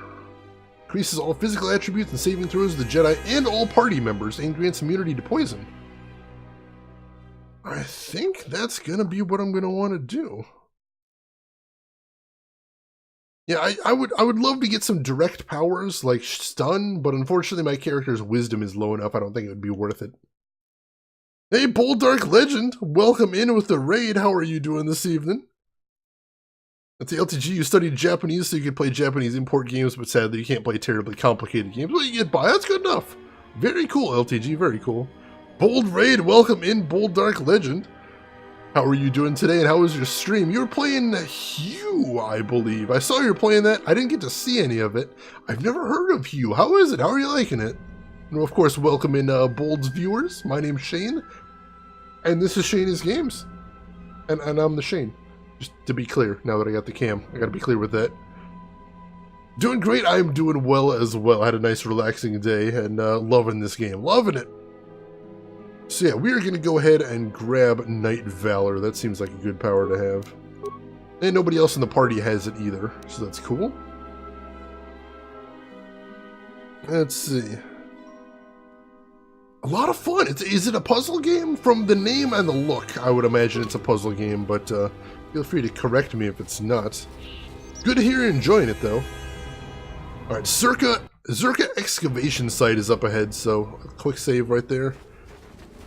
Increases all physical attributes and saving throws of the Jedi and all party members, and grants immunity to poison. I think that's gonna be what I'm gonna want to do. Yeah, I would love to get some direct powers like stun, but unfortunately my character's wisdom is low enough. I don't think it would be worth it. Hey, Bold Dark Legend, welcome in with the raid. How are you doing this evening? At the LTG, you studied Japanese so you could play Japanese import games, but sadly you can't play terribly complicated games. Well, you get by. That's good enough. Very cool, LTG. Very cool. Bold Raid, welcome in, Bold Dark Legend. How are you doing today, and how was your stream? You were playing Hue, I believe. I saw you were playing that. I didn't get to see any of it. I've never heard of Hue. How is it? How are you liking it? And of course, welcome in Bold's viewers. My name's Shane, and this is Shane's Games. And I'm the Shane. Just to be clear, now that I got the cam. I gotta be clear with that. Doing great. I'm doing well as well. I had a nice relaxing day, and loving this game. Loving it. So yeah, we are going to go ahead and grab Night Valor. That seems like a good power to have. And nobody else in the party has it either, so that's cool. Let's see. A lot of fun. Is it a puzzle game? From the name and the look, I would imagine it's a puzzle game, but feel free to correct me if it's not. Good to hear you're enjoying it, though. Alright, Zerka excavation site is up ahead, so a quick save right there.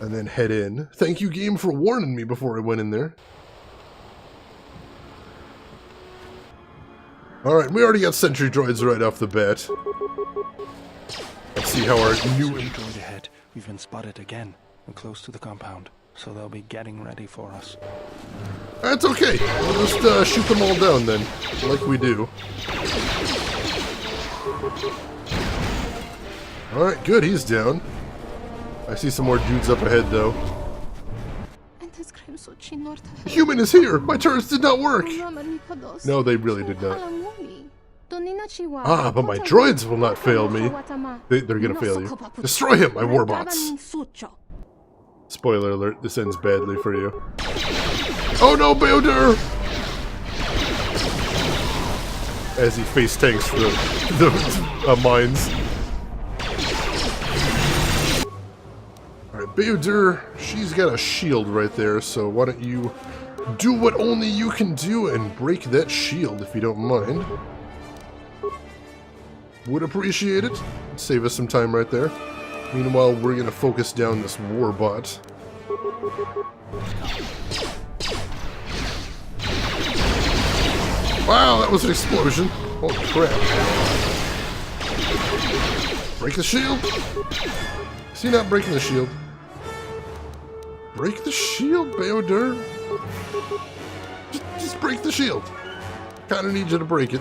And then head in. Thank you, game, for warning me before I went in there. Alright, we already got sentry droids right off the bat. Let's see how our new... droid ahead. We've been spotted again. We're close to the compound, so they'll be getting ready for us. That's okay. We'll just shoot them all down then, like we do. Alright, good, he's down. I see some more dudes up ahead, though. Human is here! My turrets did not work! No, they really did not. Ah, but my droids will not fail me. They're gonna fail you. Destroy him, my warbots! Spoiler alert, this ends badly for you. Oh no, Beodur! As he face tanks the mines. Alright, Beodur, she's got a shield right there, so why don't you do what only you can do and break that shield if you don't mind. Would appreciate it. Save us some time right there. Meanwhile, we're gonna focus down this warbot. Wow, that was an explosion. Holy crap. Break the shield? Is he not breaking the shield? Break the shield, Beodur? Just break the shield. Kinda need you to break it.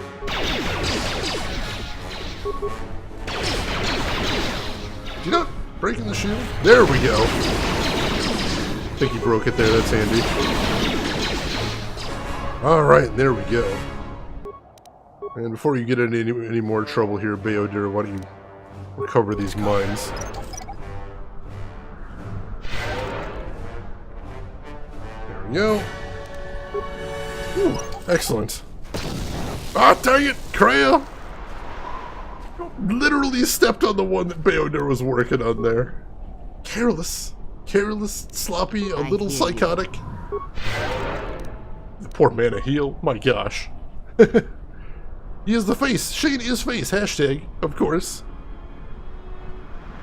You know, breaking the shield. There we go. I think he broke it there. That's handy. Alright, there we go. And before you get into any more trouble here, Beodur, why don't you recover these mines? There we go. Whew, excellent. Ah, dang it, Kreia! Literally stepped on the one that Beodur was working on there. Careless, sloppy, a little psychotic. The poor man a heel, my gosh. He is the face. Shane is face. Hashtag, of course.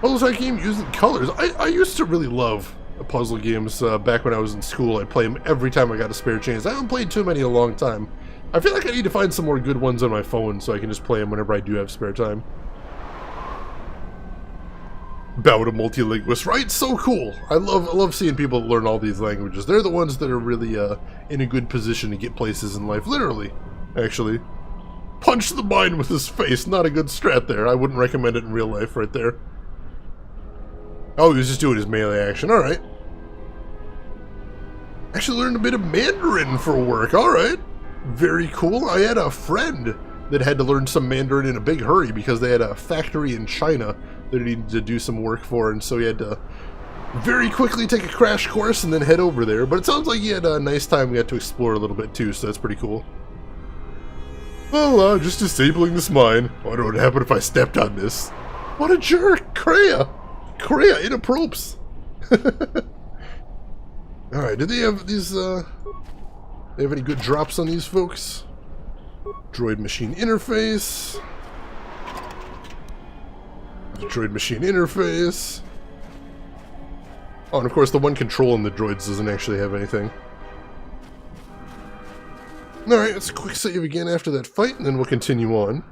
Puzzle game using colors. I used to really love puzzle games back when I was in school. I'd play them every time I got a spare chance. I haven't played too many in a long time. I feel like I need to find some more good ones on my phone so I can just play them whenever I do have spare time. Bow to multilinguist, right? So cool. I love seeing people learn all these languages. They're the ones that are really in a good position to get places in life. Literally, actually. Punch the mine with his face. Not a good strat there. I wouldn't recommend it in real life right there. Oh, he was just doing his melee action. Alright. Actually learned a bit of Mandarin for work. Alright. Very cool. I had a friend that had to learn some Mandarin in a big hurry because they had a factory in China that he needed to do some work for, and so he had to very quickly take a crash course and then head over there. But it sounds like he had a nice time. We got to explore a little bit too, so that's pretty cool. Well, just disabling this mine. I wonder what would happen if I stepped on this. What a jerk! Kreia! Kreia, inappropriate. Alright, did they have these, they have any good drops on these folks? Droid machine interface. Droid machine interface. Oh, and of course the one controlling the droids doesn't actually have anything. Alright, let's quick save again after that fight, and then we'll continue on.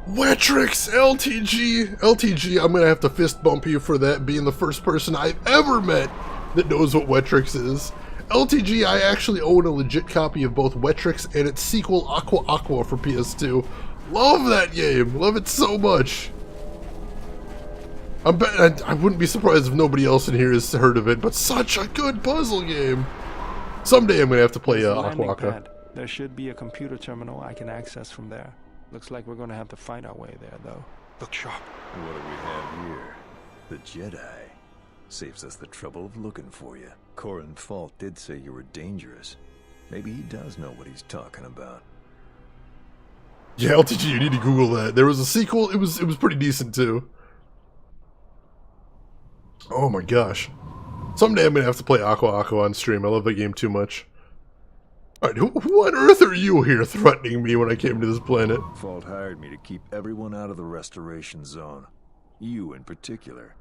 Wetrix LTG! LTG, I'm gonna have to fist bump you for that, being the first person I've ever met that knows what Wetrix is. LTG, I actually own a legit copy of both Wetrix and its sequel Aqua Aqua for PS2. Love that game! Love it so much! I wouldn't be surprised if nobody else in here has heard of it, but such a good puzzle game! Someday I'm gonna have to play Aqua Aqua. There should be a computer terminal I can access from there. Looks like we're gonna have to find our way there, though. Look sharp. What do we have here? The Jedi. Saves us the trouble of looking for you. Corin Falk did say you were dangerous. Maybe he does know what he's talking about. Yeah, LTG, you need to Google that. There was a sequel, it was pretty decent too. Oh my gosh. Someday I'm gonna have to play Aqua Aqua on stream. I love that game too much. Alright, who on earth are you here threatening me when I came to this planet? Fault hired me to keep everyone out of the restoration zone. You in particular.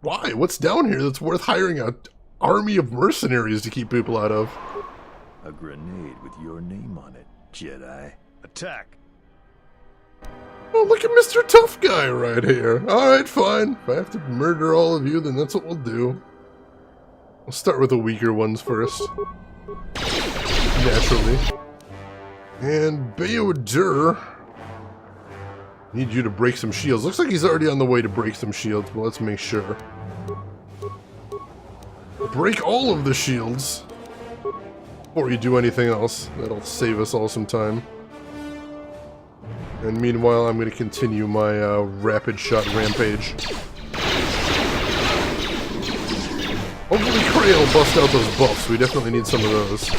Why? What's down here that's worth hiring an army of mercenaries to keep people out of? A grenade with your name on it, Jedi. Attack! Oh, look at Mr. Tough Guy right here. Alright, fine. If I have to murder all of you, then that's what we'll do. We'll start with the weaker ones first. Naturally. And Bayodur. Need you to break some shields. Looks like he's already on the way to break some shields, but let's make sure. Break all of the shields before you do anything else. That'll save us all some time. And meanwhile, I'm going to continue my rapid shot rampage. Hopefully Kreia will bust out those buffs. We definitely need some of those.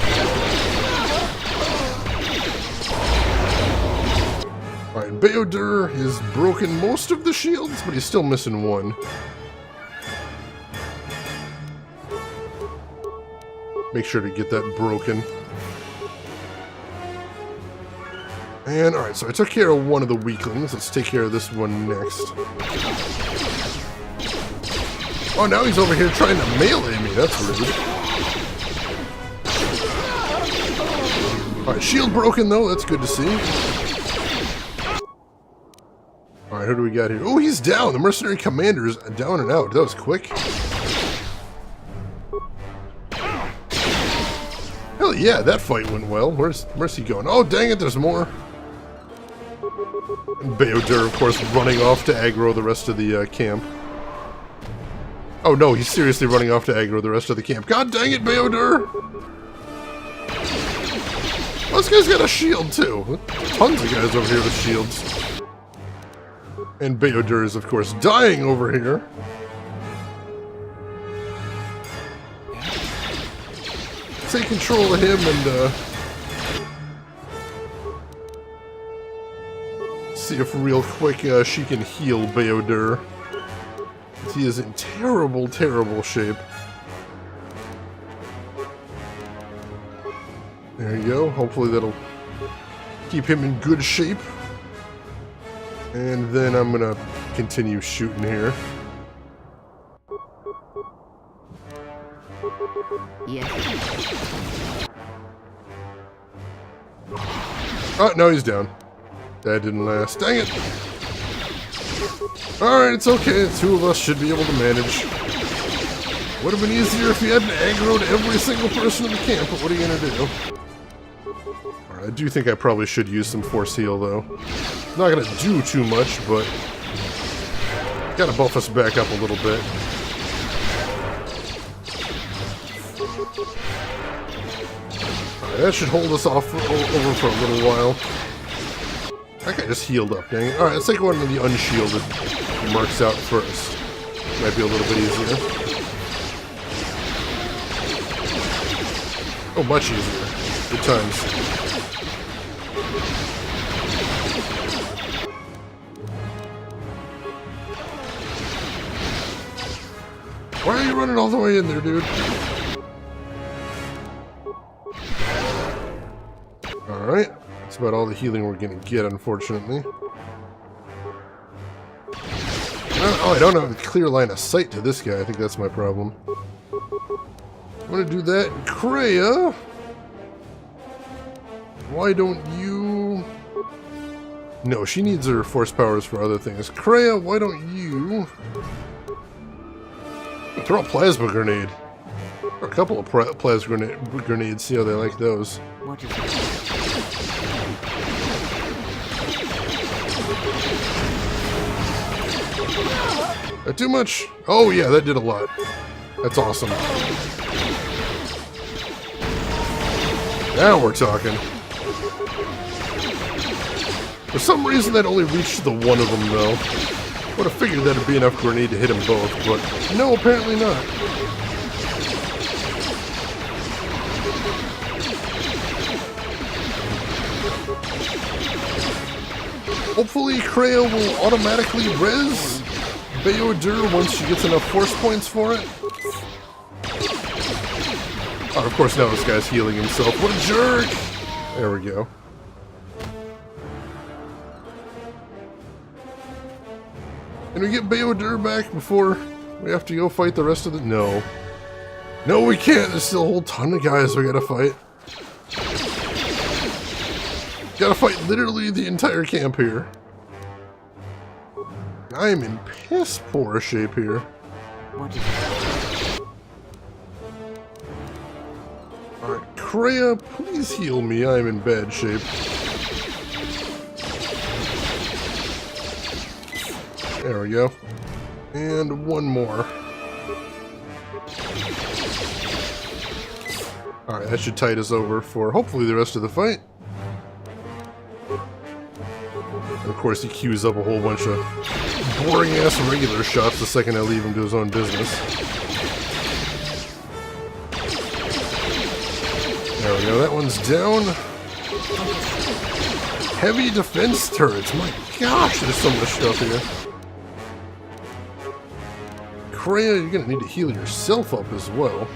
Alright, Bayodur has broken most of the shields, but he's still missing one. Make sure to get that broken. And, alright, so I took care of one of the weaklings. Let's take care of this one next. Oh, now he's over here trying to melee me. That's rude. Alright, shield broken, though. That's good to see. Alright, who do we got here? Oh, he's down. The mercenary commander is down and out. That was quick. Hell yeah, that fight went well. Where's he going? Oh, dang it, there's more. And Bayodur, of course, running off to aggro the rest of the camp. Oh no, he's seriously running off to aggro the rest of the camp. God dang it, Bayodur! Oh, this guy's got a shield, too. Tons of guys over here with shields. And Bayodur is, of course, dying over here. Take control of him and, see if real quick she can heal Bayodur. He is in terrible, terrible shape. There you go. Hopefully that'll keep him in good shape. And then I'm gonna continue shooting here. Oh, no, he's down. That didn't last. Dang it! Alright, it's okay. The two of us should be able to manage. Would have been easier if you hadn't aggroed every single person in the camp, but what are you gonna do? Alright, I do think I probably should use some force heal, though. Not gonna do too much, but gotta buff us back up a little bit. Alright, that should hold us off over for a little while. That guy just healed up, dang it. Alright, let's take one of the unshielded mercs out first. Might be a little bit easier. Oh, much easier. Good times. Why are you running all the way in there, dude? Alright. That's about all the healing we're gonna get, unfortunately. Oh, I don't have a clear line of sight to this guy. I think that's my problem. I'm gonna do that. Kreia! Why don't you... No, she needs her force powers for other things. Kreia, why don't you... Throw a plasma grenade. Or a couple of plasma grenades. See how they like those. What is it? That too much? Oh yeah, that did a lot. That's awesome. Now we're talking. For some reason that only reached the one of them though. Would have figured that'd be enough grenade to hit them both, but no, apparently not. Hopefully Kreia will automatically res Beodur once she gets enough force points for it. Oh, of course now this guy's healing himself. What a jerk! There we go. Can we get Beodur back before we have to go fight the rest of the... No. No, we can't. There's still a whole ton of guys we gotta fight. Gotta fight literally the entire camp here. I am in piss poor shape here. Alright, Kreia, please heal me. I am in bad shape. There we go. And one more. Alright, that should tide us over for hopefully the rest of the fight. And of course, he queues up a whole bunch of boring-ass regular shots the second I leave him to his own business. There we go, that one's down. Heavy defense turrets, my gosh, there's so much stuff here. Kreia, you're gonna need to heal yourself up as well.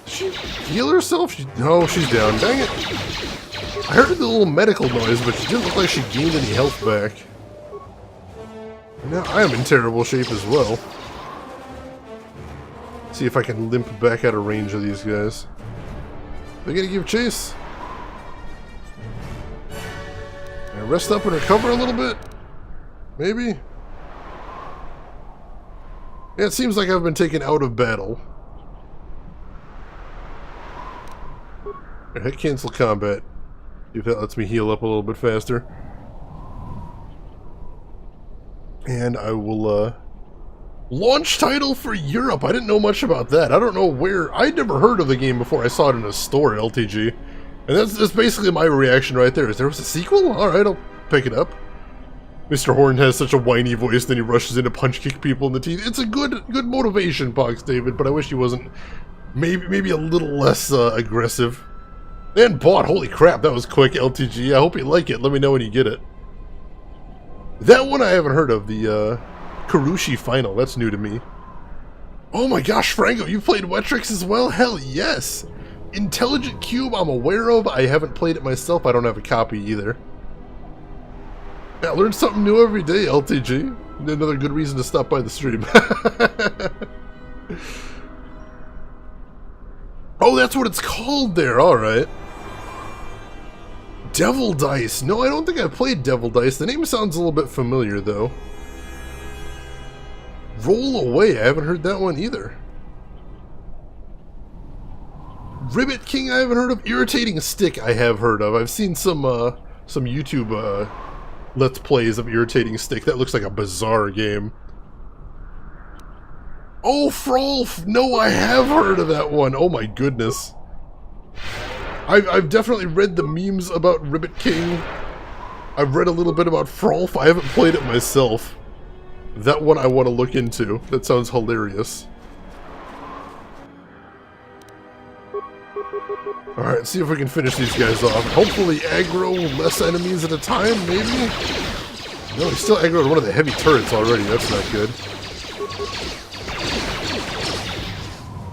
She heal herself? No, she's down. Dang it. I heard the little medical noise, but she didn't look like she gained any health back. Now I am in terrible shape as well. See if I can limp back out of range of these guys. They gotta give chase. Can I rest up and recover a little bit? Maybe? Yeah, it seems like I've been taken out of battle. Hit cancel combat. See if that lets me heal up a little bit faster. And I will, launch title for Europe. I didn't know much about that. I don't know where... I'd never heard of the game before I saw it in a store, LTG. And that's basically my reaction right there. Is there was a sequel? Alright, I'll pick it up. Mr. Horn has such a whiny voice, then he rushes in to punch kick people in the teeth. It's a good motivation, Pox David, but I wish he wasn't maybe a little less aggressive. And bought, holy crap, that was quick, LTG. I hope you like it. Let me know when you get it. That one I haven't heard of, the Karushi Final. That's new to me. Oh my gosh, Franco, you played Wetrix as well? Hell yes! Intelligent Cube I'm aware of. I haven't played it myself. I don't have a copy either. Yeah, I learn something new every day, LTG. Another good reason to stop by the stream. Oh, that's what it's called there. Alright. Devil Dice. No, I don't think I've played Devil Dice. The name sounds a little bit familiar, though. Roll Away. I haven't heard that one either. Ribbit King I haven't heard of. Irritating Stick I have heard of. I've seen some YouTube Let's Plays of Irritating Stick. That looks like a bizarre game. Oh, Frolf! No, I have heard of that one. Oh my goodness. I've definitely read the memes about Ribbit King. I've read a little bit about Frolf. I haven't played it myself. That one I want to look into. That sounds hilarious. Alright, see if we can finish these guys off. Hopefully aggro less enemies at a time, maybe? No, he's still aggroed one of the heavy turrets already. That's not good.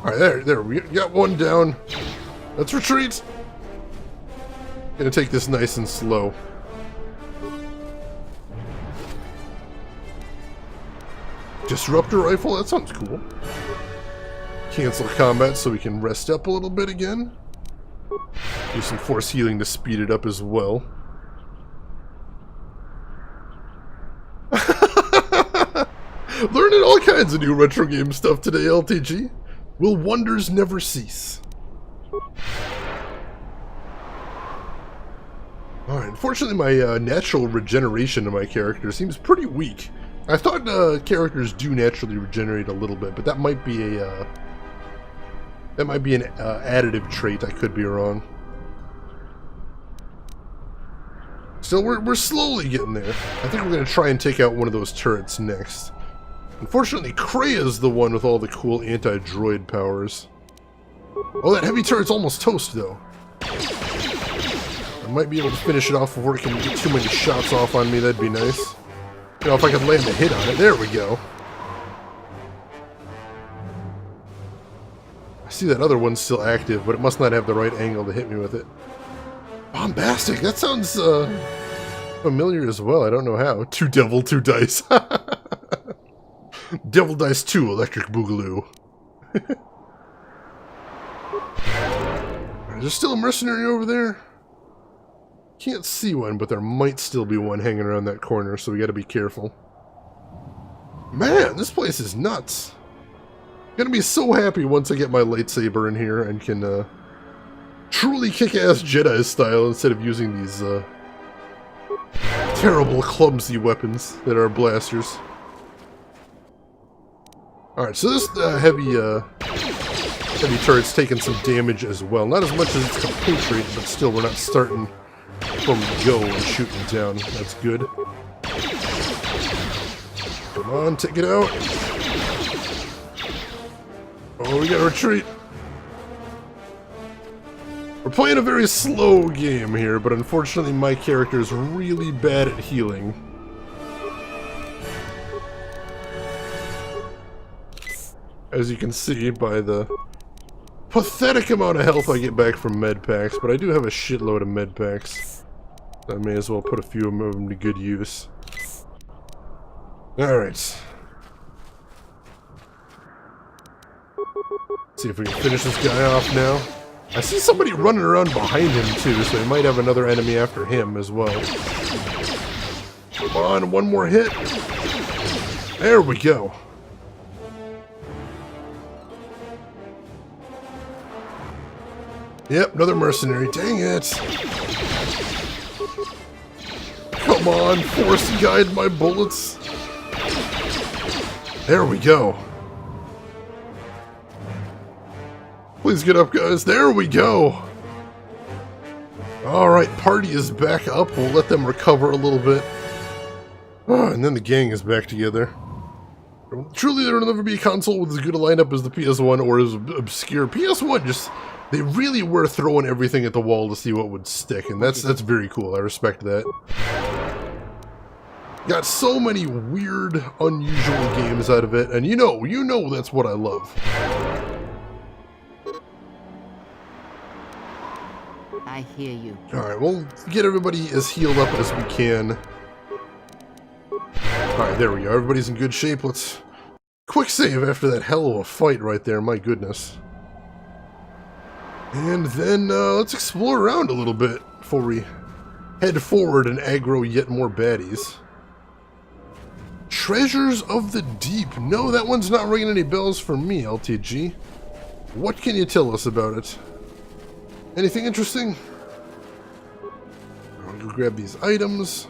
Alright, there, we got one down. Let's retreat! Gonna take this nice and slow. Disruptor rifle, that sounds cool. Cancel combat so we can rest up a little bit again. Do some force healing to speed it up as well. Learning all kinds of new retro game stuff today, LTG. Will wonders never cease? Alright, unfortunately my natural regeneration of my character seems pretty weak. I thought characters do naturally regenerate a little bit, but that might be a That might be an additive trait, I could be wrong. Still, we're slowly getting there. I think we're going to try and take out one of those turrets next. Unfortunately, Krea's the one with all the cool anti-droid powers. Oh, that heavy turret's almost toast, though. I might be able to finish it off before it can get too many shots off on me. That'd be nice. You know, if I could land a hit on it. There we go. I see that other one's still active, but it must not have the right angle to hit me with it. Bombastic! That sounds familiar as well. I don't know how. 2 devil, 2 dice. Devil dice 2, electric boogaloo. There's still a mercenary over there. Can't see one, but there might still be one hanging around that corner, so we gotta be careful. Man, this place is nuts. I'm gonna be so happy once I get my lightsaber in here and can truly kick-ass Jedi style instead of using these terrible, clumsy weapons that are blasters. Alright, so this heavy turret's taking some damage as well. Not as much as its compatriot, but still we're not starting from go and shooting down. That's good. Come on, take it out. Oh, we gotta retreat. We're playing a very slow game here, but unfortunately my character is really bad at healing. As you can see by the pathetic amount of health I get back from med packs, but I do have a shitload of med packs. I may as well put a few of them to good use. Alright. See if we can finish this guy off now. I see somebody running around behind him too, so we might have another enemy after him as well. Come on, one more hit. There we go. Yep, another mercenary. Dang it. Come on, force guide my bullets. There we go. Please get up, guys. There we go. Alright, party is back up. We'll let them recover a little bit. And then the gang is back together. Truly, there will never be a console with as good a lineup as the PS1 or as obscure. PS1 just... They really were throwing everything at the wall to see what would stick, and that's very cool. I respect that. Got so many weird, unusual games out of it, and you know that's what I love. I hear you. Alright, we'll get everybody as healed up as we can. Alright, there we go. Everybody's in good shape. Let's... Quick save after that hell of a fight right there, my goodness. And then, let's explore around a little bit before we head forward and aggro yet more baddies. Treasures of the Deep. No, that one's not ringing any bells for me, LTG. What can you tell us about it? Anything interesting? I'll go grab these items.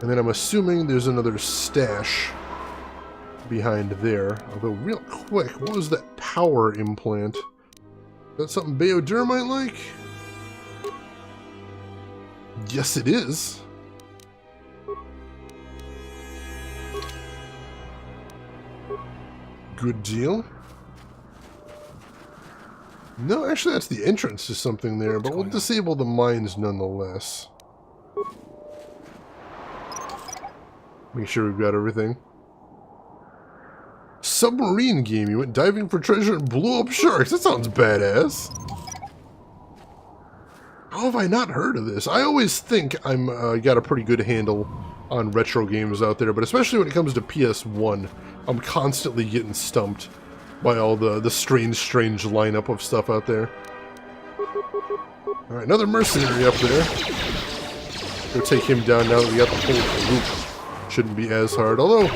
And then I'm assuming there's another stash behind there. Although, real quick, what was that power implant? Is that something Bayodur might like? Yes, it is. Good deal. No, actually that's the entrance to something there, but we'll disable the mines nonetheless. Make sure we've got everything. Submarine game. You went diving for treasure and blew up sharks. That sounds badass. How have I not heard of this? I always think I'm got a pretty good handle on retro games out there, but especially when it comes to PS1, I'm constantly getting stumped by all the strange lineup of stuff out there. Alright, another mercenary up there. Go take him down now that we got the whole group. Shouldn't be as hard, although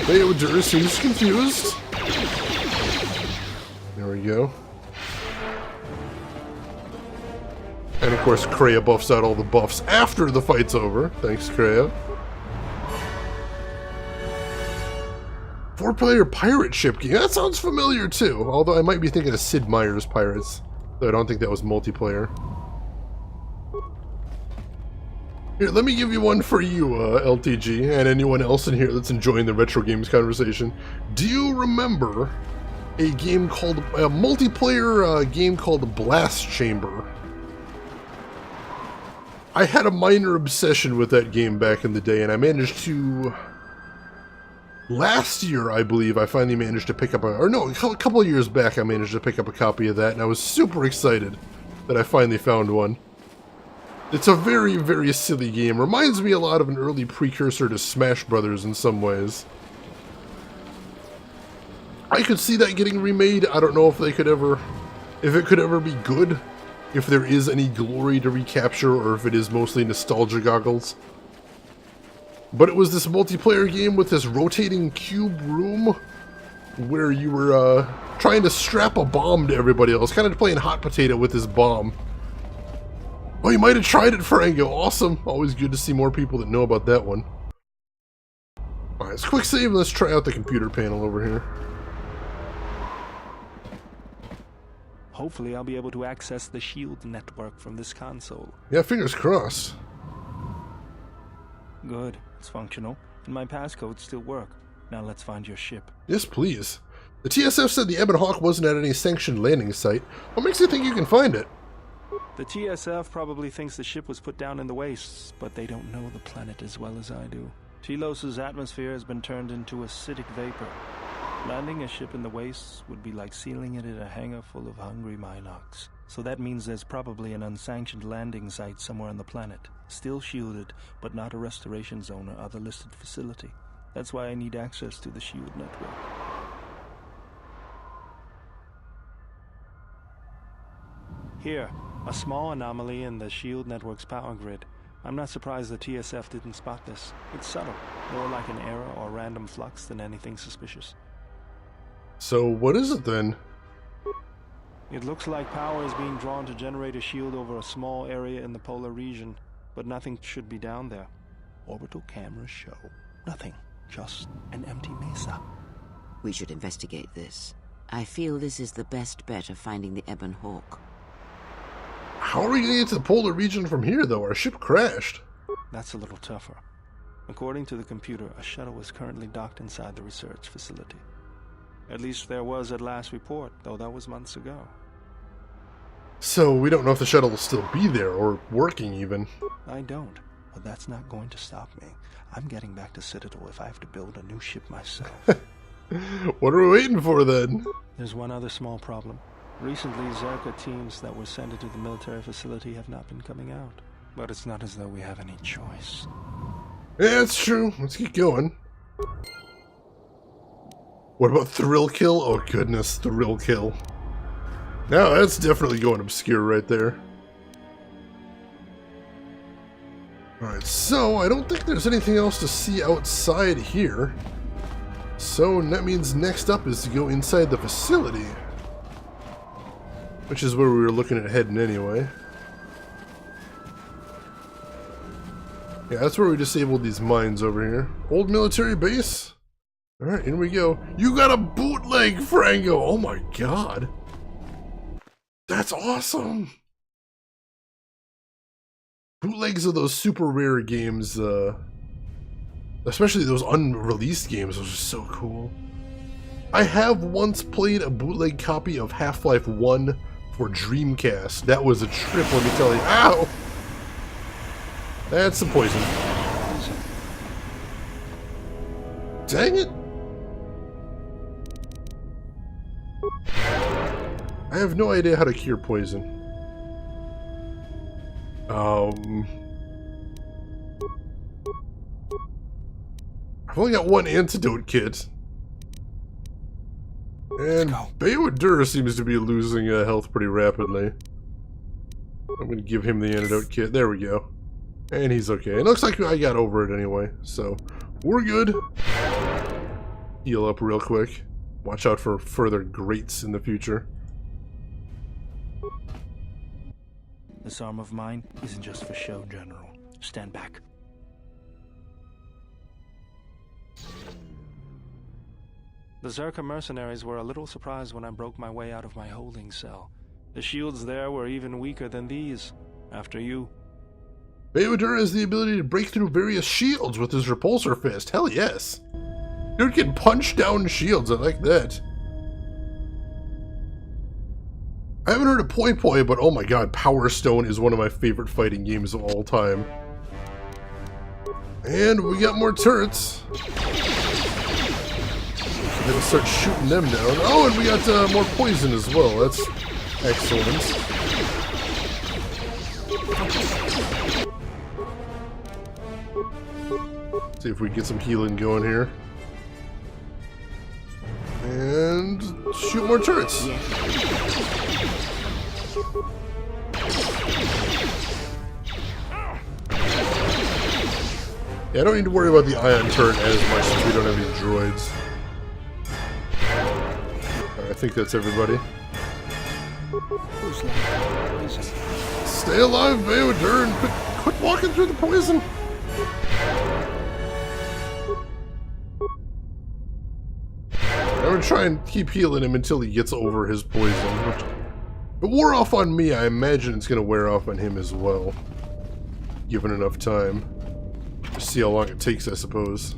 Bayodur seems confused. There we go. And of course Krea buffs out all the buffs after the fight's over. Thanks, Krea. 4-player pirate ship game. That sounds familiar too, although I might be thinking of Sid Meier's Pirates, though I don't think that was multiplayer. Here, let me give you one for you, LTG, and anyone else in here that's enjoying the retro games conversation. Do you remember a multiplayer game called Blast Chamber? I had a minor obsession with that game back in the day, and I managed to... Last year, I believe, I finally managed to pick up a couple of years back, I managed to pick up a copy of that, and I was super excited that I finally found one. It's a very, very silly game. Reminds me a lot of an early precursor to Smash Brothers in some ways. I could see that getting remade. I don't know if it could ever be good, if there is any glory to recapture, or if it is mostly nostalgia goggles. But it was this multiplayer game with this rotating cube room where you were trying to strap a bomb to everybody else, kind of playing hot potato with this bomb. Oh, you might have tried it, Frango. Awesome. Always good to see more people that know about that one. Alright, let's quick save and let's try out the computer panel over here. Hopefully I'll be able to access the SHIELD network from this console. Yeah, fingers crossed. Good. It's functional, and my passcodes still work. Now let's find your ship. Yes, please. The TSF said the Ebon Hawk wasn't at any sanctioned landing site. What makes you think you can find it? The TSF probably thinks the ship was put down in the wastes, but they don't know the planet as well as I do. Telos' atmosphere has been turned into acidic vapor. Landing a ship in the wastes would be like sealing it in a hangar full of hungry Minocs. So that means there's probably an unsanctioned landing site somewhere on the planet. Still shielded, but not a restoration zone or other listed facility. That's why I need access to the SHIELD network. Here, a small anomaly in the SHIELD network's power grid. I'm not surprised the TSF didn't spot this. It's subtle, more like an error or random flux than anything suspicious. So what is it then? It looks like power is being drawn to generate a shield over a small area in the polar region, but nothing should be down there. Orbital cameras show nothing, just an empty mesa. We should investigate this. I feel this is the best bet of finding the Ebon Hawk. How are we going to get to the polar region from here, though? Our ship crashed. That's a little tougher. According to the computer, a shuttle is currently docked inside the research facility. At least there was at last report, though that was months ago. So we don't know if the shuttle will still be there, or working even. I don't, but that's not going to stop me. I'm getting back to Citadel if I have to build a new ship myself. What are we waiting for, then? There's one other small problem. Recently, Zerka teams that were sent into the military facility have not been coming out. But it's not as though we have any choice. Yeah, it's true. Let's keep going. What about Thrill Kill? Oh goodness, Thrill Kill. Now that's definitely going obscure right there. Alright, so I don't think there's anything else to see outside here. So that means next up is to go inside the facility. Which is where we were looking at heading anyway. Yeah, that's where we disabled these mines over here. Old military base. Alright, in we go. You got a bootleg, Frango! Oh my god. That's awesome! Bootlegs of those super rare games, especially those unreleased games, those are so cool. I have once played a bootleg copy of Half-Life 1 for Dreamcast. That was a trip, let me tell you. Ow! That's some poison. Dang it! I have no idea how to cure poison. I've only got one antidote kit. And Beodur seems to be losing health pretty rapidly. I'm gonna give him the antidote kit. There we go. And he's okay. It looks like I got over it anyway, so we're good. Heal up real quick. Watch out for further grates in the future. This arm of mine isn't just for show, General. Stand back. The Zerka mercenaries were a little surprised when I broke my way out of my holding cell. The shields there were even weaker than these. After you. Beodur has the ability to break through various shields with his repulsor fist. Hell yes. Dude can punch down shields. I like that. I haven't heard of Poi Poi, but oh my god, Power Stone is one of my favorite fighting games of all time. And we got more turrets. So I'm gonna start shooting them down. Oh, and we got more poison as well. That's excellent. See if we can get some healing going here. And shoot more turrets. Yeah, I don't need to worry about the ion turret as much since we don't have any droids. Right, I think that's everybody. Stay alive, Beodur, and quit walking through the poison. I'm gonna try and keep healing him until he gets over his poison. Which, if it wore off on me, I imagine it's gonna wear off on him as well. Given enough time. Just see how long it takes, I suppose.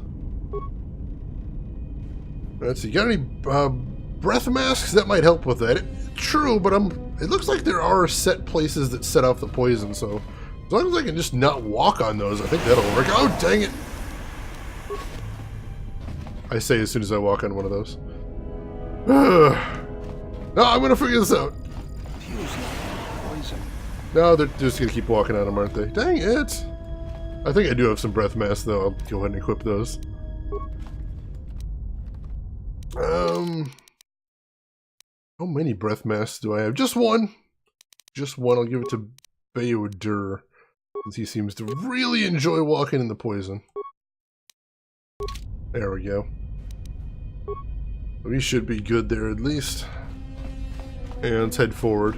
Let's see, got any breath masks? That might help with that. True, but it looks like there are set places that set off the poison, so as long as I can just not walk on those, I think that'll work. Oh, dang it! I say as soon as I walk on one of those. No, I'm gonna figure this out. No, they're just gonna keep walking on them, aren't they? Dang it! I think I do have some breath masks, though. I'll go ahead and equip those. How many breath masks do I have? Just one. Just one. I'll give it to Beodur, since he seems to really enjoy walking in the poison. There we go. We should be good there at least. And let's head forward.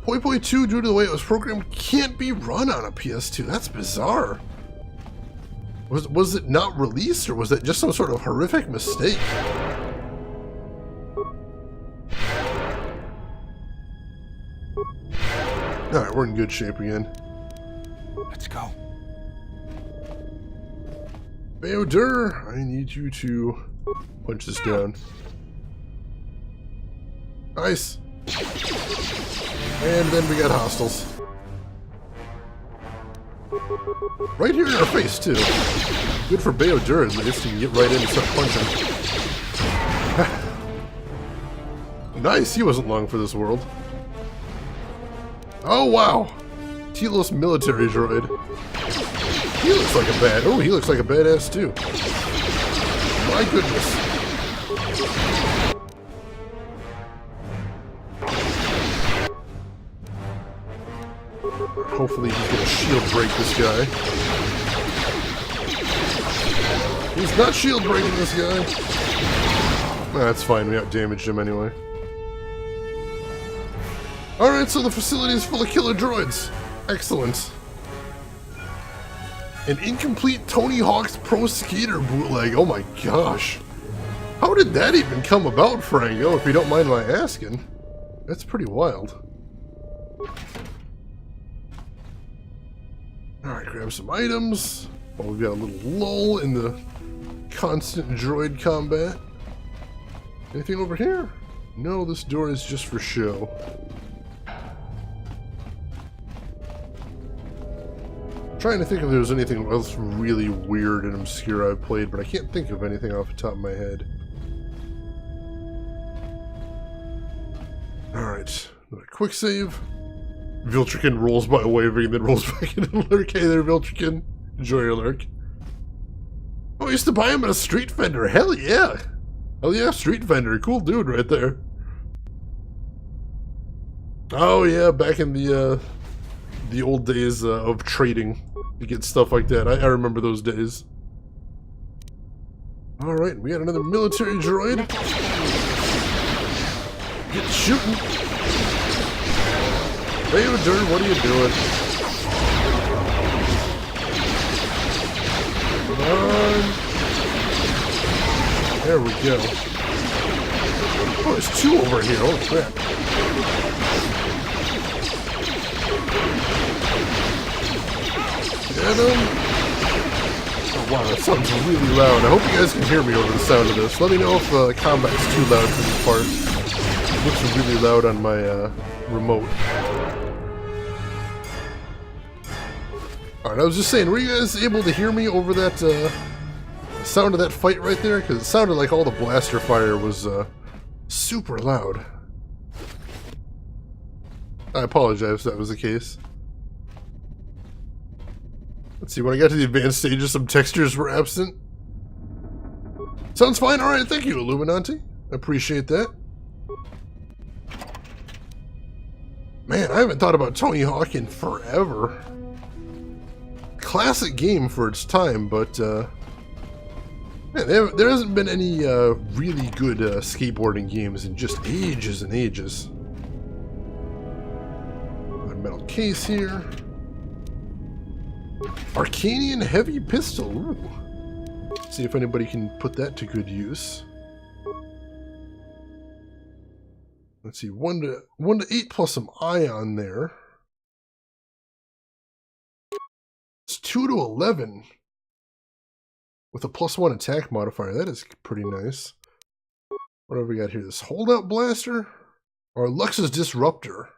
Poi Poi 2, due to the way it was programmed, can't be run on a PS2. That's bizarre. Was it not released, or was that just some sort of horrific mistake? Alright, we're in good shape again. Let's go. Beodur, I need you to punch this down. Nice. And then we got hostiles. Right here in our face, too. Good for Beodur, at least. He can get right in and start punching. Nice, he wasn't long for this world. Oh, wow. Telos military droid. He looks like a he looks like a badass, too. My goodness. Hopefully he's gonna shield break this guy. He's not shield breaking this guy. Nah, that's fine, we outdamaged him anyway. Alright, so the facility is full of killer droids. Excellent. An incomplete Tony Hawk's Pro Skater bootleg. Oh my gosh. How did that even come about, Frango, if you don't mind my asking? That's pretty wild. Alright, grab some items. Well, we've got a little lull in the constant droid combat. Anything over here? No, this door is just for show. Trying to think if there was anything else really weird and obscure I've played, but I can't think of anything off the top of my head. Alright, another quick save. Viltrikin rolls by waving, then rolls back into lurk. Hey there, Viltrikin. Enjoy your lurk. Oh, I used to buy him at a street vendor. Hell yeah! Hell yeah, street vendor. Cool dude right there. Oh yeah, back in the old days of trading to get stuff like that. I remember those days. Alright, we got another military droid. Get shooting. Beodur, what are you doing? Come on. There we go. Oh, there's two over here. Holy crap. Get him. Oh, wow, that sounds really loud. I hope you guys can hear me over the sound of this. Let me know if combat's too loud for this part. It looks really loud on my remote. Alright, I was just saying, were you guys able to hear me over that sound of that fight right there? Because it sounded like all the blaster fire was super loud. I apologize if that was the case. Let's see, when I got to the advanced stages, some textures were absent. Sounds fine. Alright, thank you, Illuminati. I appreciate that. Man, I haven't thought about Tony Hawk in forever. Classic game for its time, but man, there hasn't been any really good skateboarding games in just ages and ages. A metal case here. Arcanian heavy pistol. Ooh. See if anybody can put that to good use. Let's see, 1 to 8 plus some ion there. It's 2 to 11 with a +1 attack modifier. That is pretty nice. What have we got here? This holdout blaster or Lux's disruptor?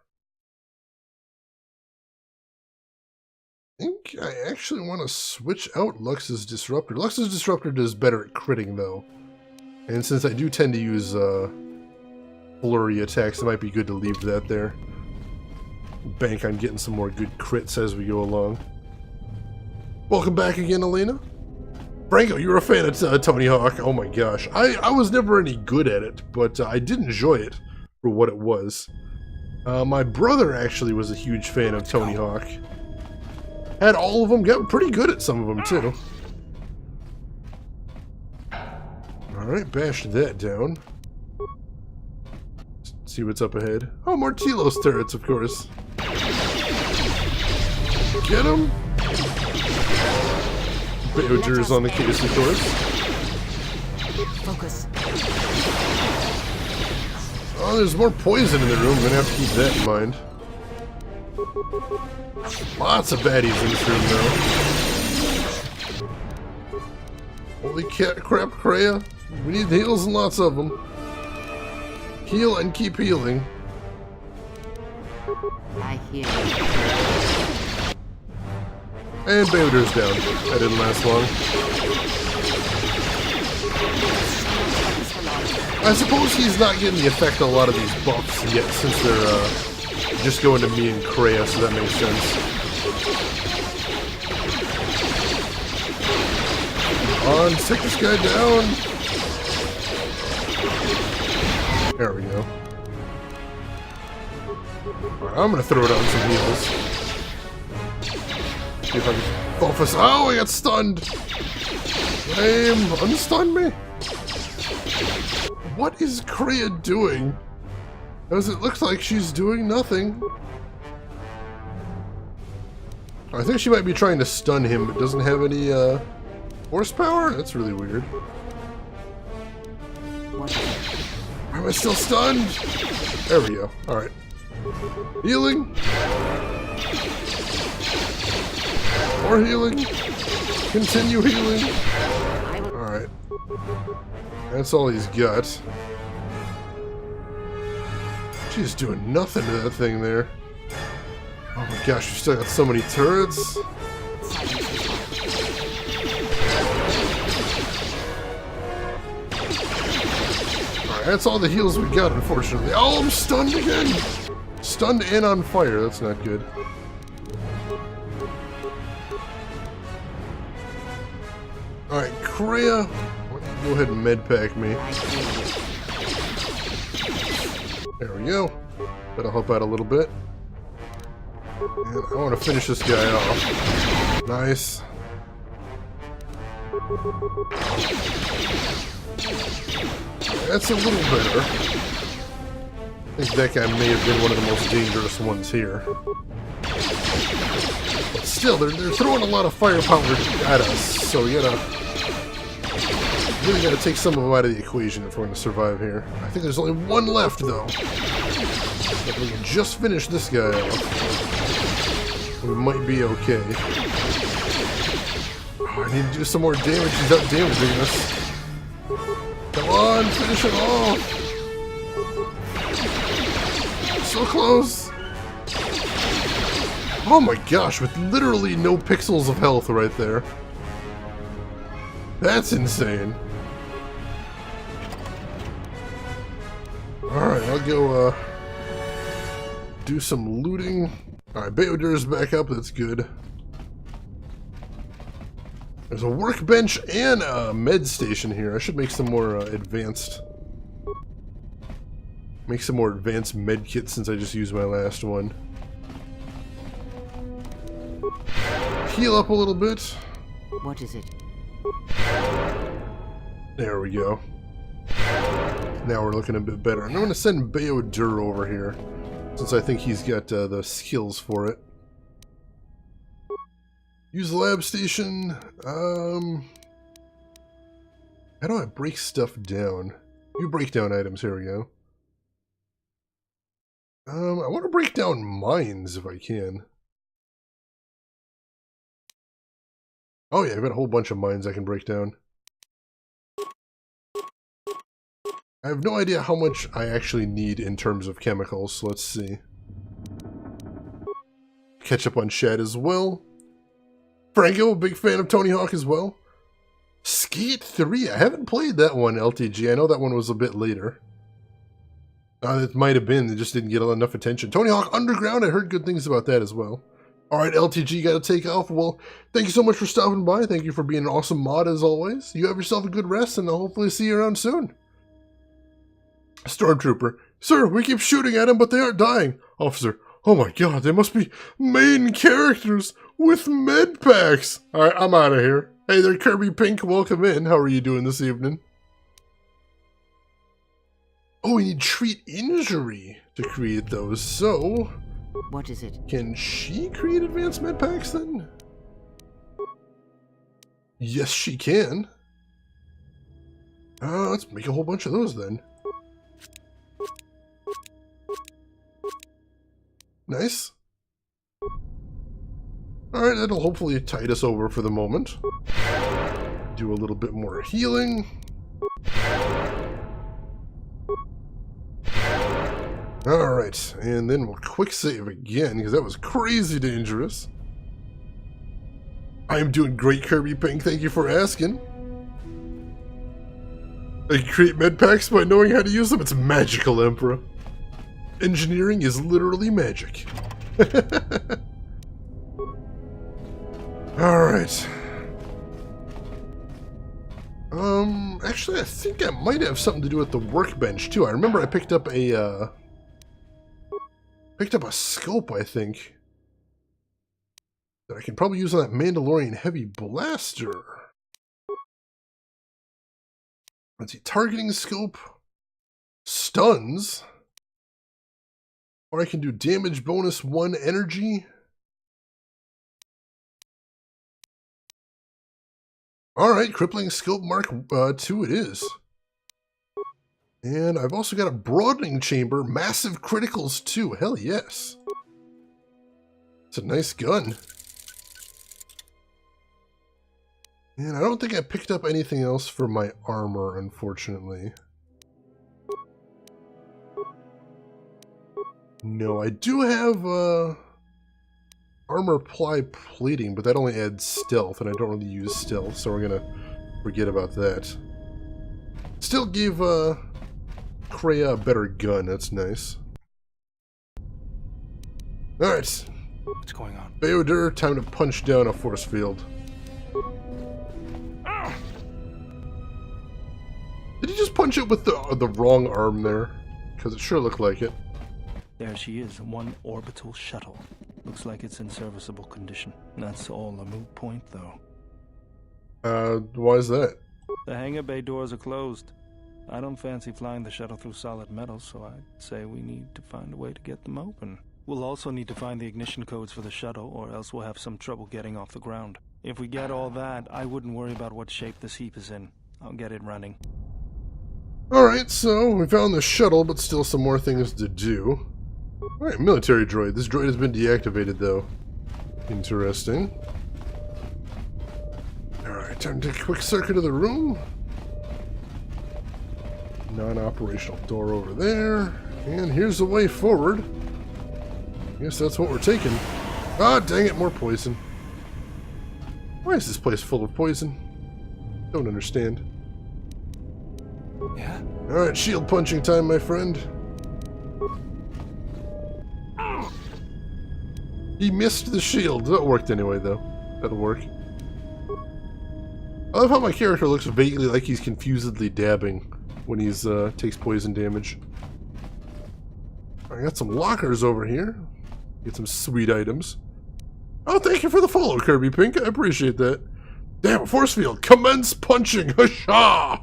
I think I actually want to switch out Lux's disruptor. Lux's disruptor does better at critting though, and since I do tend to use flurry attacks, it might be good to leave that there. Bank on getting some more good crits as we go along. Welcome back again, Elena. Franco, you were a fan of Tony Hawk. Oh my gosh. I was never any good at it, but I did enjoy it for what it was. My brother actually was a huge fan of Tony Hawk. Had all of them, got pretty good at some of them too. Alright, bash that down. Let's see what's up ahead. Oh, more Telos turrets, of course. Get him! Bayodir's on the case, of course. Focus. Oh, there's more poison in the room. I'm gonna have to keep that in mind. Lots of baddies in this room, though. Holy crap, Kreia. We need heals and lots of them. Heal and keep healing. I hear you. And Bayodir's down. That didn't last long. I suppose he's not getting the effect of a lot of these buffs yet, since they're just going to me and Kreia, so that makes sense. Come on, take this guy down. There we go. Alright, I'm gonna throw it on some heals. See if I can focus. Oh, I got stunned! Lame! Unstun me! What is Kreia doing? As it looks like she's doing nothing. I think she might be trying to stun him, but doesn't have any horsepower? That's really weird. Am I still stunned? There we go. Alright. Healing. More healing. Continue healing. Alright. That's all he's got. She's doing nothing to that thing there. Oh my gosh, we still got so many turrets. Alright, that's all the heals we got, unfortunately. Oh, I'm stunned again! Stunned and on fire, that's not good. Alright, Kreia, why don't you go ahead and medpack me. There we go. That'll help out a little bit. And I want to finish this guy off. Nice. That's a little better. I think that guy may have been one of the most dangerous ones here. But still, they're throwing a lot of firepower at us, so you gotta Really gotta take some of them out of the equation if we're gonna survive here. I think there's only one left, though. If we can just finish this guy off, we might be okay. Oh, I need to do some more damage. He's out damaging us. Come on, finish it off! So close! Oh my gosh, with literally no pixels of health right there. That's insane. Alright, I'll go do some looting. Alright, Beodur's back up, that's good. There's a workbench and a med station here. I should make some more advanced... Make some more advanced med kits since I just used my last one. Heal up a little bit. What is it? There we go. Now we're looking a bit better. And I'm going to send Beodur over here, since I think he's got the skills for it. Use the lab station. How do I break stuff down? You break down items. Here we go. I want to break down mines if I can. Oh yeah, I've got a whole bunch of mines I can break down. I have no idea how much I actually need in terms of chemicals, so let's see. Catch up on Shad as well. Franco, a big fan of Tony Hawk as well. Skate 3, I haven't played that one, LTG. I know that one was a bit later. It might have been, it just didn't get enough attention. Tony Hawk Underground, I heard good things about that as well. Alright, LTG, gotta take off. Well, thank you so much for stopping by. Thank you for being an awesome mod as always. You have yourself a good rest, and I'll hopefully see you around soon. Stormtrooper. Sir, we keep shooting at them, but they aren't dying. Officer. Oh my god, they must be main characters with med packs. Alright, I'm out of here. Hey there, Kirby Pink. Welcome in. How are you doing this evening? Oh, we need treat injury to create those, so... What is it? Can she create advanced med packs then? Yes, she can. Let's make a whole bunch of those then. Nice. Alright, that'll hopefully tide us over for the moment. Do a little bit more healing. Alright, and then we'll quick save again, because that was crazy dangerous. I am doing great, Kirby Pink, thank you for asking. I can create med packs by knowing how to use them. It's magical, Emperor. Engineering is literally magic. Alright. Actually, I think I might have something to do with the workbench, too. I remember I picked up a, scope, I think, that I can probably use on that Mandalorian heavy blaster. Let's see, targeting scope, stuns, or I can do damage bonus 1 energy. Alright, crippling scope mark 2 it is. And I've also got a broadening chamber, massive criticals too. Hell yes. It's a nice gun. And I don't think I picked up anything else for my armor, unfortunately. No, I do have armor ply plating, but that only adds stealth, and I don't really use stealth, so we're gonna forget about that. Still gave Kreia a better gun, that's nice. Alright. What's going on? Beodur, time to punch down a force field. Did he just punch it with the wrong arm there? Because it sure looked like it. There she is, one orbital shuttle. Looks like it's in serviceable condition. That's all a moot point, though. Why is that? The hangar bay doors are closed. I don't fancy flying the shuttle through solid metal, so I'd say we need to find a way to get them open. We'll also need to find the ignition codes for the shuttle, or else we'll have some trouble getting off the ground. If we get all that, I wouldn't worry about what shape this heap is in. I'll get it running. Alright, so we found the shuttle, but still some more things to do. Alright, military droid. This droid has been deactivated, though. Interesting. Alright, time to take a quick circuit of the room. Non-operational door over there. And here's the way forward. Guess that's what we're taking. Ah, dang it, more poison. Why is this place full of poison? Don't understand. Yeah? Alright, shield punching time, my friend. He missed the shield. That worked anyway, though. That'll work. I love how my character looks vaguely like he's confusedly dabbing when he's takes poison damage. I got some lockers over here. Get some sweet items. Oh, thank you for the follow, Kirby Pink. I appreciate that. Damn, force field. Commence punching. Hasha!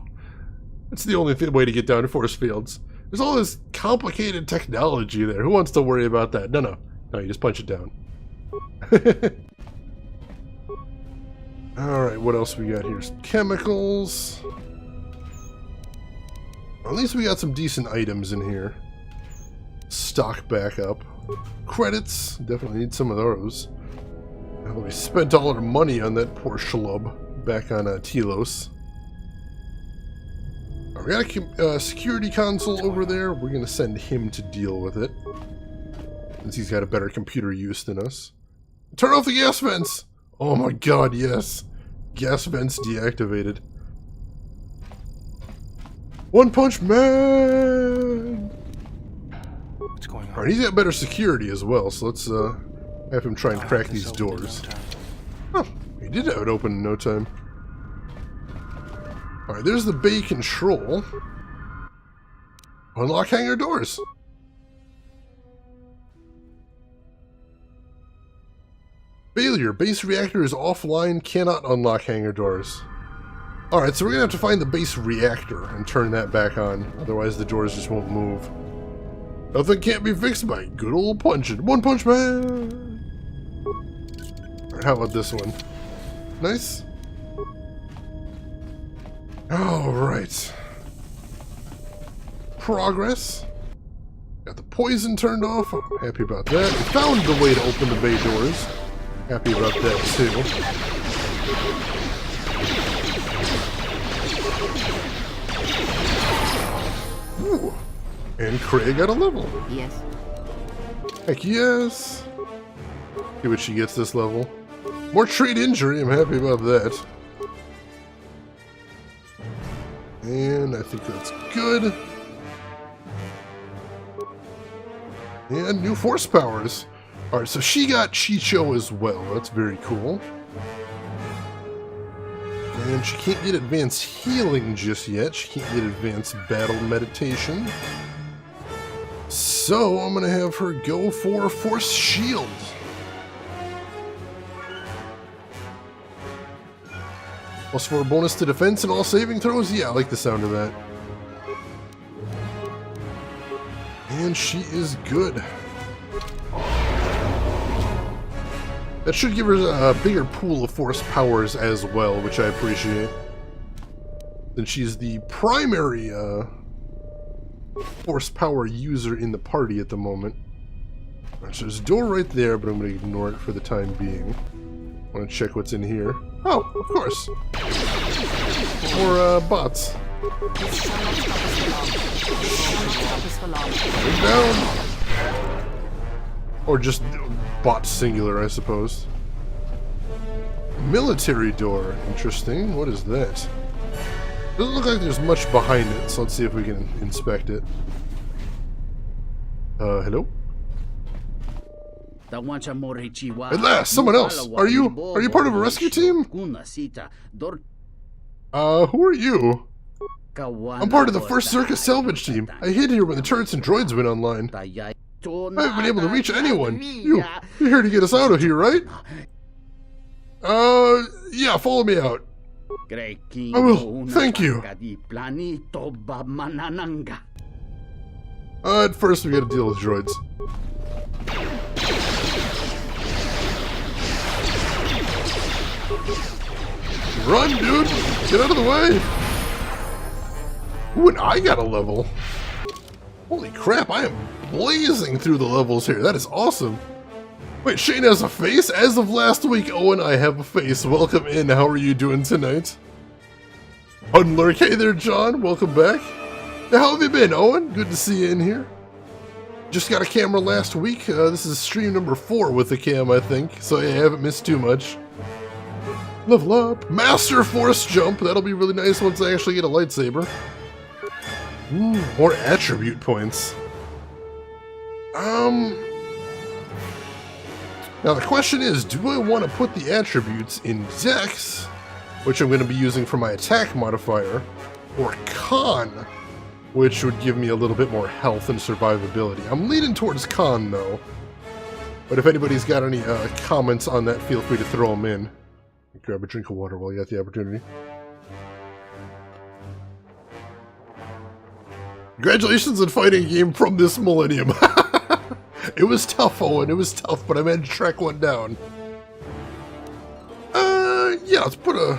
That's the only way to get down to force fields. There's all this complicated technology there. Who wants to worry about that? No, you just punch it down. Alright, what else we got here? Some chemicals. At least we got some decent items in here. Stock back up. Credits. Definitely need some of those. Now that we spent all our money on that poor schlub back on Telos. We got a security console over there. We're going to send him to deal with it, since he's got a better computer use than us. Turn off the gas vents! Oh my god, yes. Gas vents deactivated. One Punch Man! What's going on? Alright, he's got better security as well, so let's have him try and crack these doors. Oh, he did have it open in no time. Alright, there's the bay control. Unlock hangar doors. Failure. Base reactor is offline. Cannot unlock hangar doors. Alright, so we're going to have to find the base reactor and turn that back on. Otherwise the doors just won't move. Nothing can't be fixed by good old punching. One Punch Man! Alright, how about this one? Nice. Alright. Progress. Got the poison turned off. I'm happy about that. We found the way to open the bay doors. Happy about that, too. Ooh. And Craig got a level. Yes. Heck yes. See what she gets this level. More treat injury. I'm happy about that. And I think that's good. And new force powers. Alright, so she got Chicho as well. That's very cool. And she can't get advanced healing just yet. She can't get advanced battle meditation. So I'm going to have her go for Force Shield. Plus for a bonus to defense and all saving throws? Yeah, I like the sound of that. And she is good. That should give her a bigger pool of force powers as well, which I appreciate. Then she's the primary force power user in the party at the moment. Right, so there's a door right there, but I'm going to ignore it for the time being. I want to check what's in here. Oh, of course. More bots. Down. Or just bot singular, I suppose. Military door. Interesting. What is that? Doesn't look like there's much behind it, so let's see if we can inspect it. Hello? At last, someone else. Are you part of a rescue team? Who are you? I'm part of the first Circus salvage team. I hid here when the turrets and droids went online. I haven't been able to reach anyone. You're here to get us out of here, right? Yeah, follow me out. I will. Thank you. At first we gotta deal with droids. Run, dude! Get out of the way! Ooh, and I got a level. Holy crap, I am blazing through the levels here. That is awesome. Wait, Shane has a face? As of last week, Owen, I have a face. Welcome in. How are you doing tonight? Unlurk. Hey there, John. Welcome back. Now, how have you been, Owen? Good to see you in here. Just got a camera last week. This is stream number 4 with the cam, I think. So yeah, I haven't missed too much. Level up. Master Force Jump. That'll be really nice once I actually get a lightsaber. Ooh, more attribute points. Now the question is, do I want to put the attributes in Dex, which I'm going to be using for my attack modifier, or Con, which would give me a little bit more health and survivability? I'm leaning towards Con, though. But if anybody's got any comments on that, feel free to throw them in. Grab a drink of water while you got the opportunity. Congratulations on fighting a game from this millennium. It was tough, Owen. It was tough, but I managed to track one down. Yeah, let's put a...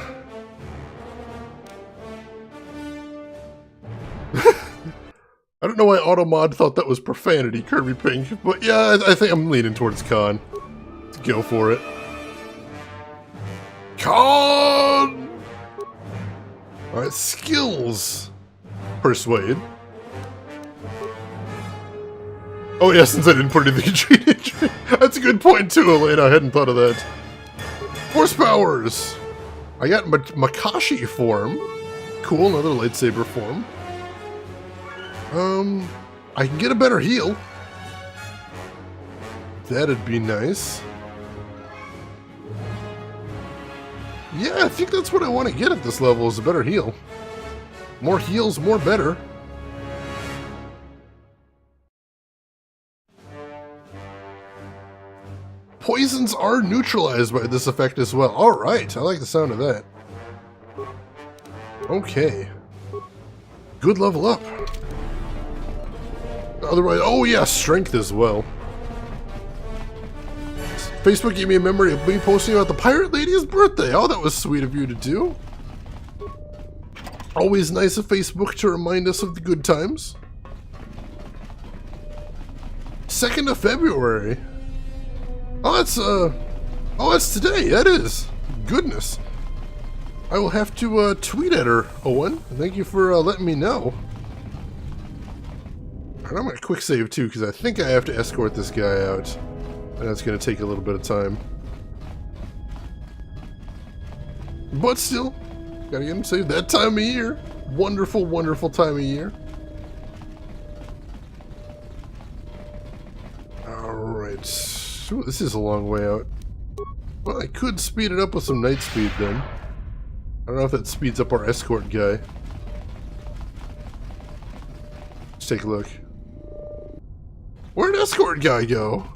I don't know why Automod thought that was profanity, Kirby Pink, but yeah, I think I'm leaning towards Con. Let's go for it. Con! Alright, skills. Persuade. Oh yeah, since I didn't put anything in training. That's a good point too, Elena. I hadn't thought of that. Force powers. I got Makashi form. Cool, another lightsaber form. I can get a better heal. That'd be nice. Yeah, I think that's what I want to get at this level, is a better heal. More heals, more better. Poisons are neutralized by this effect as well. Alright, I like the sound of that. Okay. Good level up. Otherwise, oh yeah, strength as well. Facebook gave me a memory of me posting about the Pirate Lady's birthday. Oh, that was sweet of you to do. Always nice of Facebook to remind us of the good times. 2nd of February. Oh, that's today. That is. Goodness. I will have to tweet at her, Owen. Thank you for letting me know. And I'm going to quick save too, because I think I have to escort this guy out. And that's going to take a little bit of time. But still, gotta get him saved. That time of year. Wonderful, wonderful time of year. Alright. Ooh, this is a long way out. Well, I could speed it up with some night speed then. I don't know if that speeds up our escort guy. Let's take a look. Where'd escort guy go?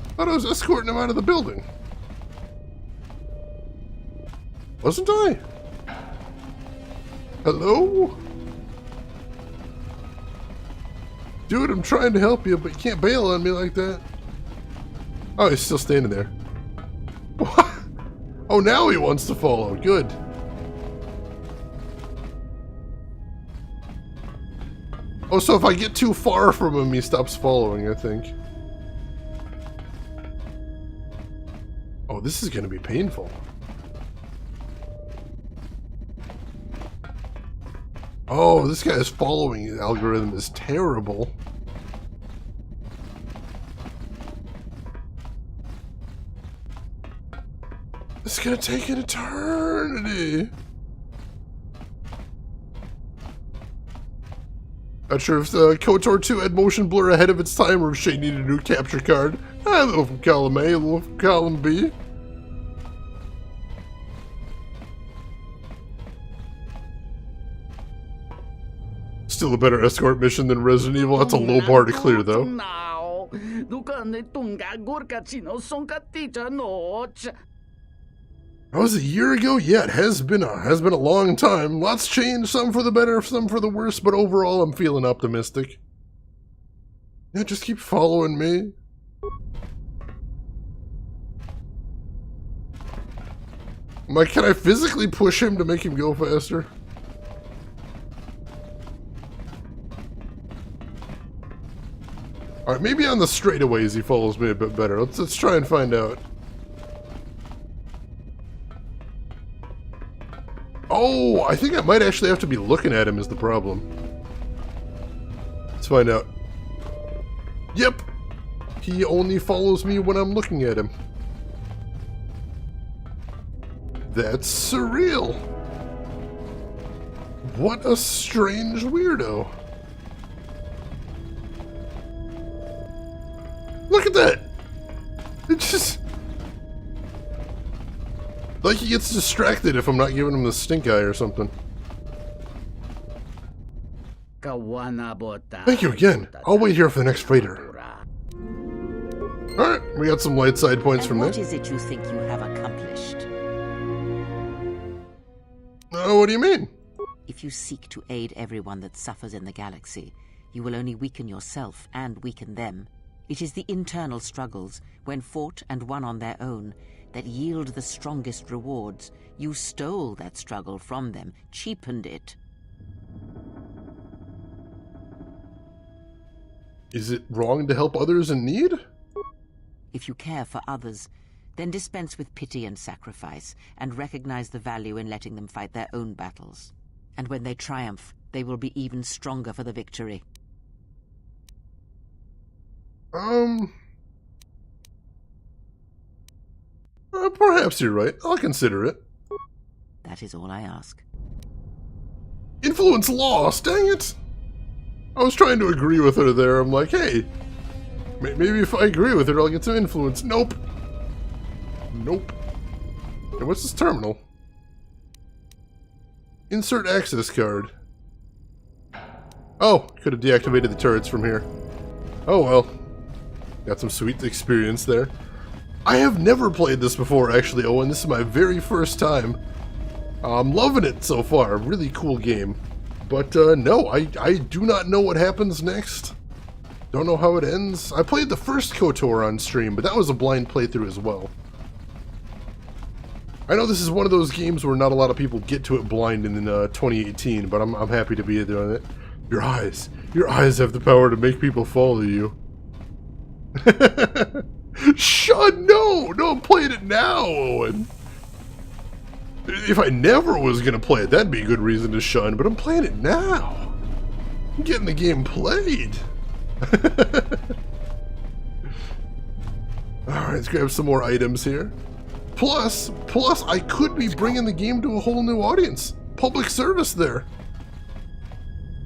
I thought I was escorting him out of the building. Wasn't I? Hello? Dude, I'm trying to help you, but you can't bail on me like that. Oh, he's still standing there. What? Oh, now he wants to follow. Good. Oh, so if I get too far from him, he stops following, I think. Oh, this is going to be painful. Oh, this guy's following algorithm is terrible. It's going to take an eternity. Not sure if the KOTOR 2 had motion blur ahead of its time or if Shay needed a new capture card. A little from column A, a little from column B. Still a better escort mission than Resident Evil. That's a low bar to clear, though. That was a year ago? Yeah, it has been a long time. Lots changed, some for the better, some for the worse, but overall I'm feeling optimistic. Yeah, just keep following me. Can I physically push him to make him go faster? Alright, maybe on the straightaways he follows me a bit better. Let's try and find out. Oh, I think I might actually have to be looking at him is the problem. Let's find out. Yep. He only follows me when I'm looking at him. That's surreal. What a strange weirdo. Look at that! It just... like he gets distracted if I'm not giving him the stink eye or something. Thank you again. I'll wait here for the next fighter. Alright, we got some light side points from there. What is it you think you have accomplished? What do you mean? If you seek to aid everyone that suffers in the galaxy, you will only weaken yourself and weaken them. It is the internal struggles, when fought and won on their own, that yield the strongest rewards. You stole that struggle from them, cheapened it. Is it wrong to help others in need? If you care for others, then dispense with pity and sacrifice, and recognize the value in letting them fight their own battles. And when they triumph, they will be even stronger for the victory. Perhaps you're right. I'll consider it. That is all I ask. Influence lost, dang it! I was trying to agree with her there. I'm like, hey, maybe if I agree with her, I'll get some influence. Nope. Nope. And what's this terminal? Insert access card. Oh, could have deactivated the turrets from here. Oh well. Got some sweet experience there. I have never played this before, actually, Owen. This is my very first time. I'm loving it so far. Really cool game. But, no, I do not know what happens next. Don't know how it ends. I played the first KOTOR on stream, but that was a blind playthrough as well. I know this is one of those games where not a lot of people get to it blind in 2018, but I'm happy to be doing it. Your eyes have the power to make people follow you. Shun, no, I'm playing it now, Owen. If I never was gonna play it, that'd be a good reason to shun, but I'm playing it now. I'm getting the game played. Alright, let's grab some more items here. Plus, I could be bringing the game to a whole new audience. Public service there.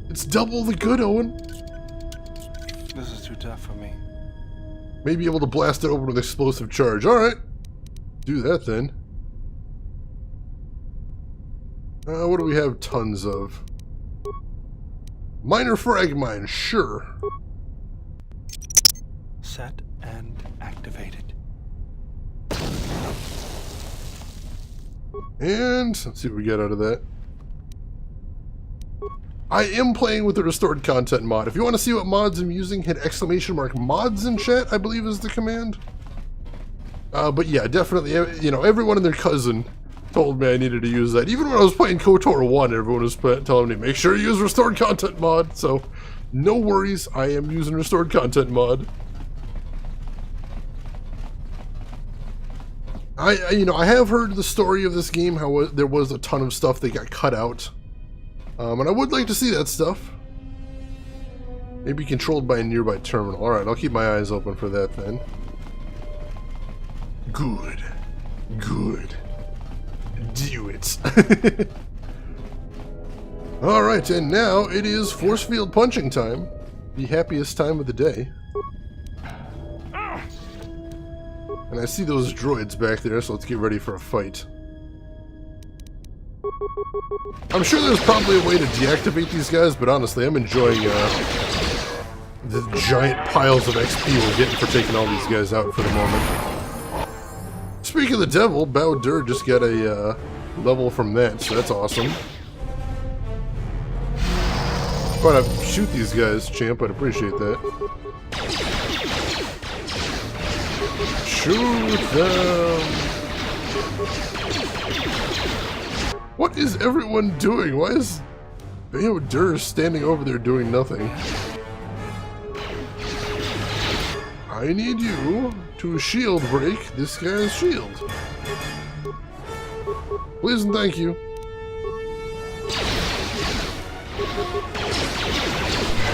It's double the good, Owen. This is too tough for me. May be able to blast it open with explosive charge. Alright. Do that then. What do we have tons of? Minor frag mine, sure. Set and activated. And let's see what we get out of that. I am playing with the restored content mod. If you want to see what mods I'm using, hit !mods in chat, I believe is the command. But yeah, definitely, you know, everyone and their cousin told me I needed to use that. Even when I was playing KOTOR 1, everyone was telling me, make sure you use restored content mod. So, no worries, I am using restored content mod. I have heard the story of this game, how there was a ton of stuff that got cut out. And I would like to see that stuff. Maybe controlled by a nearby terminal. Alright, I'll keep my eyes open for that then. Good. Good. Do it. Alright, and now it is force field punching time. The happiest time of the day. And I see those droids back there, so let's get ready for a fight. I'm sure there's probably a way to deactivate these guys, but honestly, I'm enjoying the giant piles of XP we're getting for taking all these guys out for the moment. Speaking of the devil, Bao Dur just got a level from that, so that's awesome. But I shoot these guys, champ, I'd appreciate that. Shoot them! What is everyone doing? Why is Bao Dur standing over there doing nothing? I need you to shield break this guy's shield. Please and thank you.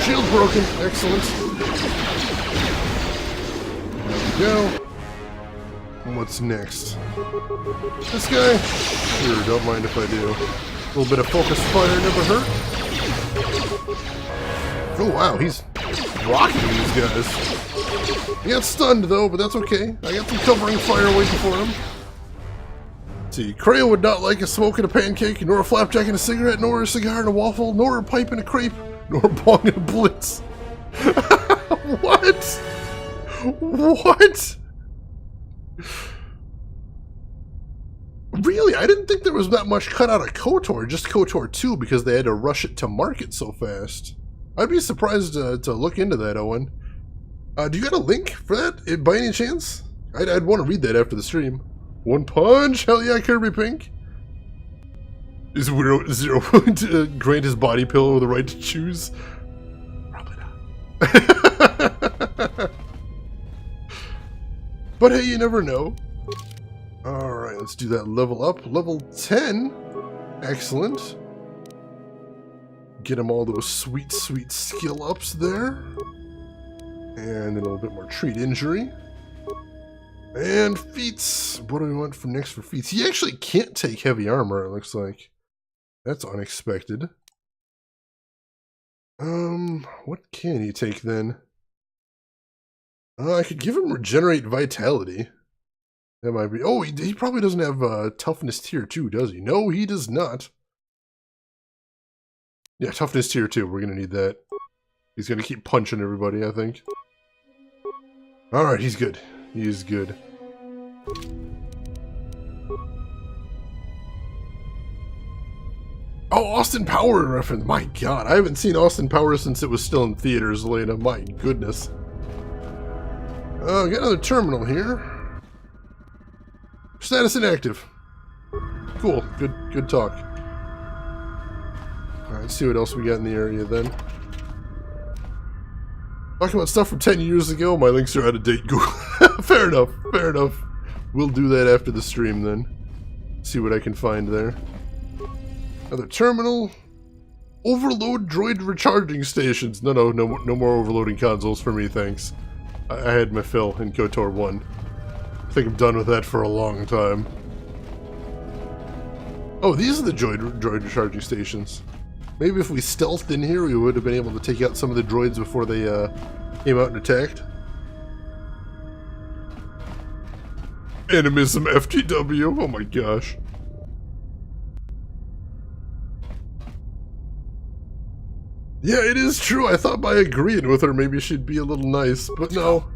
Shield broken. Excellent. There we go. What's next? This guy? Sure, don't mind if I do. A little bit of focus fire never hurt. Oh wow, he's rocking these guys. He got stunned though, but that's okay. I got some covering fire waiting for him. Let's see, Kreia would not like a smoke and a pancake, nor a flapjack and a cigarette, nor a cigar and a waffle, nor a pipe and a crepe, nor a bong and a blitz. What? What? Really? I didn't think there was that much cut out of KOTOR, just KOTOR 2, because they had to rush it to market so fast. I'd be surprised to look into that, Owen. Do you got a link for that, by any chance? I'd want to read that after the stream. One punch? Hell yeah, Kirby Pink. Is Zero going to grant his body pillow the right to choose? Probably not. But hey, you never know. Alright, let's do that level up. Level 10. Excellent. Get him all those sweet, sweet skill ups there. And a little bit more treat injury. And feats. What do we want for next for feats? He actually can't take heavy armor, it looks like. That's unexpected. What can he take then? I could give him regenerate vitality. That might be... Oh, he probably doesn't have toughness tier 2, does he? No, he does not. Yeah, toughness tier 2. We're going to need that. He's going to keep punching everybody, I think. Alright, he's good. He is good. Oh, Austin Powers reference. My god, I haven't seen Austin Powers since it was still in theaters, Lena. My goodness. Got another terminal here. Status inactive. Cool. Good talk. Alright, let's see what else we got in the area then. Talking about stuff from 10 years ago, my links are out of date. Fair enough, fair enough. We'll do that after the stream then. See what I can find there. Another terminal. Overload droid recharging stations. No more overloading consoles for me, thanks. I had my fill in KOTOR 1. I think I'm done with that for a long time. Oh, these are the droid recharging stations. Maybe if we stealthed in here, we would have been able to take out some of the droids before they came out and attacked. Animism FTW, oh my gosh. Yeah, it is true. I thought by agreeing with her, maybe she'd be a little nice, but no.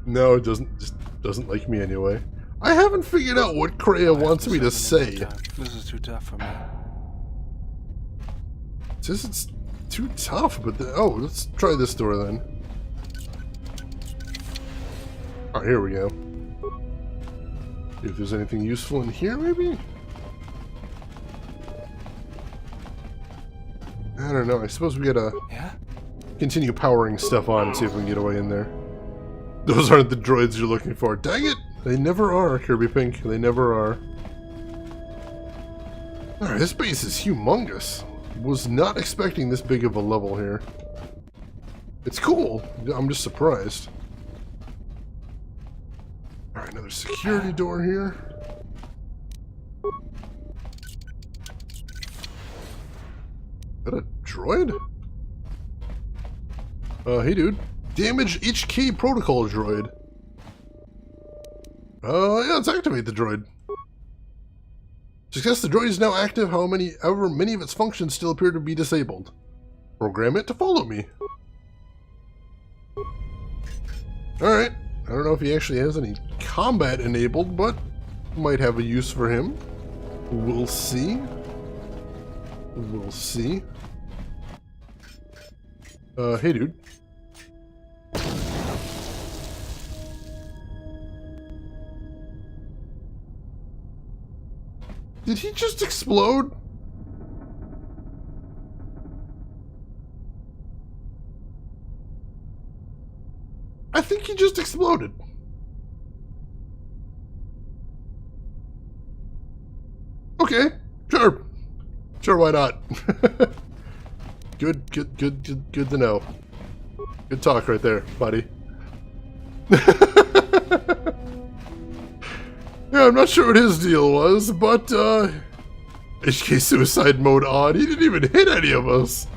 No, it doesn't. Just doesn't like me anyway. I haven't figured out what Kreia wants me to say. This is too tough for me. It says it's too tough, but oh, let's try this door then. Oh, here we go. See if there's anything useful in here, maybe? I don't know. I suppose we gotta continue powering stuff on and see if we can get away in there. Those aren't the droids you're looking for. Dang it! They never are, Kirby Pink. They never are. Alright, this base is humongous. Was not expecting this big of a level here. It's cool. I'm just surprised. Alright, another security door here. Is that a droid? Hey dude. Damage HK protocol droid. Yeah, let's activate the droid. Success, the droid is now active, however many of its functions still appear to be disabled. Program it to follow me. Alright. I don't know if he actually has any combat enabled, but might have a use for him. We'll see. We'll see. Hey dude. Did he just explode? I think he just exploded. Okay, sure. Sure, why not? Good to know. Good talk right there, buddy. Yeah, I'm not sure what his deal was, but, HK suicide mode on. He didn't even hit any of us.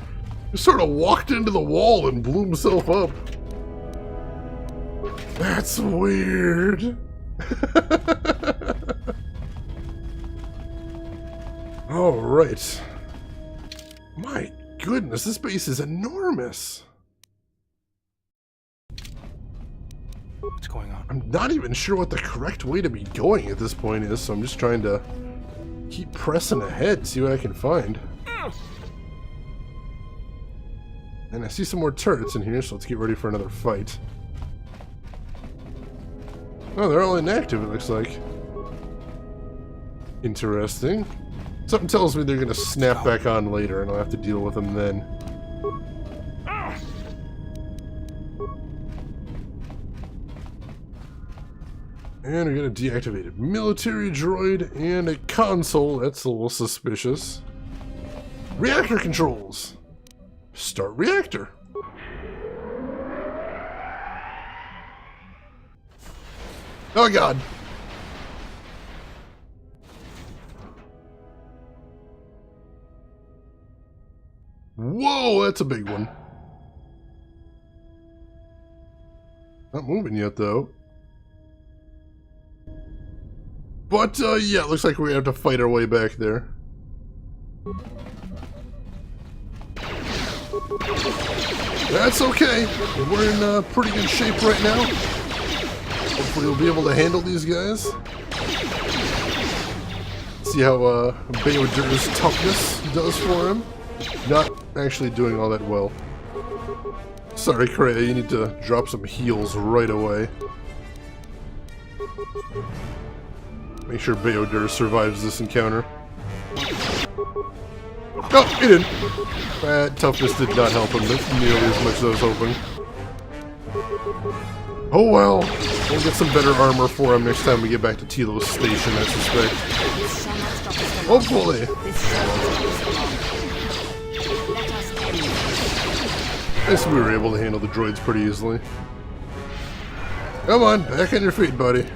He sort of walked into the wall and blew himself up. That's weird. Alright. My goodness, this base is enormous. What's going on? I'm not even sure what the correct way to be going at this point is, so I'm just trying to keep pressing ahead, see what I can find. And I see some more turrets in here, so let's get ready for another fight. Oh, they're all inactive, it looks like. Interesting. Something tells me they're going to snap back on later, and I'll have to deal with them then. And we got a deactivated military droid and a console. That's a little suspicious. Reactor controls. Start reactor. Oh god. Whoa, that's a big one. Not moving yet, though. But, yeah, it looks like we have to fight our way back there. That's okay. We're in pretty good shape right now. Hopefully we'll be able to handle these guys. See how Beodur's toughness does for him. Not actually doing all that well. Sorry, Kreia, you need to drop some heals right away. Make sure Beodur survives this encounter. Oh, he didn't. That toughness did not help him nearly as much as I was hoping. Oh well. We'll get some better armor for him next time we get back to Telos Station, I suspect. Hopefully. I guess we were able to handle the droids pretty easily. Come on, back on your feet, buddy.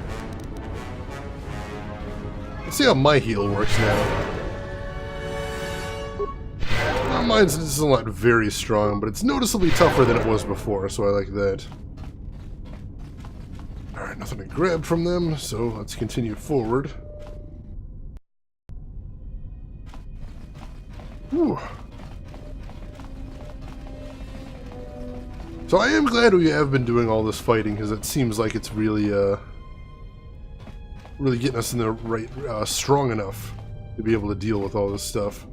Let's see how my heal works now. Well, mine's still not very strong, but it's noticeably tougher than it was before, so I like that. Alright, nothing to grab from them, so let's continue forward. Whew. So I am glad we have been doing all this fighting, because it seems like it's really, really getting us in the right, strong enough to be able to deal with all this stuff.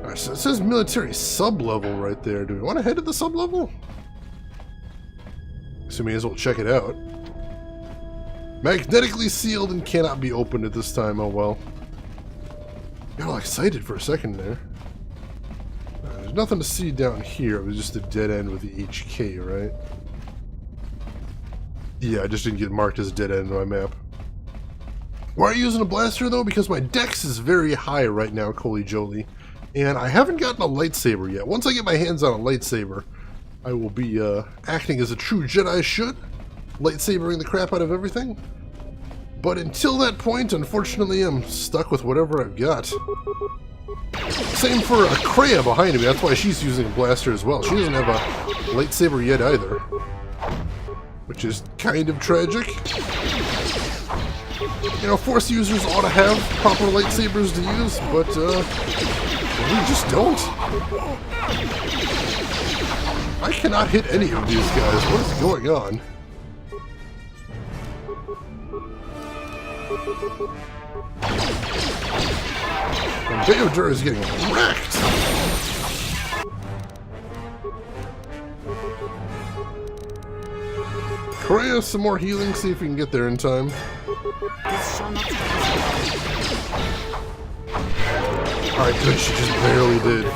Alright, so it says military sub-level right there. Do we want to head to the sub-level? So we may as well check it out. Magnetically sealed and cannot be opened at this time. Oh well. Got all excited for a second there. There's nothing to see down here. It was just a dead end with the HK, right? Yeah, I just didn't get marked as a dead end on my map. Why are you using a blaster though? Because my dex is very high right now, Coley Jolie. And I haven't gotten a lightsaber yet. Once I get my hands on a lightsaber, I will be acting as a true Jedi should. Lightsabering the crap out of everything. But until that point, unfortunately, I'm stuck with whatever I've got. Same for Kreia behind me. That's why she's using a blaster as well. She doesn't have a lightsaber yet either. Which is kind of tragic. You know, Force users ought to have proper lightsabers to use, but we just don't. I cannot hit any of these guys. What is going on? And Beodur is getting wrecked. Kreia, some more healing, see if we can get there in time. Alright, good, she just barely did.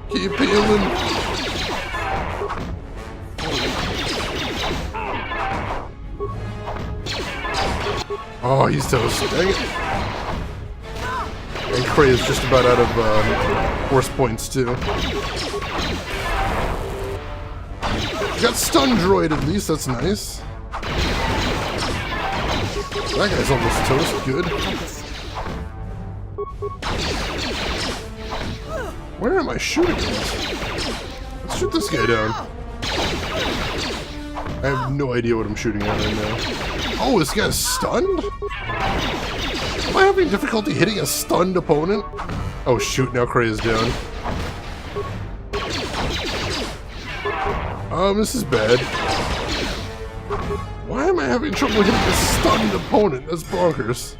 Keep healing. Oh, he's toast. Dang it. And Cray is just about out of force points, too. Got stun droid at least, that's nice. That guy's almost toast, good. Where am I shooting at? Let's shoot this guy down. I have no idea what I'm shooting at right now. Oh, this guy's stunned? Am I having difficulty hitting a stunned opponent? Oh shoot, now Cray is down. This is bad. Why am I having trouble hitting a stunned opponent? That's bonkers.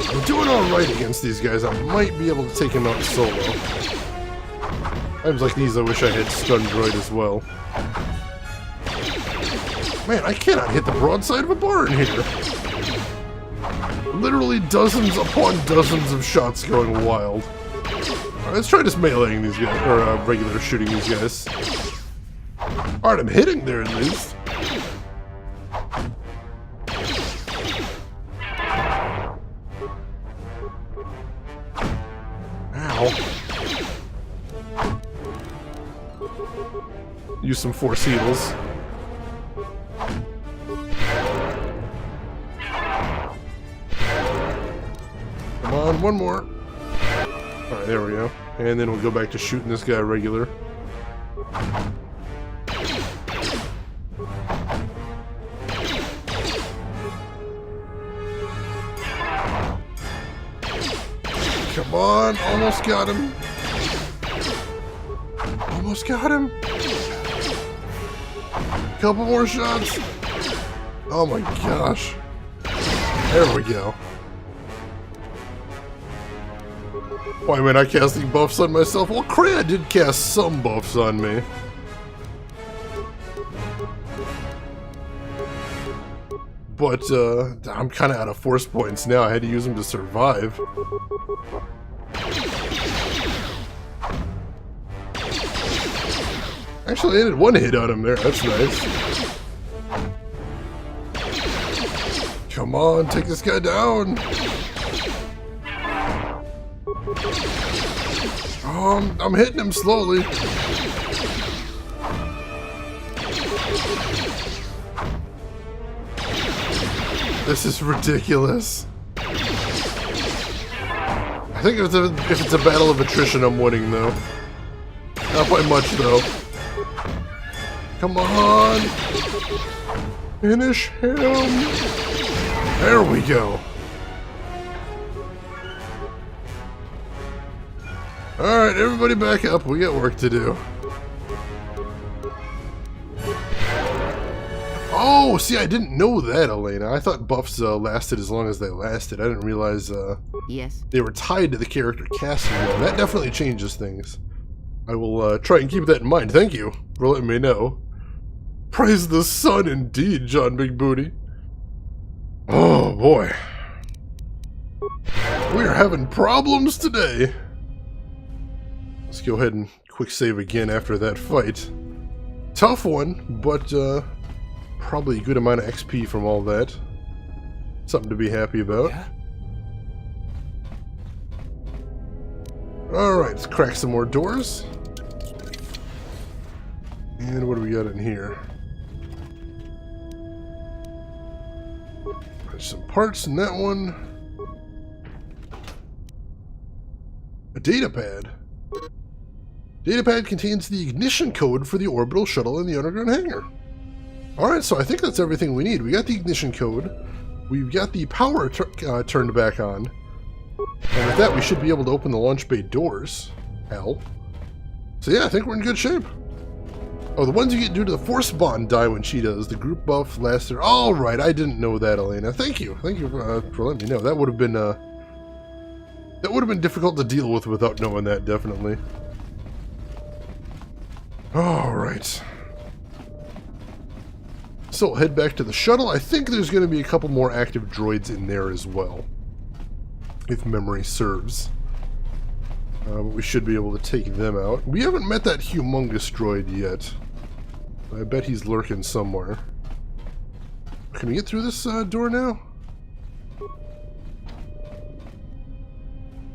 I'm doing alright against these guys. I might be able to take him out solo. Times like these, I wish I had stun droid as well. Man, I cannot hit the broadside of a barn here. Literally dozens upon dozens of shots going wild. Alright, let's try just meleeing these guys, or regular shooting these guys. Alright, I'm hitting there at least. Ow. Use some force heals. Come on, one more. Alright, there we go. And then we'll go back to shooting this guy regular. Come on, almost got him. Almost got him. Couple more shots. Oh my gosh. There we go. Why am I not casting buffs on myself? Well, Cray did cast some buffs on me. But, I'm kind of out of force points now. I had to use them to survive. Actually, I did one hit on him there. That's nice. Come on, take this guy down. Oh, I'm hitting him slowly. This is ridiculous. I think if it's a battle of attrition, I'm winning, though. Not by much, though. Come on! Finish him! There we go. Alright, everybody back up. We got work to do. Oh, see, I didn't know that, Elena. I thought buffs lasted as long as they lasted. I didn't realize yes, they were tied to the character casting them. That definitely changes things. I will try and keep that in mind. Thank you for letting me know. Praise the sun indeed, John Big Booty. Oh, boy. We are having problems today. Let's go ahead and quick save again after that fight. Tough one, but probably a good amount of XP from all that. Something to be happy about. Yeah? Alright, let's crack some more doors. And what do we got in here? There's some parts in that one. A datapad. Datapad contains the ignition code for the orbital shuttle in the underground hangar. Alright, so I think that's everything we need. We got the ignition code. We've got the power turned back on. And with that, we should be able to open the launch bay doors. Hell. So yeah, I think we're in good shape. Oh, the ones you get due to the force bond die when she does. The group buff lasts there. Alright, I didn't know that, Elena. Thank you. Thank you for letting me know. That would have been difficult to deal with without knowing that, definitely. Alright. So we'll head back to the shuttle. I think there's going to be a couple more active droids in there as well, if memory serves. But we should be able to take them out. We haven't met that humongous droid yet. I bet he's lurking somewhere. Can we get through this door now?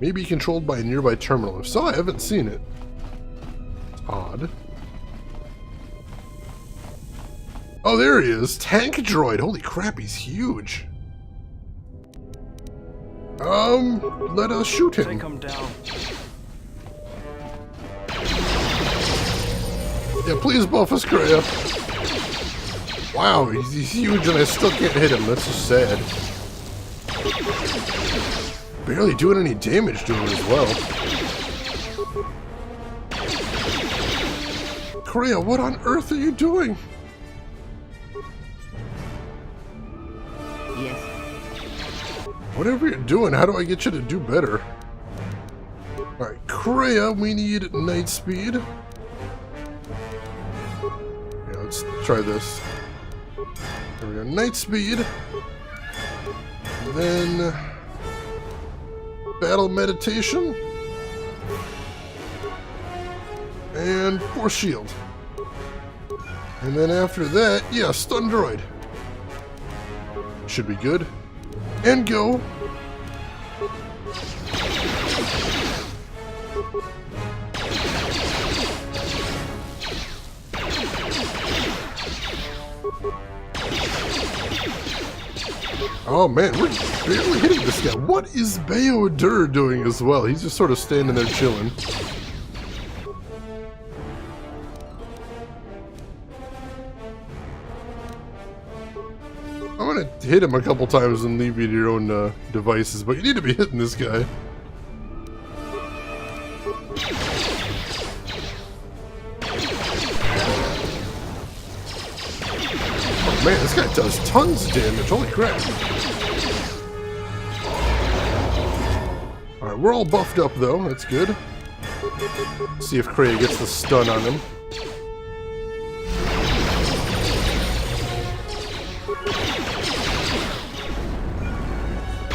Maybe controlled by a nearby terminal. If so, I haven't seen it. It's odd. Oh, there he is. Tank droid. Holy crap, he's huge. Let us shoot him. Take him down. Yeah, please buff us, Kreia. Wow, he's huge and I still can't hit him. That's just sad. Barely doing any damage to him as well. Kreia, what on earth are you doing? Yes. Whatever you're doing, how do I get you to do better? Alright, Kreia, we need night speed. Yeah, let's try this. There we go, night speed. Then battle meditation. And force shield. And then after that, yeah, stun droid. Should be good. And go. Oh man, we're barely hitting this guy. What is Bayodur doing as well? He's just sort of standing there chilling. I'm gonna hit him a couple times and leave you to your own devices, but you need to be hitting this guy. Oh man, this guy does tons of damage, holy crap. Alright, we're all buffed up though, that's good. See if Kreia gets the stun on him.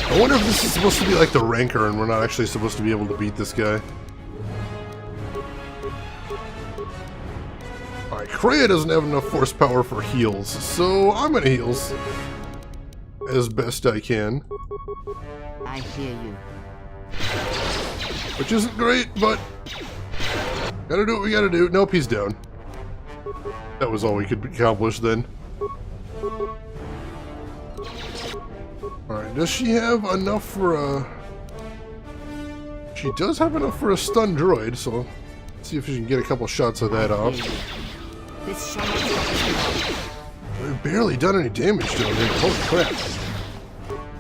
I wonder if this is supposed to be like the Rancor and we're not actually supposed to be able to beat this guy. Alright, Kreia doesn't have enough force power for heals, so I'm gonna heals as best I can. I hear you. Which isn't great, but gotta do what we gotta do. Nope, he's down. That was all we could accomplish then. Alright, does she have enough for a... She does have enough for a stun droid, so let's see if we can get a couple shots of that off. This shot. We've barely done any damage to him. Holy crap.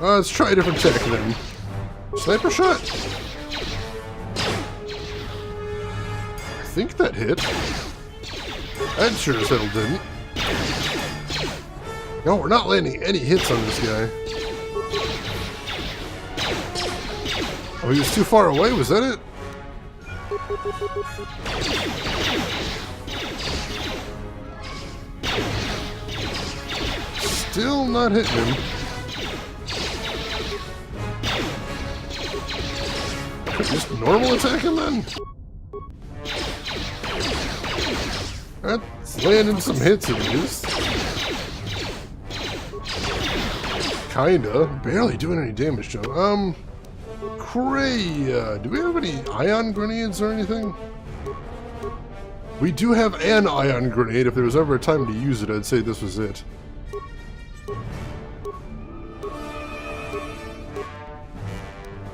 Let's try a different tech then. Sniper shot? I think that hit. That sure as hell didn't. No, we're not landing any hits on this guy. Oh, he was too far away, was that it? Still not hitting him. Just normal attacking then? That's landing some hits at least. Kinda. Barely doing any damage to him. Kreia, do we have any ion grenades or anything? We do have an ion grenade. If there was ever a time to use it, I'd say this was it.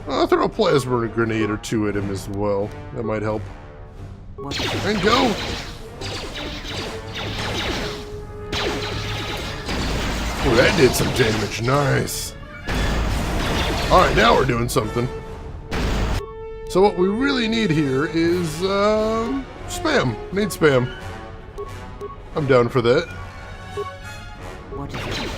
I'll throw a plasma grenade or two at him as well. That might help. And go! Oh, that did some damage. Nice. Alright, now we're doing something. So what we really need here is, spam. Need spam. I'm down for that. What is it?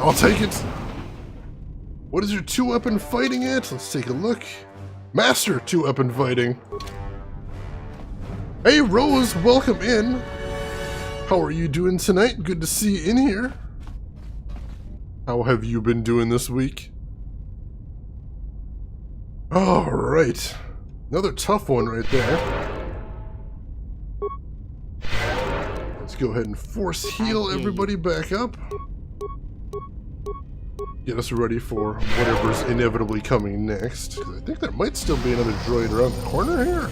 I'll take it. What is your 2-weapon fighting at? Let's take a look. Master 2-weapon fighting. Hey Rose, welcome in. How are you doing tonight? Good to see you in here. How have you been doing this week? Alright. Another tough one right there. Let's go ahead and force heal everybody back up. Get us ready for whatever's inevitably coming next. I think there might still be another droid around the corner here.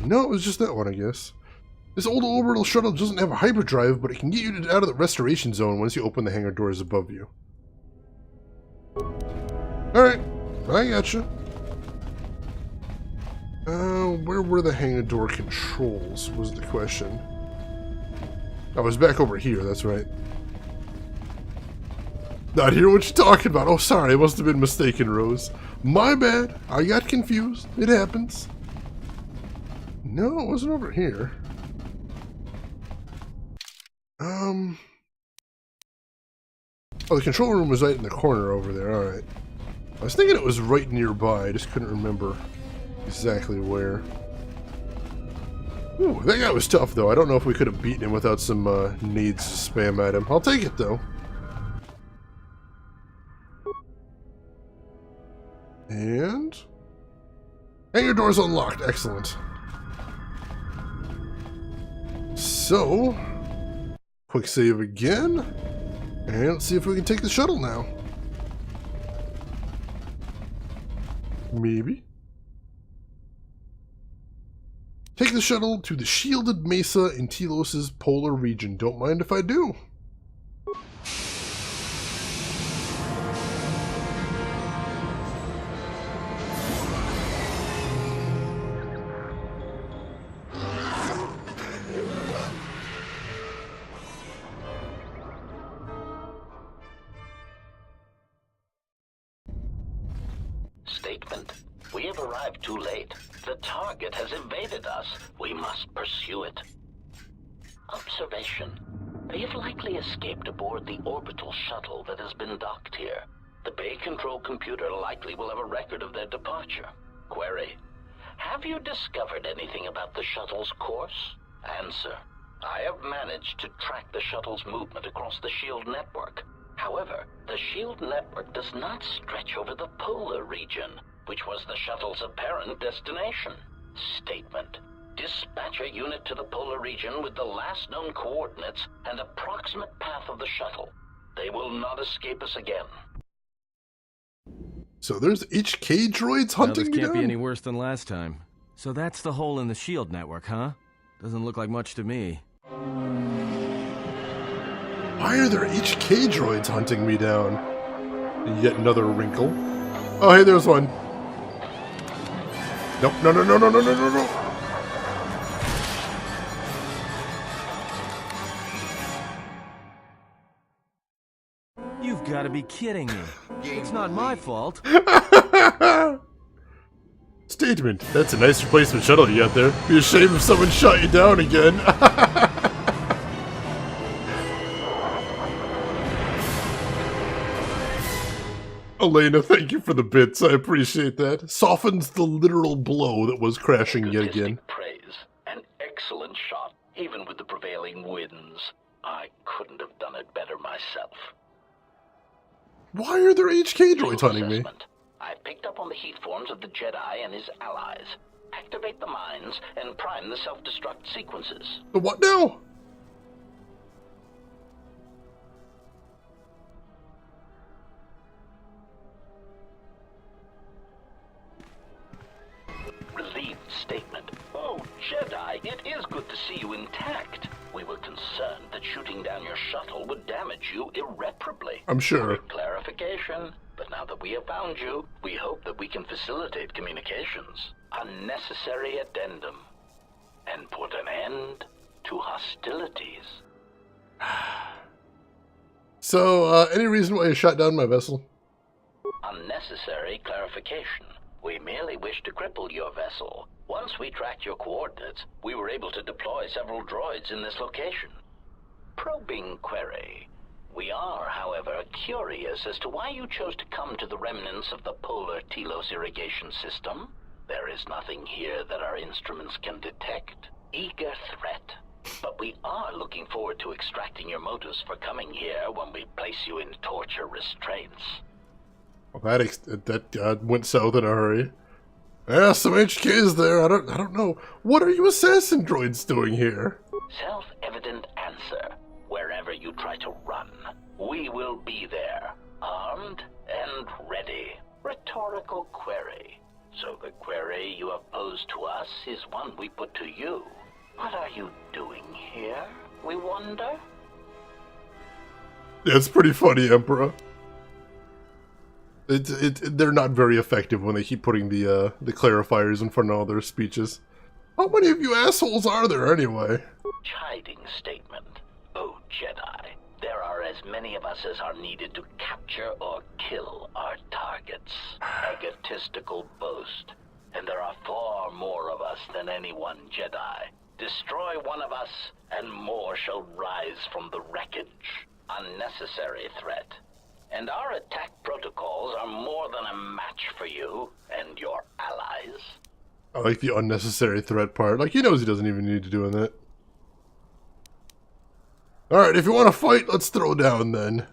No, it was just that one, I guess. This old orbital shuttle doesn't have a hyperdrive, but it can get you out of the restoration zone once you open the hangar doors above you. Alright, I gotcha. Where were the hangar door controls, was the question. I was back over here, that's right. Not hear what you're talking about. Oh, sorry, I must have been mistaken, Rose. My bad. I got confused. It happens. No, it wasn't over here. Oh, the control room was right in the corner over there. Alright. I was thinking it was right nearby. I just couldn't remember exactly where. Ooh, that guy was tough, though. I don't know if we could have beaten him without some nades to spam at him. I'll take it, though. And... hangar door's unlocked. Excellent. So... quick save again. And let's see if we can take the shuttle now. Maybe. Take the shuttle to the shielded mesa in Telos' polar region. Don't mind if I do. Statement. We have arrived too late. The target has evaded us. We must pursue it. Observation. They have likely escaped aboard the orbital shuttle that has been docked here. The bay control computer likely will have a record of their departure. Query. Have you discovered anything about the shuttle's course? Answer. I have managed to track the shuttle's movement across the SHIELD network. However, the SHIELD network does not stretch over the polar region, which was the shuttle's apparent destination. Statement. Dispatch a unit to the polar region with the last known coordinates and approximate path of the shuttle. They will not escape us again. So there's HK droids hunting me down? This can't be any worse than last time. So that's the hole in the SHIELD network, huh? Doesn't look like much to me. Why are there HK droids hunting me down? Yet another wrinkle. Oh, hey, there's one. Nope, no, no, no, no, no, no, no, no. You've got to be kidding me. It's not my fault. Statement. That's a nice replacement shuttle you got there. Be a shame if someone shot you down again. Elena, thank you for the bits. I appreciate that. Softens the literal blow that was crashing yet again. Praise. An excellent shot, even with the prevailing winds. I couldn't have done it better myself. Why are there HK droids hunting me? I picked up on the heat forms of the Jedi and his allies. Activate the mines and prime the self-destruct sequences. The what now? Relieved statement. Oh, Jedi, it is good to see you intact. We were concerned that shooting down your shuttle would damage you irreparably. I'm sure. Clarification. But now that we have found you, we hope that we can facilitate communications. Unnecessary addendum. And put an end to hostilities. So, any reason why you shot down my vessel? Unnecessary clarification. We merely wish to cripple your vessel. Once we tracked your coordinates, we were able to deploy several droids in this location. Probing query. We are, however, curious as to why you chose to come to the remnants of the polar Telos irrigation system. There is nothing here that our instruments can detect. Eager threat. But we are looking forward to extracting your motives for coming here when we place you in torture restraints. Well, that went south in a hurry. Yeah, some HKs there. I don't know. What are you assassin droids doing here? Self-evident answer. Wherever you try to run, we will be there, armed and ready. Rhetorical query. So the query you have posed to us is one we put to you. What are you doing here, we wonder? Yeah, it's pretty funny, Emperor. They're not very effective when they keep putting the clarifiers in front of all their speeches. How many of you assholes are there anyway? Chiding statement. Oh, Jedi. There are as many of us as are needed to capture or kill our targets. Egotistical boast. And there are far more of us than any one Jedi. Destroy one of us, and more shall rise from the wreckage. Unnecessary threat. And our attack protocols are more than a match for you and your allies. I like the unnecessary threat part. Like, he knows he doesn't even need to do that. Alright, if you want to fight, let's throw down then.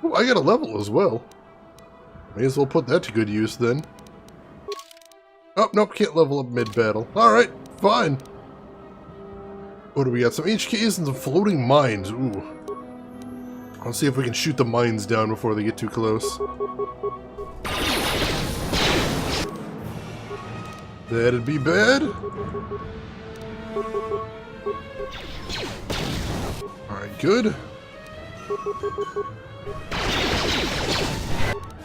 Ooh, I got a level as well. May as well put that to good use then. Oh, nope, can't level up mid-battle. Alright, fine. What do we got? Some HKs and some floating mines. Ooh. Let's see if we can shoot the mines down before they get too close. That'd be bad. Alright, good.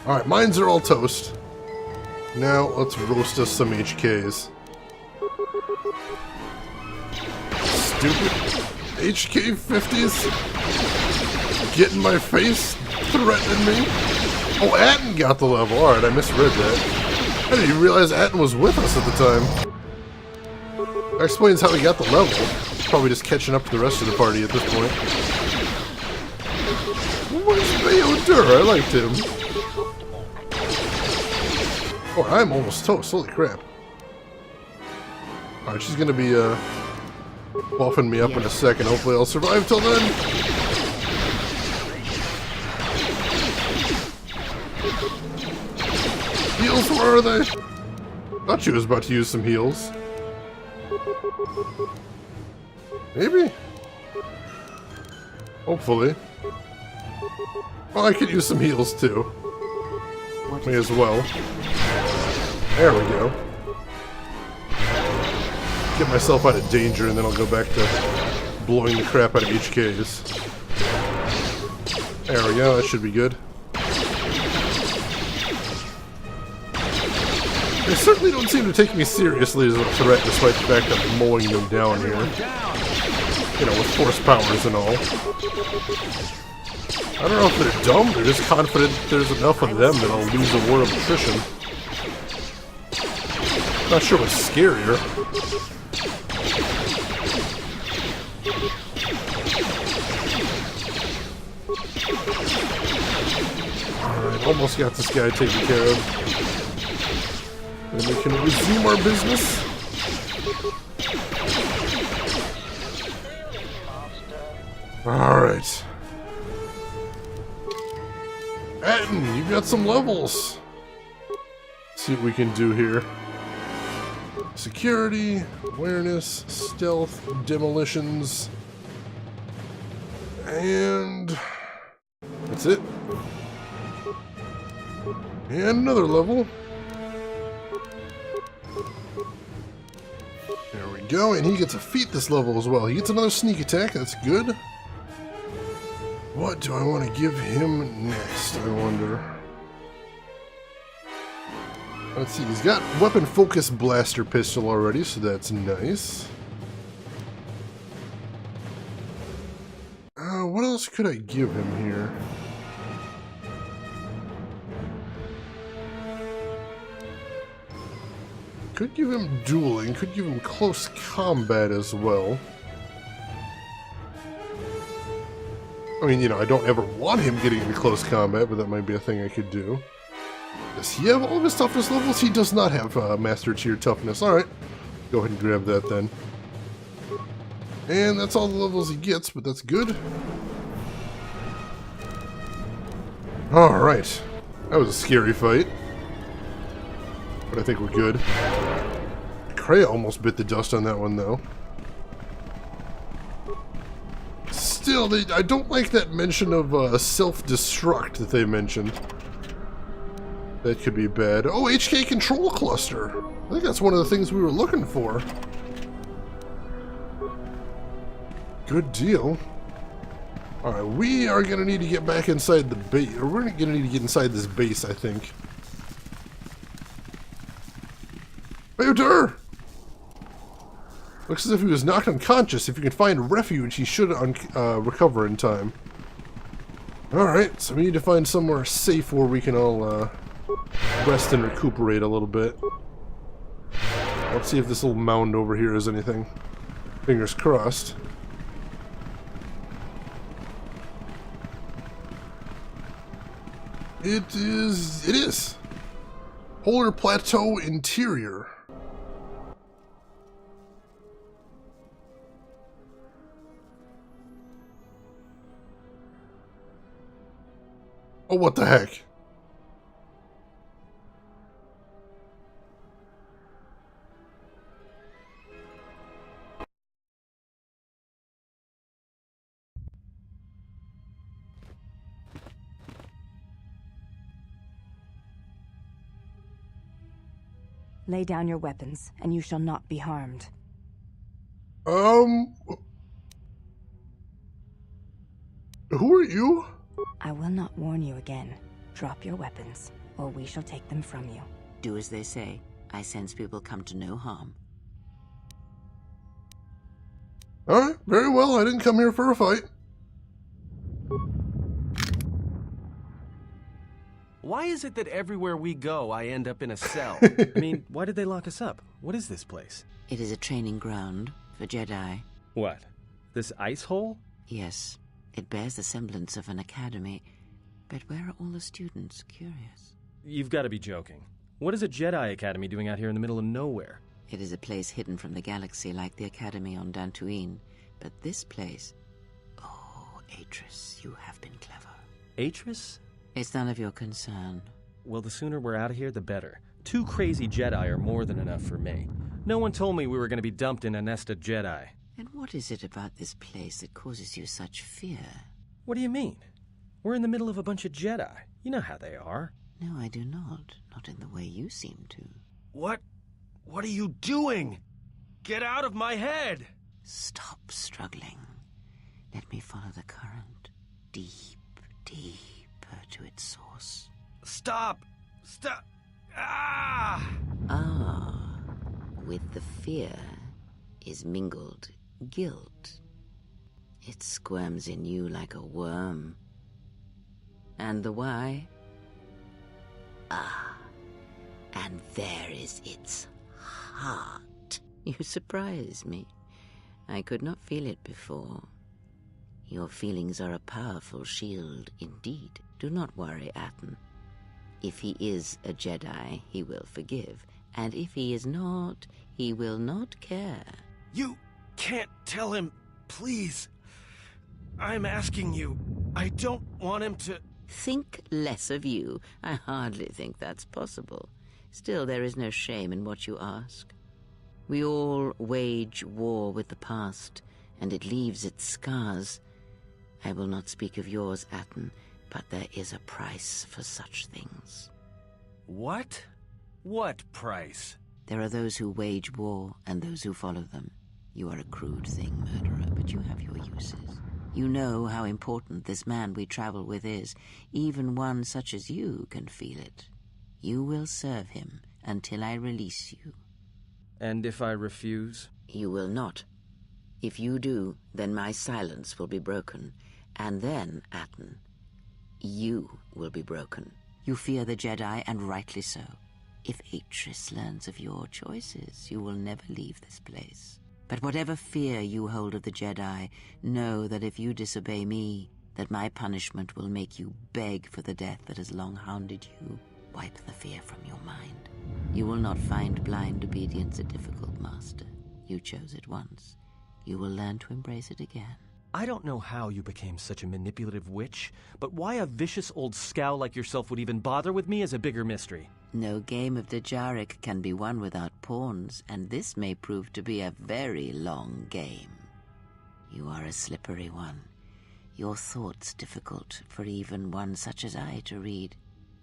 Alright, mines are all toast. Now, let's roast us some HKs. Stupid HK-50s. Get in my face, threatening me. Oh, Atten got the level. Alright, I misread that. I didn't even realize Atten was with us at the time. That explains how he got the level. Probably just catching up to the rest of the party at this point. Where's Bayodur? I liked him. Oh, I'm almost toast. Holy crap. Alright, she's gonna be buffing me up in a second. Hopefully I'll survive till then. Heals, where are they? Thought she was about to use some heals. Maybe? Hopefully. Well, I could use some heals too. May as well. There we go. Get myself out of danger and then I'll go back to blowing the crap out of HKs. There we go, that should be good. They certainly don't seem to take me seriously as a threat despite the fact that I'm mowing them down here. You know, with force powers and all. I don't know if they're dumb, they're just confident there's enough of them that I'll lose a war of attrition. Not sure what's scarier. Alright, almost got this guy taken care of. And we can resume our business. Alright. Atten, you got some levels. Let's see what we can do here. Security, awareness, stealth, demolitions. And that's it. And another level. There we go, and he gets a feat this level as well. He gets another sneak attack, that's good. What do I want to give him next, I wonder? Let's see, he's got weapon focus blaster pistol already, so that's nice. What else could I give him here? Could give him dueling, could give him close combat as well. I mean, you know, I don't ever want him getting into close combat, but that might be a thing I could do. Does he have all of his toughness levels? He does not have Master Tier toughness. Alright. Go ahead and grab that then. And that's all the levels he gets, but that's good. Alright. That was a scary fight. But I think we're good. Kreia almost bit the dust on that one, though. Still, I don't like that mention of self-destruct that they mentioned. That could be bad. Oh, HK control cluster. I think that's one of the things we were looking for. Good deal. Alright, we are going to need to get back inside the base. Or we're going to need to get inside this base, I think. KOTOR! Looks as if he was knocked unconscious. If you can find refuge, he should recover in time. Alright, so we need to find somewhere safe where we can all rest and recuperate a little bit. Let's see if this little mound over here is anything. Fingers crossed. It is. Polar Plateau Interior. Oh, what the heck? Lay down your weapons, and you shall not be harmed. Who are you? I will not warn you again. Drop your weapons, or we shall take them from you. Do as they say. I sense we will come to no harm. Alright, very well. I didn't come here for a fight. Why is it that everywhere we go, I end up in a cell? I mean, why did they lock us up? What is this place? It is a training ground for Jedi. What? This ice hole? Yes. It bears the semblance of an academy. But where are all the students? Curious. You've got to be joking. What is a Jedi Academy doing out here in the middle of nowhere? It is a place hidden from the galaxy like the academy on Dantooine. But this place... Oh, Atris, you have been clever. Atris? It's none of your concern. Well, the sooner we're out of here, the better. 2 crazy Jedi are more than enough for me. No one told me we were going to be dumped in a nest of Jedi. And what is it about this place that causes you such fear? What do you mean? We're in the middle of a bunch of Jedi. You know how they are. No, I do not. Not in the way you seem to. What? What are you doing? Get out of my head! Stop struggling. Let me follow the current. Deep, deeper to its source. Stop! Stop! Ah! Ah, with the fear is mingled guilt. It squirms in you like a worm. And the why? Ah, and there is its heart. You surprise me. I could not feel it before. Your feelings are a powerful shield indeed. Do not worry, Atten. If he is a Jedi, he will forgive. And if he is not, he will not care. You can't tell him, please. I'm asking you. I don't want him to... Think less of you. I hardly think that's possible. Still, there is no shame in what you ask. We all wage war with the past, and it leaves its scars. I will not speak of yours, Atten, but there is a price for such things. What? What price? There are those who wage war and those who follow them. You are a crude thing, murderer, but you have your uses. You know how important this man we travel with is. Even one such as you can feel it. You will serve him until I release you. And if I refuse? You will not. If you do, then my silence will be broken. And then, Atten, you will be broken. You fear the Jedi, and rightly so. If Atris learns of your choices, you will never leave this place. But whatever fear you hold of the Jedi, know that if you disobey me, that my punishment will make you beg for the death that has long hounded you. Wipe the fear from your mind. You will not find blind obedience a difficult master. You chose it once. You will learn to embrace it again. I don't know how you became such a manipulative witch, but why a vicious old scow like yourself would even bother with me is a bigger mystery. No game of Dejaric can be won without pawns, and this may prove to be a very long game. You are a slippery one. Your thoughts difficult for even one such as I to read.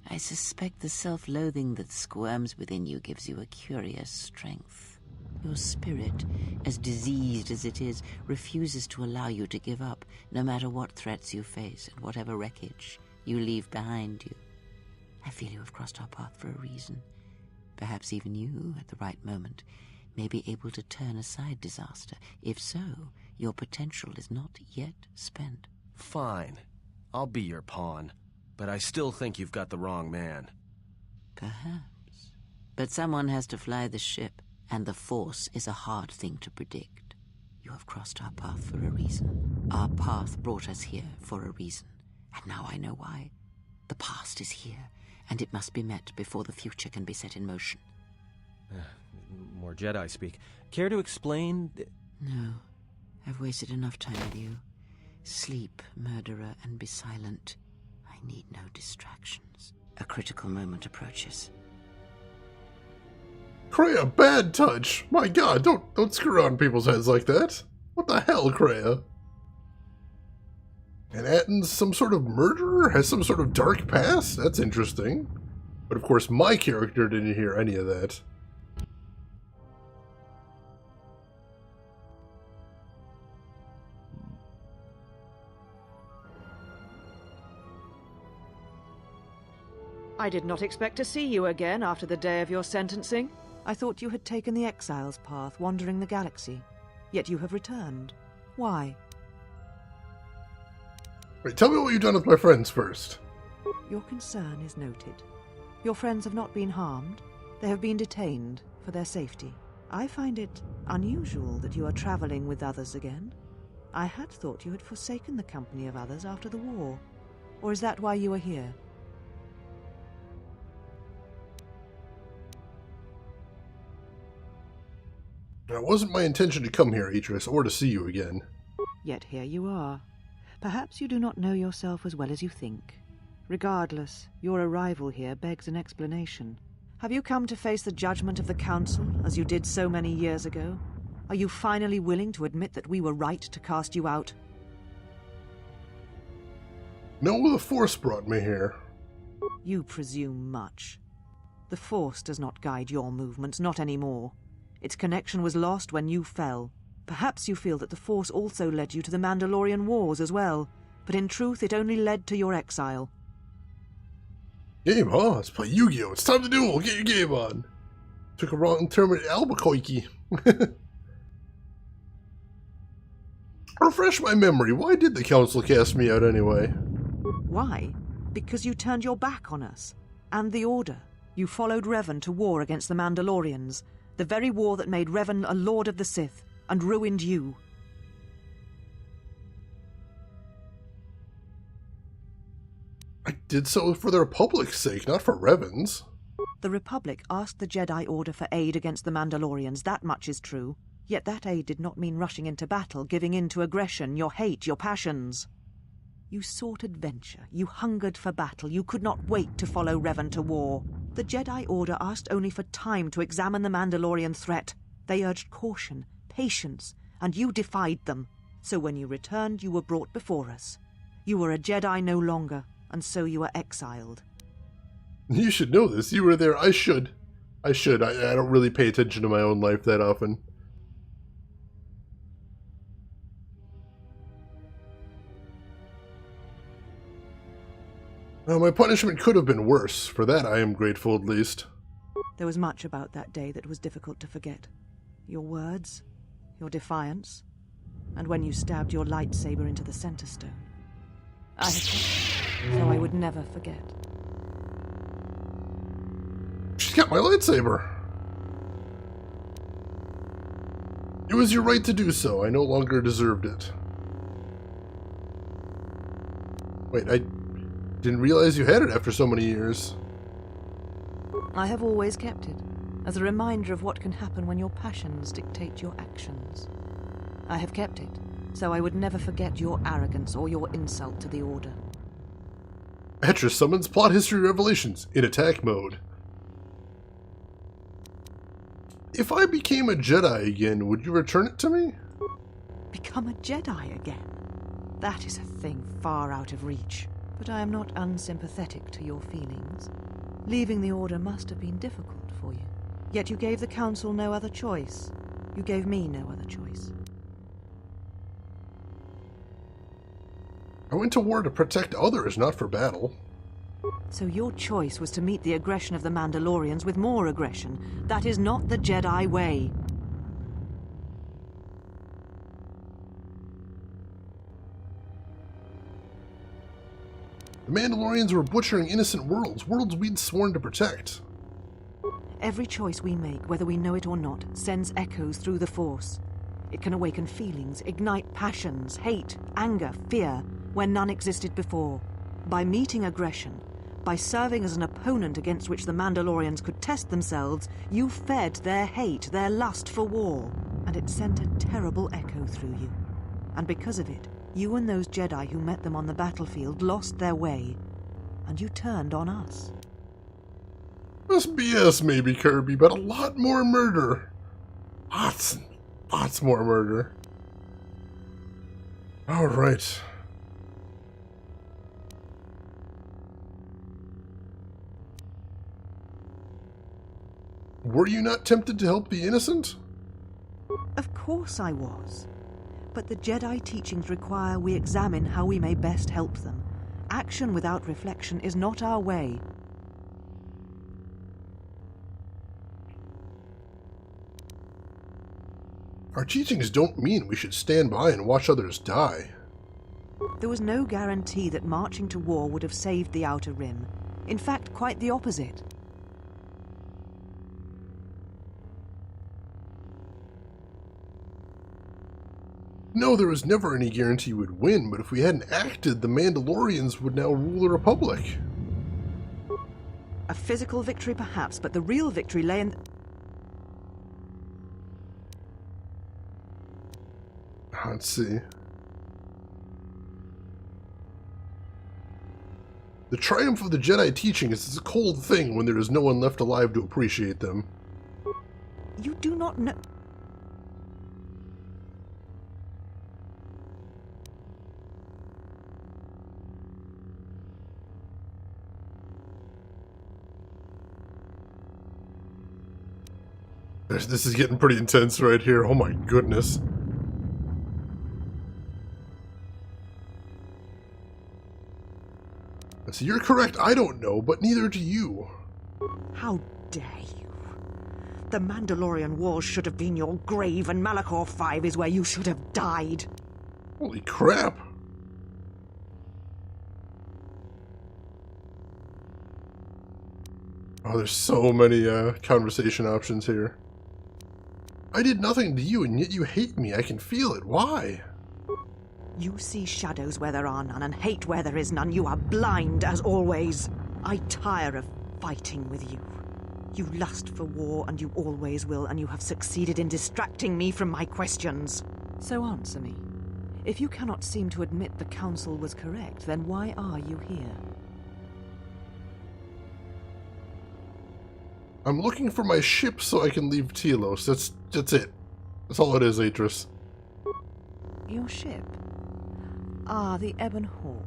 I suspect the self-loathing that squirms within you gives you a curious strength. Your spirit, as diseased as it is, refuses to allow you to give up, no matter what threats you face and whatever wreckage you leave behind you. I feel you have crossed our path for a reason. Perhaps even you, at the right moment, may be able to turn aside disaster. If so, your potential is not yet spent. Fine. I'll be your pawn. But I still think you've got the wrong man. Perhaps. But someone has to fly the ship, and the Force is a hard thing to predict. You have crossed our path for a reason. Our path brought us here for a reason. And now I know why. The past is here, and it must be met before the future can be set in motion. More Jedi speak. Care to explain? No. I've wasted enough time with you. Sleep, murderer, and be silent. I need no distractions. A critical moment approaches. Kreia, bad touch! My god, don't screw on people's heads like that. What the hell, Kreia? And Atton's some sort of murderer? Has some sort of dark past? That's interesting. But of course, my character didn't hear any of that. I did not expect to see you again after the day of your sentencing. I thought you had taken the exile's path, wandering the galaxy. Yet you have returned. Why? Wait, tell me what you've done with my friends first. Your concern is noted. Your friends have not been harmed. They have been detained for their safety. I find it unusual that you are traveling with others again. I had thought you had forsaken the company of others after the war. Or is that why you are here? It wasn't my intention to come here, Idris, or to see you again. Yet here you are. Perhaps you do not know yourself as well as you think. Regardless, your arrival here begs an explanation. Have you come to face the judgment of the Council, as you did so many years ago? Are you finally willing to admit that we were right to cast you out? No, the Force brought me here. You presume much. The Force does not guide your movements, not anymore. Its connection was lost when you fell. Perhaps you feel that the Force also led you to the Mandalorian Wars as well, but in truth it only led to your exile. Game, huh? Let's play Yu-Gi-Oh! It's time to duel! Get your game on! Took a wrong turn at Albuquerque. Refresh my memory, why did the Council cast me out anyway? Why? Because you turned your back on us. And the Order. You followed Revan to war against the Mandalorians. The very war that made Revan a Lord of the Sith, and ruined you. I did so for the Republic's sake, not for Revan's. The Republic asked the Jedi Order for aid against the Mandalorians, that much is true. Yet that aid did not mean rushing into battle, giving in to aggression, your hate, your passions. You sought adventure, you hungered for battle, you could not wait to follow Revan to war. The Jedi Order asked only for time to examine the Mandalorian threat. They urged caution, patience, and you defied them. So when you returned, you were brought before us. You were a Jedi no longer, and so you were exiled. You should know this. You were there. I should. I don't really pay attention to my own life that often. My punishment could have been worse. For that, I am grateful at least. There was much about that day that was difficult to forget. Your words, your defiance, and when you stabbed your lightsaber into the center stone. I have kept it, so I would never forget. She's got my lightsaber. It was your right to do so. I no longer deserved it. Wait, I didn't realize you had it after so many years. I have always kept it, as a reminder of what can happen when your passions dictate your actions. I have kept it, so I would never forget your arrogance or your insult to the Order. Etris summons plot history revelations in attack mode. If I became a Jedi again, would you return it to me? Become a Jedi again? That is a thing far out of reach. But I am not unsympathetic to your feelings. Leaving the Order must have been difficult for you. Yet you gave the Council no other choice. You gave me no other choice. I went to war to protect others, not for battle. So your choice was to meet the aggression of the Mandalorians with more aggression. That is not the Jedi way. The Mandalorians were butchering innocent worlds we'd sworn to protect. Every choice we make, whether we know it or not, sends echoes through the Force. It can awaken feelings, ignite passions, hate, anger, fear, where none existed before. By meeting aggression, by serving as an opponent against which the Mandalorians could test themselves, you fed their hate, their lust for war, and it sent a terrible echo through you. And because of it, you and those Jedi who met them on the battlefield lost their way, and you turned on us. That's BS maybe, Kirby, but a lot more murder. Lots more murder. Alright. Were you not tempted to help the innocent? Of course I was. But the Jedi teachings require we examine how we may best help them. Action without reflection is not our way. Our teachings don't mean we should stand by and watch others die. There was no guarantee that marching to war would have saved the Outer Rim. In fact, quite the opposite. No, there was never any guarantee we'd win, but if we hadn't acted, the Mandalorians would now rule the Republic. A physical victory perhaps, but the real victory lay in... Let's see. The triumph of the Jedi teaching is a cold thing when there is no one left alive to appreciate them. You do not know... This is getting pretty intense right here. Oh my goodness. So you're correct, I don't know, but neither do you. How dare you? The Mandalorian Wars should have been your grave, and Malachor 5 is where you should have died. Holy crap. Oh, there's so many conversation options here. I did nothing to you, and yet you hate me. I can feel it. Why? You see shadows where there are none, and hate where there is none. You are blind, as always. I tire of fighting with you. You lust for war, and you always will, and you have succeeded in distracting me from my questions. So answer me. If you cannot seem to admit the Council was correct, then why are you here? I'm looking for my ship so I can leave Telos. That's it. That's all it is, Atris. Your ship? Ah, the Ebon Hawk.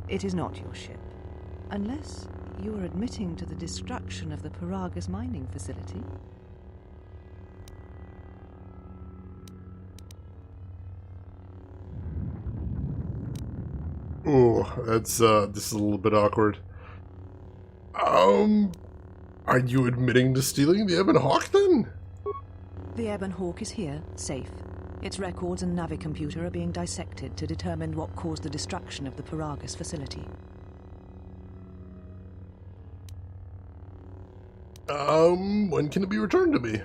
It is not your ship. Unless you are admitting to the destruction of the Paragus mining facility. Oh, that's, this is a little bit awkward. Are you admitting to stealing the Ebon Hawk, then? The Ebon Hawk is here, safe. Its records and navicomputer are being dissected to determine what caused the destruction of the Paragus facility. When can it be returned to me?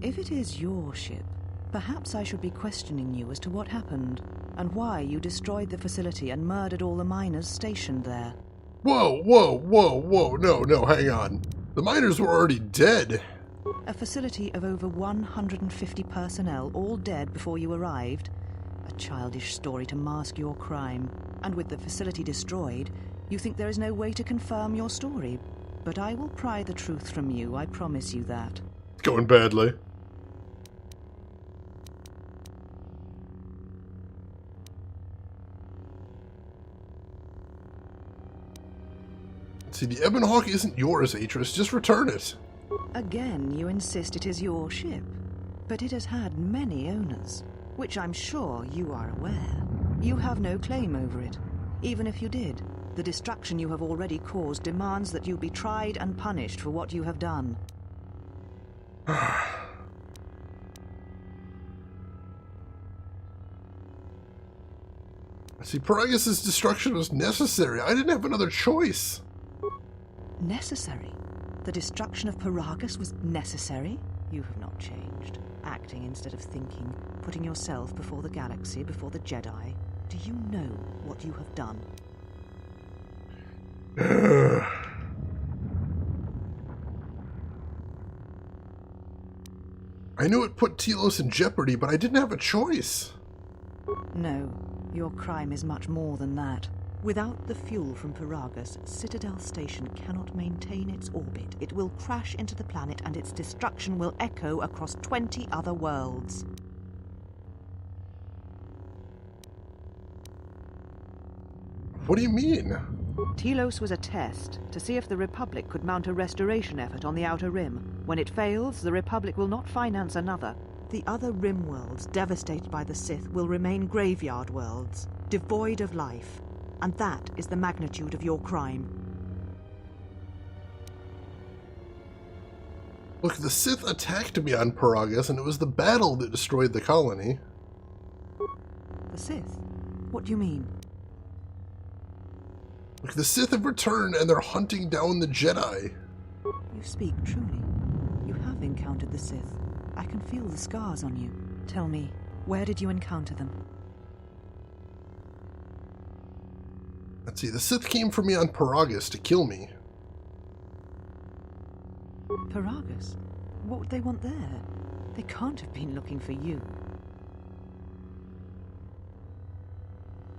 If it is your ship, perhaps I should be questioning you as to what happened, and why you destroyed the facility and murdered all the miners stationed there. Whoa, whoa, whoa, whoa, no, hang on. The miners were already dead. A facility of over 150 personnel, all dead before you arrived. A childish story to mask your crime. And with the facility destroyed, you think there is no way to confirm your story. But I will pry the truth from you, I promise you that. It's going badly. See, the Ebon Hawk isn't yours, Atris. Just return it. Again, you insist it is your ship. But it has had many owners, which I'm sure you are aware. You have no claim over it. Even if you did, the destruction you have already caused demands that you be tried and punished for what you have done. See, Paragus' destruction was necessary. I didn't have another choice. Necessary? The destruction of Paragus was necessary? You have not changed. Acting instead of thinking, putting yourself before the galaxy, before the Jedi. Do you know what you have done? I knew it put Telos in jeopardy, but I didn't have a choice. No, your crime is much more than that. Without the fuel from Paragus, Citadel Station cannot maintain its orbit. It will crash into the planet and its destruction will echo across 20 other worlds. What do you mean? Telos was a test to see if the Republic could mount a restoration effort on the Outer Rim. When it fails, the Republic will not finance another. The other Rim worlds, devastated by the Sith, will remain graveyard worlds, devoid of life. And that is the magnitude of your crime. Look, the Sith attacked me on Paragus, and it was the battle that destroyed the colony. The Sith? What do you mean? Look, the Sith have returned, and they're hunting down the Jedi. You speak truly. You have encountered the Sith. I can feel the scars on you. Tell me, where did you encounter them? Let's see, the Sith came for me on Paragus to kill me. Paragus? What would they want there? They can't have been looking for you.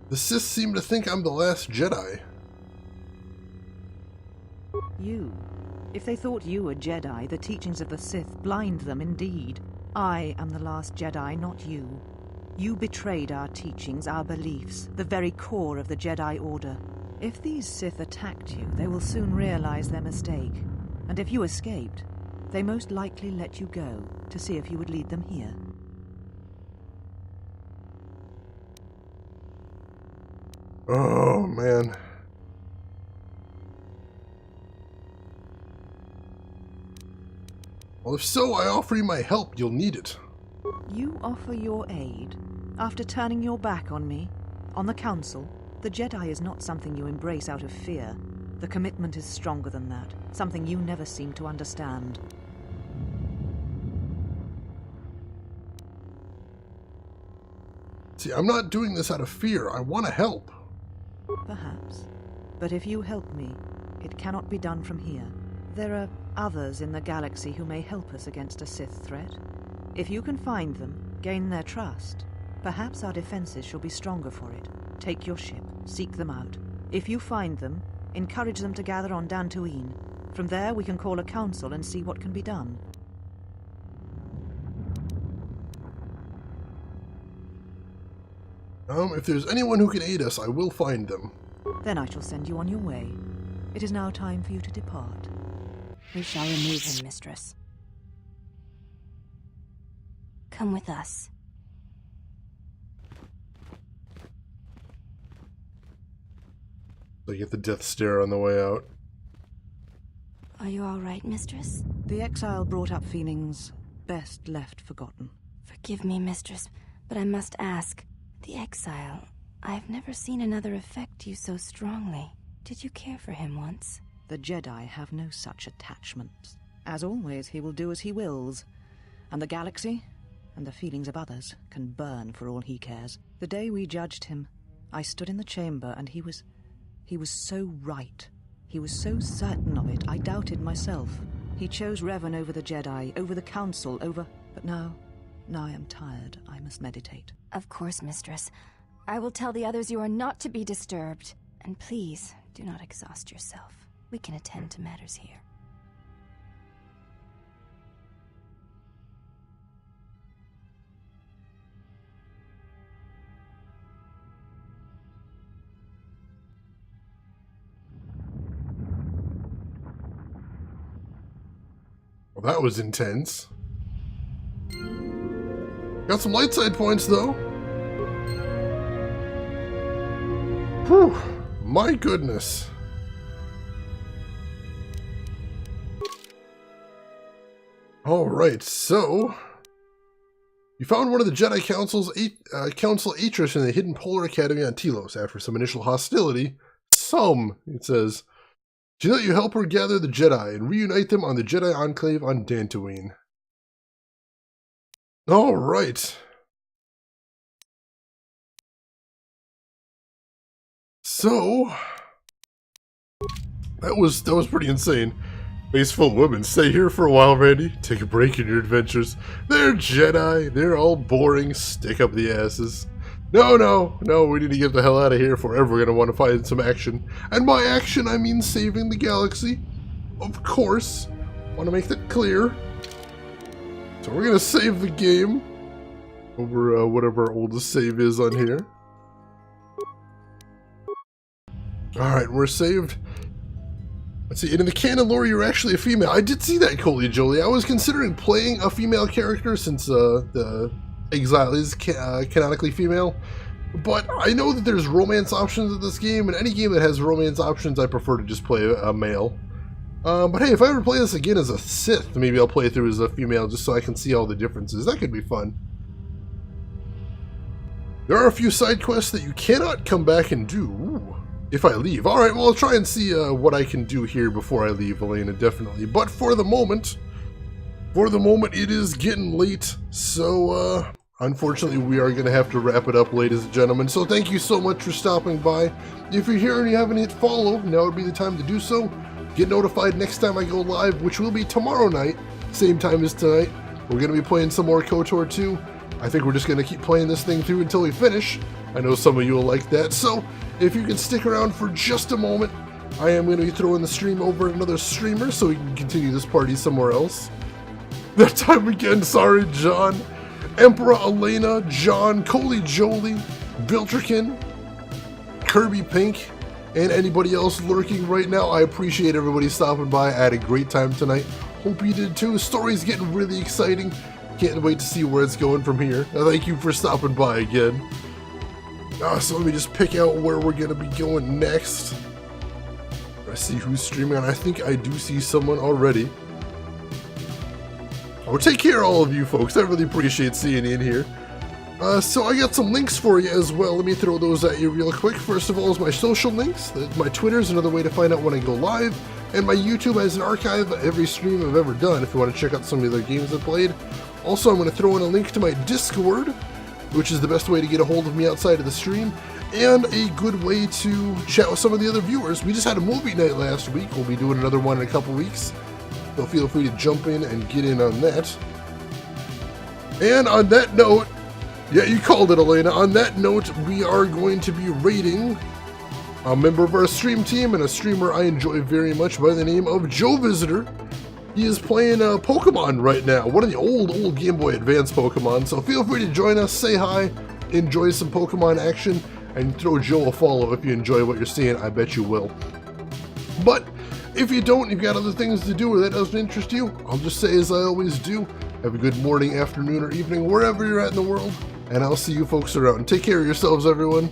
The Sith seem to think I'm the last Jedi. You? If they thought you were Jedi, the teachings of the Sith blind them indeed. I am the last Jedi, not you. You betrayed our teachings, our beliefs, the very core of the Jedi Order. If these Sith attacked you, they will soon realize their mistake. And if you escaped, they most likely let you go to see if you would lead them here. Oh, man. Well, if so, I offer you my help. You'll need it. You offer your aid after turning your back on me, on the Council. The Jedi is not something you embrace out of fear. The commitment is stronger than that, something you never seem to understand. See, I'm not doing this out of fear. I want to help. Perhaps. But if you help me, it cannot be done from here. There are others in the galaxy who may help us against a Sith threat. If you can find them, gain their trust, perhaps our defenses shall be stronger for it. Take your ship, seek them out. If you find them, encourage them to gather on Dantooine. From there we can call a council and see what can be done. If there's anyone who can aid us, I will find them. Then I shall send you on your way. It is now time for you to depart. We shall remove him, mistress. Come with us. I get the death stare on the way out. Are you all right, mistress? The exile brought up feelings best left forgotten. Forgive me, mistress, but I must ask. The exile, I've never seen another affect you so strongly. Did you care for him once? The Jedi have no such attachments. As always, he will do as he wills. And the galaxy, and the feelings of others, can burn for all he cares. The day we judged him, I stood in the chamber and he was so right. He was so certain of it, I doubted myself. He chose Revan over the Jedi, over the Council, over... But now I am tired. I must meditate. Of course, Mistress. I will tell the others you are not to be disturbed. And please, do not exhaust yourself. We can attend to matters here. Well, that was intense. Got some light side points, though. Whew. My goodness. Alright, so... You found one of the Jedi Council Atris in the hidden Polar Academy on Telos after some initial hostility. It says. She let you help her gather the Jedi and reunite them on the Jedi Enclave on Dantooine. Alright. So... That was pretty insane. Base full of women. Stay here for a while, Randy. Take a break in your adventures. They're Jedi. They're all boring. Stick up the asses. No, we need to get the hell out of here if we're ever going to want to find some action. And by action, I mean saving the galaxy. Of course. Want to make that clear. So we're going to save the game. Over whatever our oldest save is on here. Alright, we're saved. Let's see, and in the canon lore, you're actually a female. I did see that, Coley Jolie. I was considering playing a female character since the Exile is canonically female. But I know that there's romance options in this game, and any game that has romance options, I prefer to just play a male. But hey, if I ever play this again as a Sith, maybe I'll play through as a female just so I can see all the differences. That could be fun. There are a few side quests that you cannot come back and do. Ooh. If I leave. Alright, well, I'll try and see what I can do here before I leave, Elena, definitely. But for the moment, it is getting late, so, unfortunately, we are going to have to wrap it up, ladies and gentlemen. So thank you so much for stopping by. If you're here and you haven't hit follow, now would be the time to do so. Get notified next time I go live, which will be tomorrow night, same time as tonight. We're going to be playing some more KOTOR 2. I think we're just going to keep playing this thing through until we finish. I know some of you will like that, so if you can stick around for just a moment, I am going to be throwing the stream over another streamer so we can continue this party somewhere else. That time again, sorry, John. Emperor Elena, John, Coley Jolie, Biltrikin, Kirby Pink, and anybody else lurking right now. I appreciate everybody stopping by. I had a great time tonight. Hope you did too. Story's getting really exciting. Can't wait to see where it's going from here. Thank you for stopping by again. So let me just pick out where we're going to be going next. I see who's streaming, and I think I do see someone already. Oh, take care, all of you folks. I really appreciate seeing you in here. So I got some links for you as well. Let me throw those at you real quick. First of all is my social links. My Twitter is another way to find out when I go live. And my YouTube has an archive of every stream I've ever done if you want to check out some of the other games I've played. Also, I'm going to throw in a link to my Discord, which is the best way to get a hold of me outside of the stream, and a good way to chat with some of the other viewers. We just had a movie night last week. We'll be doing another one in a couple weeks, so feel free to jump in and get in on that. And on that note, yeah, you called it, Elena. On that note, we are going to be rating a member of our stream team and a streamer I enjoy very much by the name of Joe Visitor. He is playing Pokemon right now, one of the old Game Boy Advance Pokemon, so feel free to join us, say hi, enjoy some Pokemon action, and throw Joe a follow if you enjoy what you're seeing. I bet you will. But if you don't, you've got other things to do or that doesn't interest you, I'll just say as I always do, have a good morning, afternoon, or evening, wherever you're at in the world, and I'll see you folks around. Take care of yourselves, everyone.